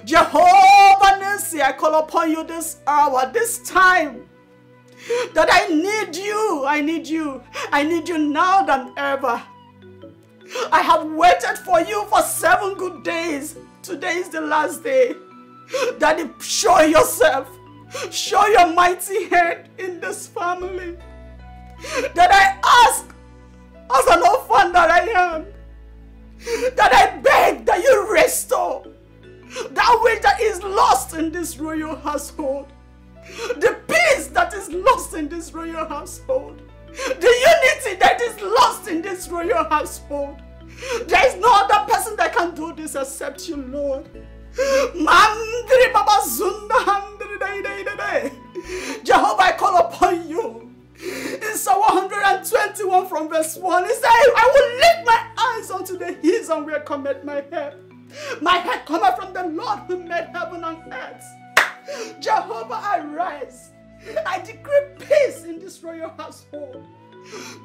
Jehovah Nissi, I call upon you this hour, this time. That I need you. I need you. I need you now than ever. I have waited for you for 7 good days. Today is the last day. Daddy, show yourself. Show your mighty hand in this family. That I ask, as an orphan that I am, that I beg that you restore that which that is lost in this royal household, the peace that is lost in this royal household, the unity that is lost in this royal household. There is no other person that can do this except you, Lord. Jehovah, I call upon you. In Psalm 121 from verse 1, it says, I will lift my eyes unto the hills and where cometh my help. My help cometh from the Lord who made heaven and earth. Jehovah, arise. I decree peace in this royal household.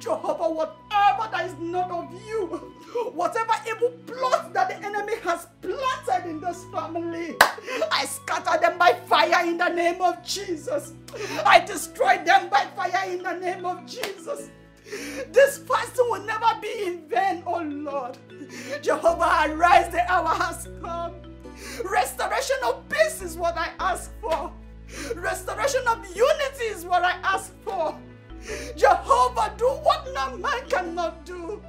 Jehovah, whatever that is not of you, whatever evil plots that the enemy has planted in this family, I scatter them by fire in the name of Jesus. I destroy them by fire in the name of Jesus. This fasting will never be in vain, oh Lord. Jehovah, arise, the hour has come. Restoration of peace is what I ask for. Restoration of unity is what I ask for. Jehovah, do what no man cannot do.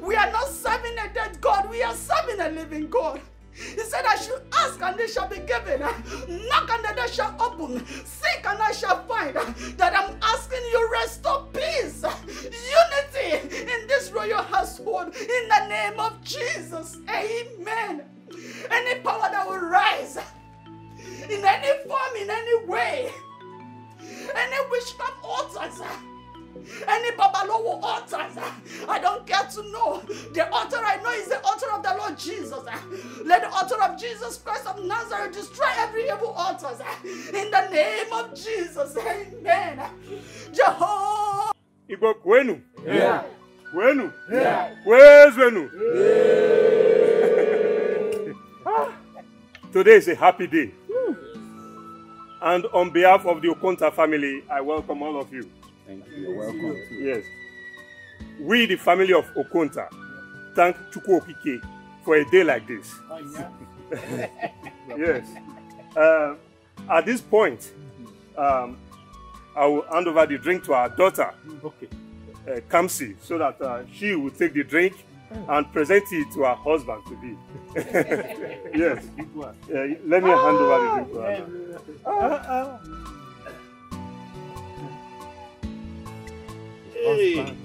We are not serving a dead God, we are serving a living God. He said, I should ask and they shall be given. Knock and the door shall open. Seek and I shall find. That I'm asking you, restore peace, unity in this royal household. In the name of Jesus. Amen. Any power that will rise in any form, in any way, any witchcraft altars, any Babalowo altars, I don't care to know. The altar I know is the altar of the Lord Jesus. Let the altar of Jesus Christ of Nazareth destroy every evil altar. In the name of Jesus, amen. Jehovah. Igbo kwenu? Yeah. Kwenu? Yeah. Kwezwenu? Today is a happy day. And on behalf of the Okonta family, I welcome all of you. Thank you. You're welcome. Yes. We, the family of Okonta, thank Chukwu Okike for a day like this. Yes. At this point, I will hand over the drink to our daughter, Kamsi, so that she will take the drink and present it to her husband to be. Yes. Let me hand over the drink to her. Hey.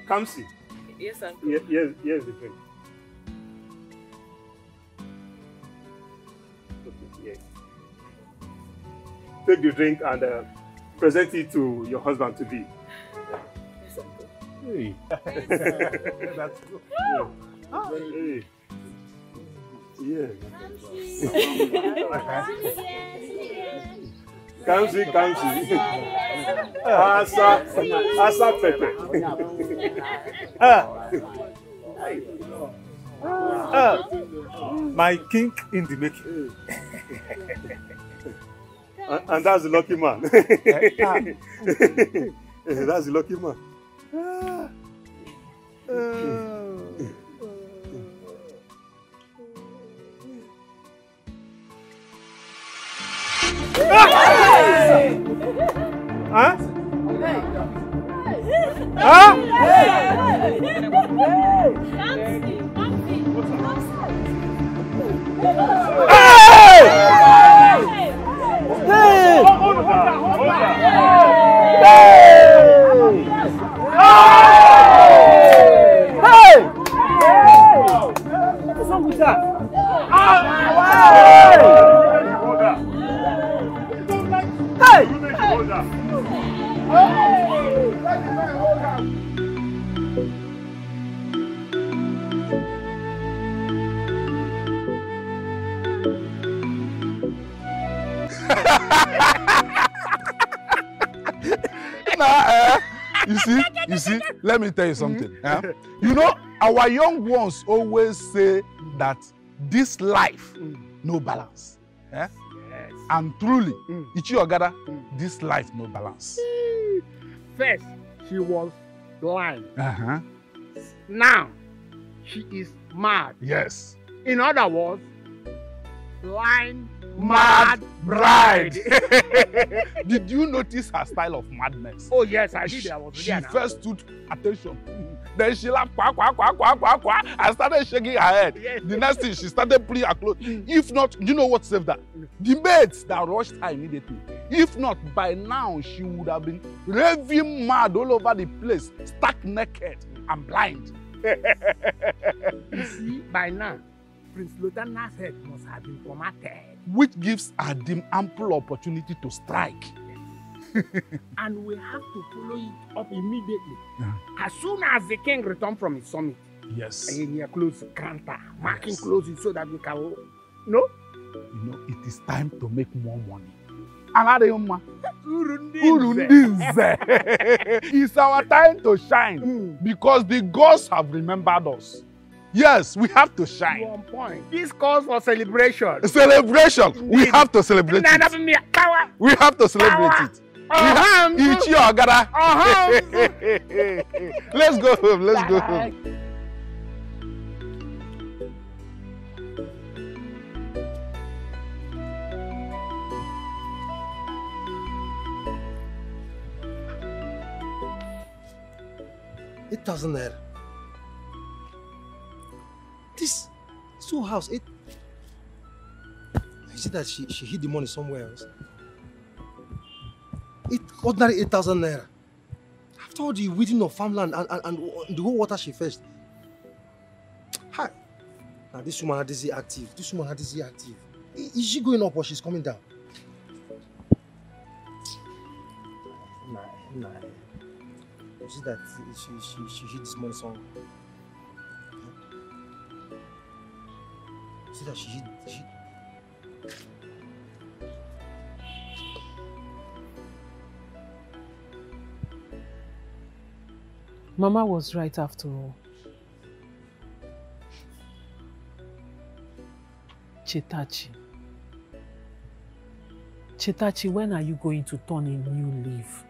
Kamsi. Yes, Uncle. Yes, the drink. Okay, yes. Take the drink and present it to your husband to be. Yes, Uncle. Hey. That's good. Yeah. Kamsi. Asa Pepe. My king in the making. And that's the lucky man. That's the lucky man. Huh? You see, let me tell you something. You know, our young ones always say that this life no balance. Yes. And truly, Ichi Ogada, this life no balance. First, she was blind. Now, she is mad. Yes. In other words, blind, Mad bride. Did you notice her style of madness? Oh yes, I did. I was She there now. first stood attention. Then she laughed, quack, quack, quack, quack, quack, quack, and started shaking her head. Yes. The next thing, she started pulling her clothes. If not, you know what saved her? The maids that rushed her immediately. If not, by now, she would have been raving mad all over the place, stark naked and blind. You see, by now, Prince Lotana's head must have been formatted. Which gives Adim ample opportunity to strike. And we have to follow it up immediately. As soon as the king returns from his summit. Yes. And he close Granta, marking closes so that we can, no? You know, it is time to make more money. Aladeyoma. Urundinze. It's our time to shine because the gods have remembered us. Yes, we have to shine. On point. This calls for celebration. Celebration. We have to celebrate it. We have to celebrate it. Ichi Ogada. Let's go home. Let's go home. ₦8,000. This whole house, you see that she hid the money somewhere else. Ordinary 8,000 naira. After all the weeding of farmland and the whole water she fetched. Hi. Now this woman had this active. Is she going up or she's coming down? Nah. You see that she hid this money somewhere. You see that she hid. Mama was right after all. Chetachi. Chetachi, when are you going to turn a new leaf?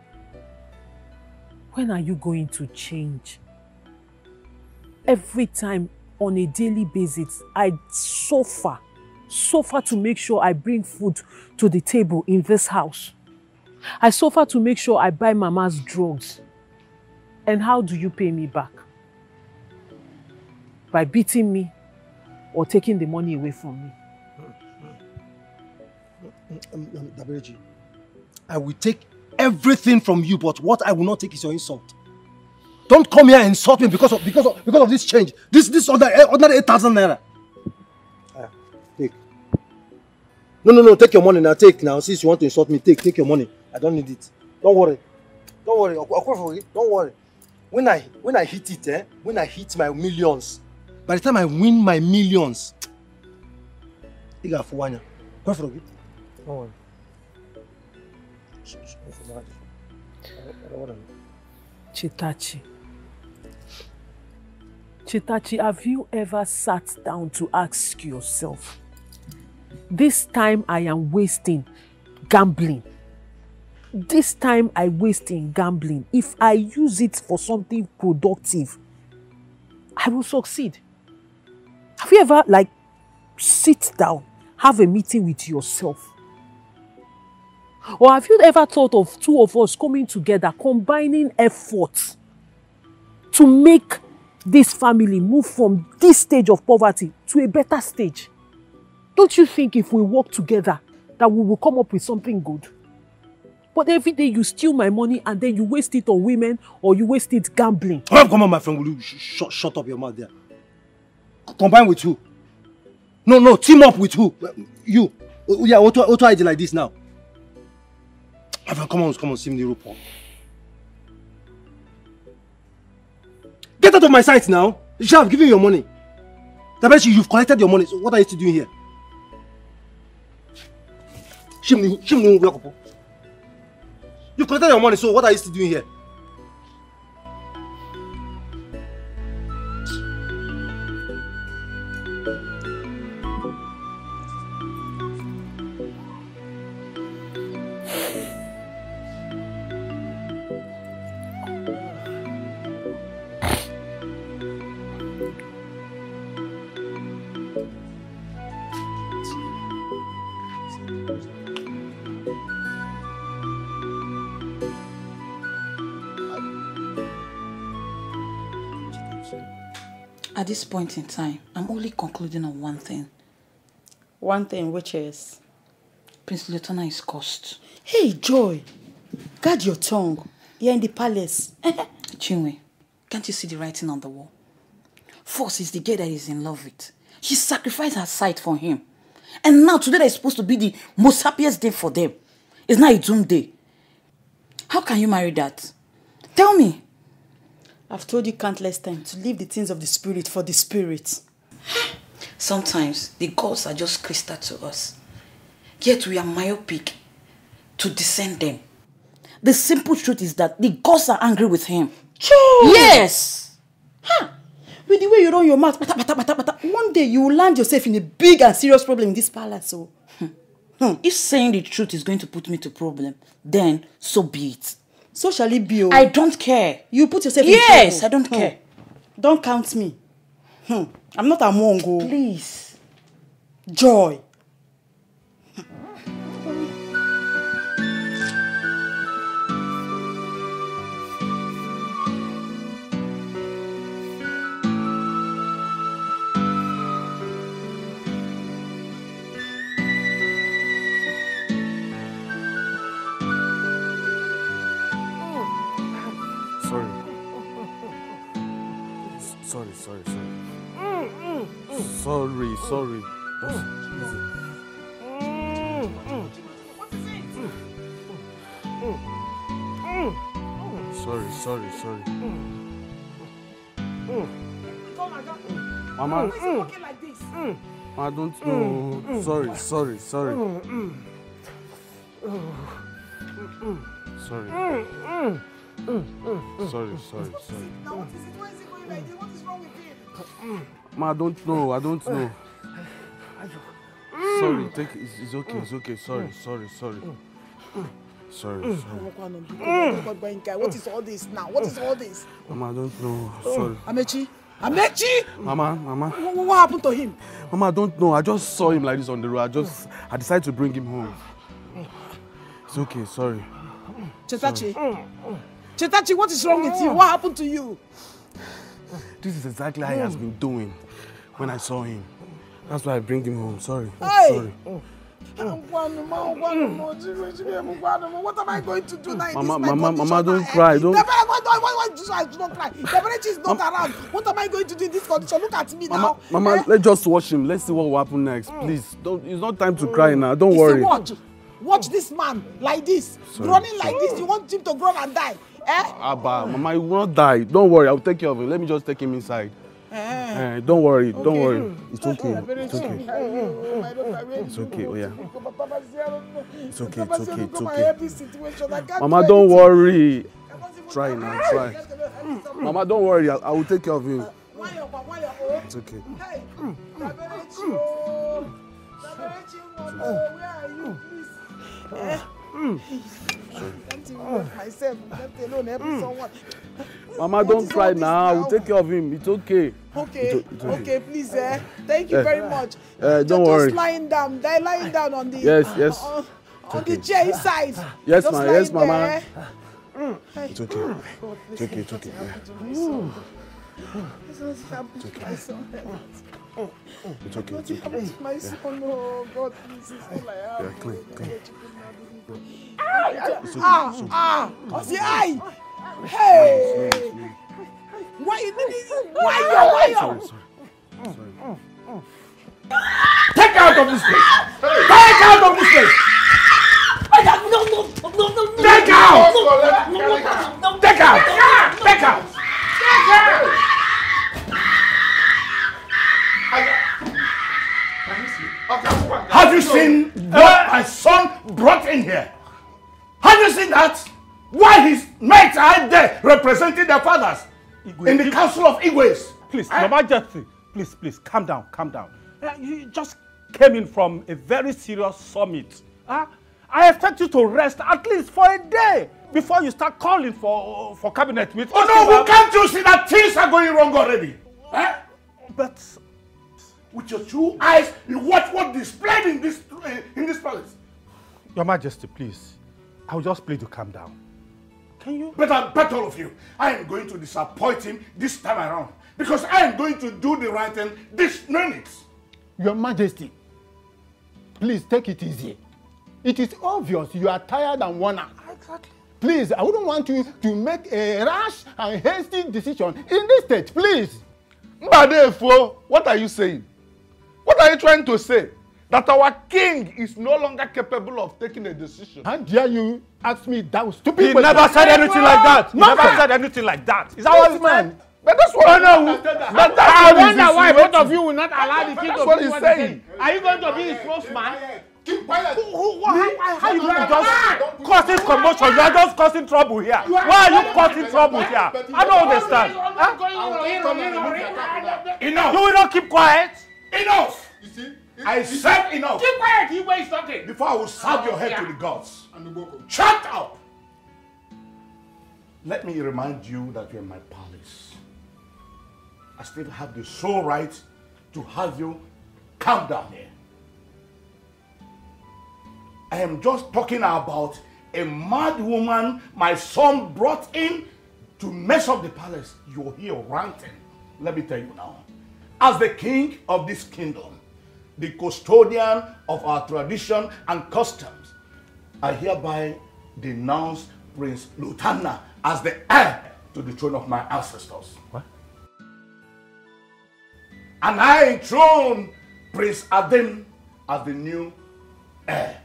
When are you going to change? Every time on a daily basis, I suffer to make sure I bring food to the table in this house. I suffer to make sure I buy Mama's drugs. And how do you pay me back? By beating me or taking the money away from me? Dabereji, I will take everything from you, but what I will not take is your insult. Don't come here and insult me because of this change. This ordinary 8,000 naira. Take. No, take your money now. Take now. Since you want to insult me, take your money. I don't need it. Don't worry. Don't worry. When I hit it, when I hit my millions, by the time I win my millions, you got for one. Don't worry. Chetachi, have you ever sat down to ask yourself, this time I am wasting gambling. This time I waste in gambling. If I use it for something productive, I will succeed. Have you ever, sit down, have a meeting with yourself? Or have you ever thought of two of us coming together, combining efforts to make this family move from this stage of poverty to a better stage? Don't you think if we work together that we will come up with something good? But every day you steal my money and then you waste it on women or you waste it gambling. Oh, come on, my friend, will you shut up your mouth there? Combine with who? No, team up with who? You. Yeah, what I did like this now? My friend, come on, see me the rope. Get out of my sight now. You should have given your money. Tabeshi, you've collected your money. So what are you still doing here? You've collected your money, so what are you still doing here? At this point in time, I'm only concluding on one thing. One thing, which is? Prince Lutana is cursed. Hey, Joy! Guard your tongue. You're in the palace. Chinwe, can't you see the writing on the wall? First is the girl that he's in love with. She sacrificed her sight for him. And now today is supposed to be the most happiest day for them. It's not a doom day. How can you marry that? Tell me. I've told you countless times to leave the things of the spirit for the spirit. Sometimes the gods are just crystal to us. Yet we are myopic to discern them. The simple truth is that the gods are angry with him. True. Yes! With the way you run your mouth, one day you will land yourself in a big and serious problem in this palace. So. If saying the truth is going to put me to problem, then so be it. So shall it be. I don't care. You put yourself in trouble. Yes, I don't care. Don't count me. I'm not a mongo. Please. Joy. Sorry. Sorry. Mama, I don't know. Sorry. Sorry. Sorry. Now what is it? Why is he going like this? What is wrong with him? Ma, I don't know. Sorry, take it. It's okay. Sorry. What is all this now? What is all this? Mama, I don't know. Sorry. Amechi! Mama. What happened to him? Mama, I don't know. I just saw him like this on the road. I decided to bring him home. It's okay, sorry. Chetachi, what is wrong with you? What happened to you? This is exactly how he has been doing when I saw him. That's why I bring him home. Sorry. Hey! Sorry. What am I going to do now? Mama, don't cry. Don't. Why do I not cry? The village is not around. What am I going to do in this condition? Look at me now. Mama, let's just watch him. Let's see what will happen next. Please. It's not time to cry now. Don't worry. Watch this man like this. Running like this. You want him to grow and die? Abba, Mama, you will not die. Don't worry. I'll take care of him. Let me just take him inside. Don't worry. It's okay. It's okay. Oh yeah. It's okay. Mama, don't worry. Try now. Try. Mama, don't worry. I will take care of him. It's okay. Where are you, please? Myself, let alone help someone. Mama, don't cry now. I will take care of him. It's okay. Okay, please, thank you very much. Don't worry. Just lying down on the yes. On the chair inside. Yes, just Mama. It's okay. It's okay. It's okay. My son, oh God, please, it's all I have. Yeah, clean. Hey! Why? Sorry. Take out of this place! Take out of this place! No! Take out! Take out! Have you seen what my son brought in here? Have you seen that? Why his mates are there representing their fathers in the council of Igwes? Please, Your Majesty, please, calm down. You just came in from a very serious summit. I expect you to rest at least for a day before you start calling for cabinet meetings. Oh no, can't you see that things are going wrong already? But with your 2 eyes, you watch what displayed in this palace. Your Majesty, please, I will just plead to calm down. Can you? Better all of you. I am going to disappoint him this time around because I am going to do the right thing this minute. Your Majesty, please take it easy. It is obvious you are tired and worn out. Exactly. Please, I wouldn't want you to make a rash and hasty decision in this state, please. Mbadefo, what are you saying? What are you trying to say? That our king is no longer capable of taking a decision. How dare you ask me that stupid question? He never said anything like that. He never said anything like that. Is that what he said? But that's what I wonder why both of you will not allow the king to do what he's saying. Are you going to be his spokesman? Keep quiet. How you just causing commotion? You are just causing trouble here. Why are you causing trouble here? I don't understand. Enough. You will not keep quiet? Enough. You see? I said enough. Keep quiet. He was talking. Before I will serve your head to the gods. Shut up. Let me remind you that you're in my palace. I still have the sole right to have you come down here. I am just talking about a mad woman my son brought in to mess up the palace. You're here ranting. Let me tell you now. As the king of this kingdom, the custodian of our tradition and customs, I hereby denounce Prince Lutana as the heir to the throne of my ancestors. What? And I enthrone Prince Adem as the new heir.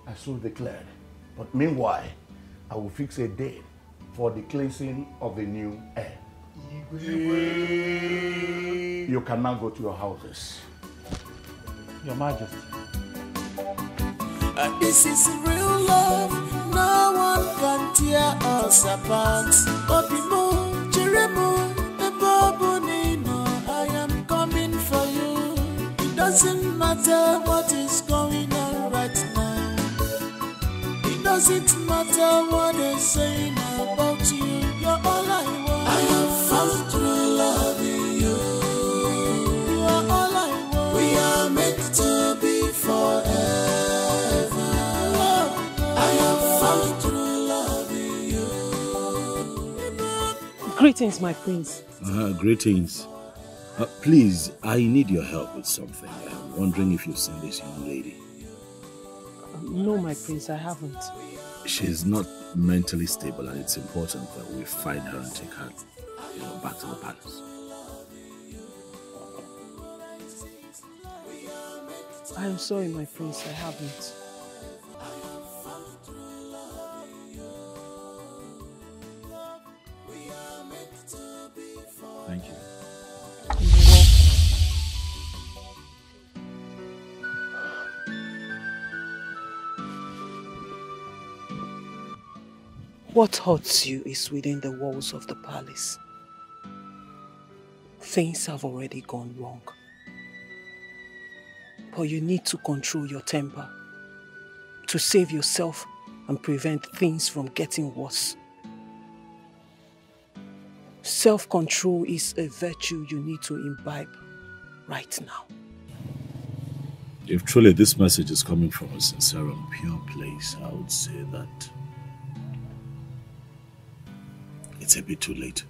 I so declared. But meanwhile, I will fix a date for the cleansing of the new heir. You can now go to your houses. Your Majesty. This is real love. No one can tear tear us apart. Obimu, Chirimu, Ebobunino, I am coming for you. It doesn't matter what is going on right now. It doesn't matter what they're saying about you. You're all I want. I have found true love in you. You are all I want. We are meant to be forever. I have found true love in you. Greetings, my prince. Greetings. Please, I need your help with something. I'm wondering if you've seen this young lady. No, my prince, I haven't. She's not mentally stable, and it's important that we find her and take her, back to the palace. I am sorry, my prince, I haven't. Thank you. What hurts you is within the walls of the palace. Things have already gone wrong. But you need to control your temper to save yourself and prevent things from getting worse. Self-control is a virtue you need to imbibe right now. If truly this message is coming from a sincere and pure place, I would say that it's a bit too late.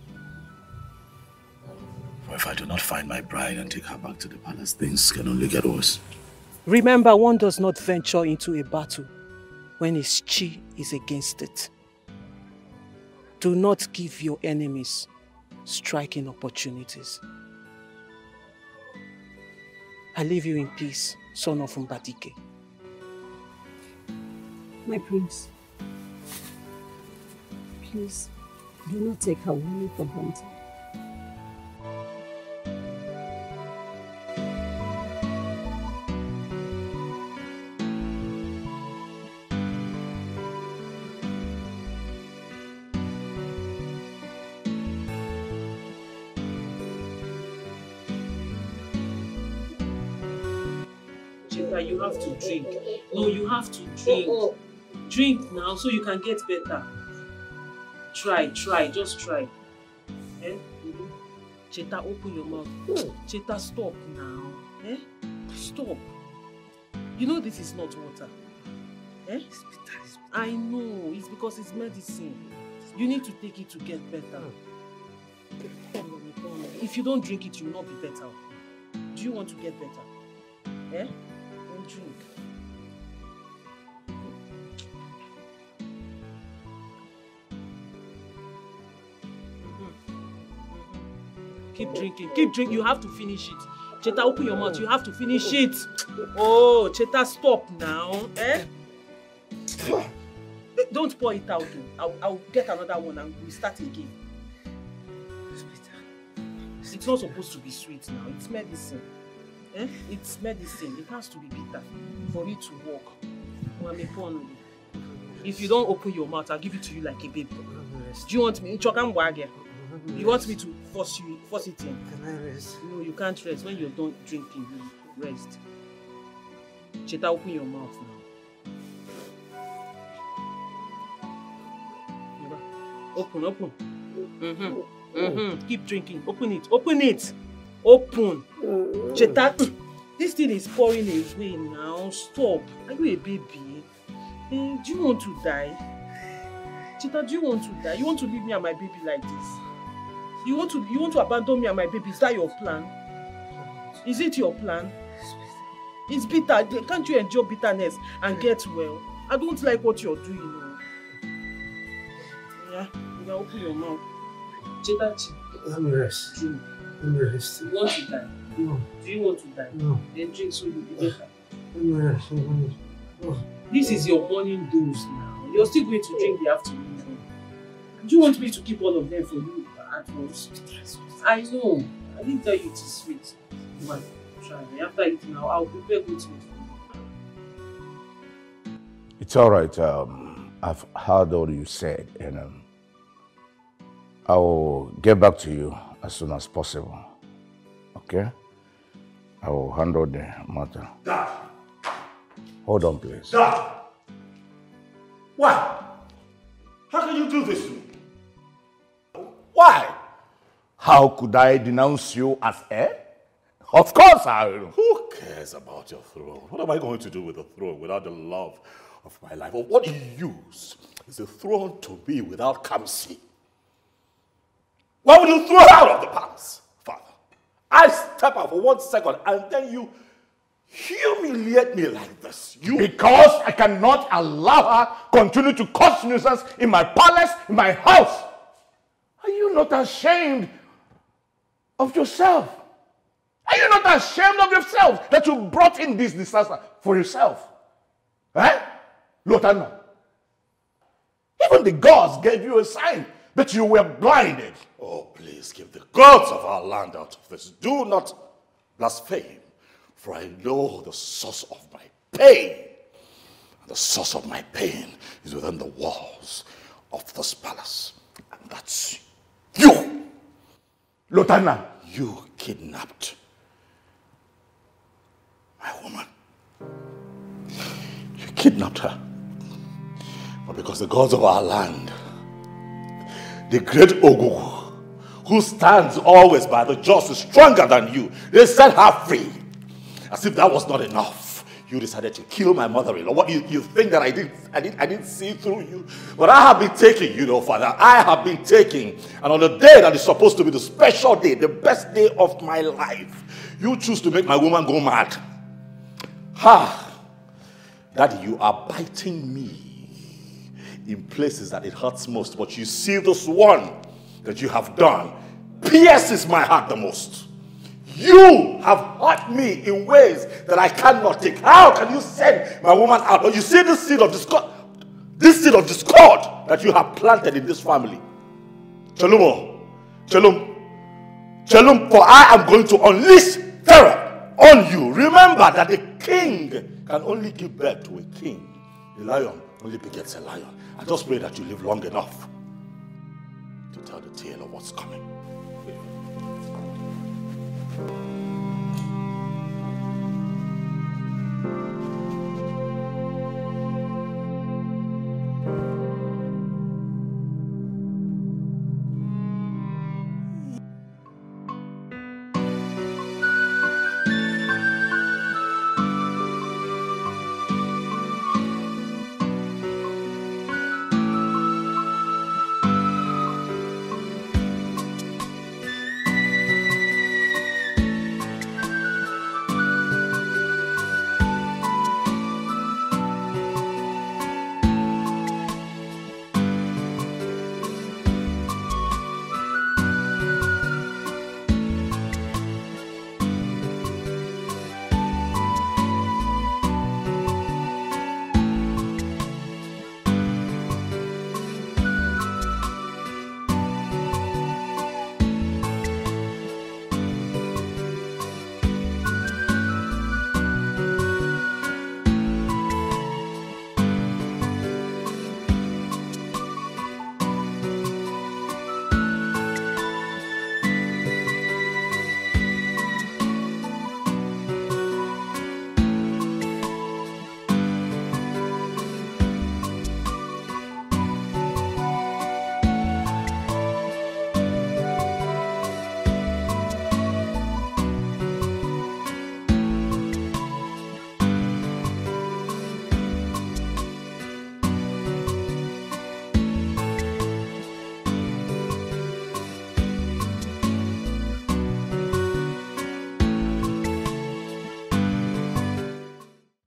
For if I do not find my bride and take her back to the palace, things can only get worse. Remember, one does not venture into a battle when his chi is against it. Do not give your enemies striking opportunities. I leave you in peace, son of Mbadike. My prince, please do not take her away for granted. You have to drink. No, you have to drink. Drink now so you can get better. Try, just try. Eh? Cheta, open your mouth. Cheta, stop now. Eh? Stop. You know this is not water. Eh? I know, it's because it's medicine. You need to take it to get better. If you don't drink it, you will not be better. Do you want to get better? Eh? Then drink. Keep drinking. Keep drinking. You have to finish it. Cheta, open your mouth. You have to finish it. Oh, Cheta, stop now. Eh? Don't pour it out. I'll get another one and we'll start again. It's not supposed to be sweet now. It's medicine. Eh? It's medicine. It has to be bitter for it to work. If you don't open your mouth, I'll give it to you like a baby. Do you want me? You want me to force it in? Can I rest? No, you can't rest. When you're done drinking, you rest. Cheta, open your mouth now. Open. Keep drinking. Open it. Open. Cheta, this thing is pouring away now. Stop. Are you a baby? Do you want to die? Cheta, do you want to die? You want to leave me and my baby like this? You want to abandon me and my baby? Is that your plan? Is it your plan? It's bitter. Can't you endure bitterness and get well? I don't like what you're doing. Yeah, you can open your mouth. Cheta, let me rest. Drink. Let me rest. You want to die? No. Do you want to die? No. Then drink so you'll be better. Let me rest. No. This is your morning dose now. You're still going to drink the afternoon. Do you want me to keep all of them for you at once? I know. I didn't tell you it is sweet. But try. After eating now, I'll prepare good food for you. It's all right. I've heard all you said, and I will get back to you as soon as possible. Okay? I will handle the matter. Dad! Hold on, please. Dad! Why? How can you do this to me? Why? How could I denounce you as heir? Of course I will. Who cares about your throne? What am I going to do with the throne without the love of my life? Or what use is the throne to me without Kamsi? Why would you throw her out of the palace, Father? I step out for 1 second and then you humiliate me like this. Because I cannot allow her continue to cause nuisance in my palace, in my house. Are you not ashamed of yourself? Are you not ashamed of yourself that you brought in this disaster for yourself? Eh? Lotana. Even the gods gave you a sign that you were blinded. Oh, please keep the gods of our land out of this. Do not blaspheme, for I know the source of my pain. The source of my pain is within the walls of this palace. And that's you. Lotana. You kidnapped my woman. You kidnapped her. But because the gods of our land, the great Ogugu, who stands always by the just, is stronger than you, they set her free. As if that was not enough, you decided to kill my mother-in-law. What you think that I didn't see through you? But I have been taking, you know, Father, I have been taking. And on the day that is supposed to be the special day, the best day of my life, you choose to make my woman go mad. Ha! Daddy, you are biting me in places that it hurts most. But you see this one that you have done pierces my heart the most. You have hurt me in ways that I cannot take. How can you send my woman out? But you see this seed of discord that you have planted in this family. Chalumo, for I am going to unleash terror on you. Remember that the king can only give birth to a king. The lion only begets a lion. I just pray that you live long enough to tell the tale of what's coming.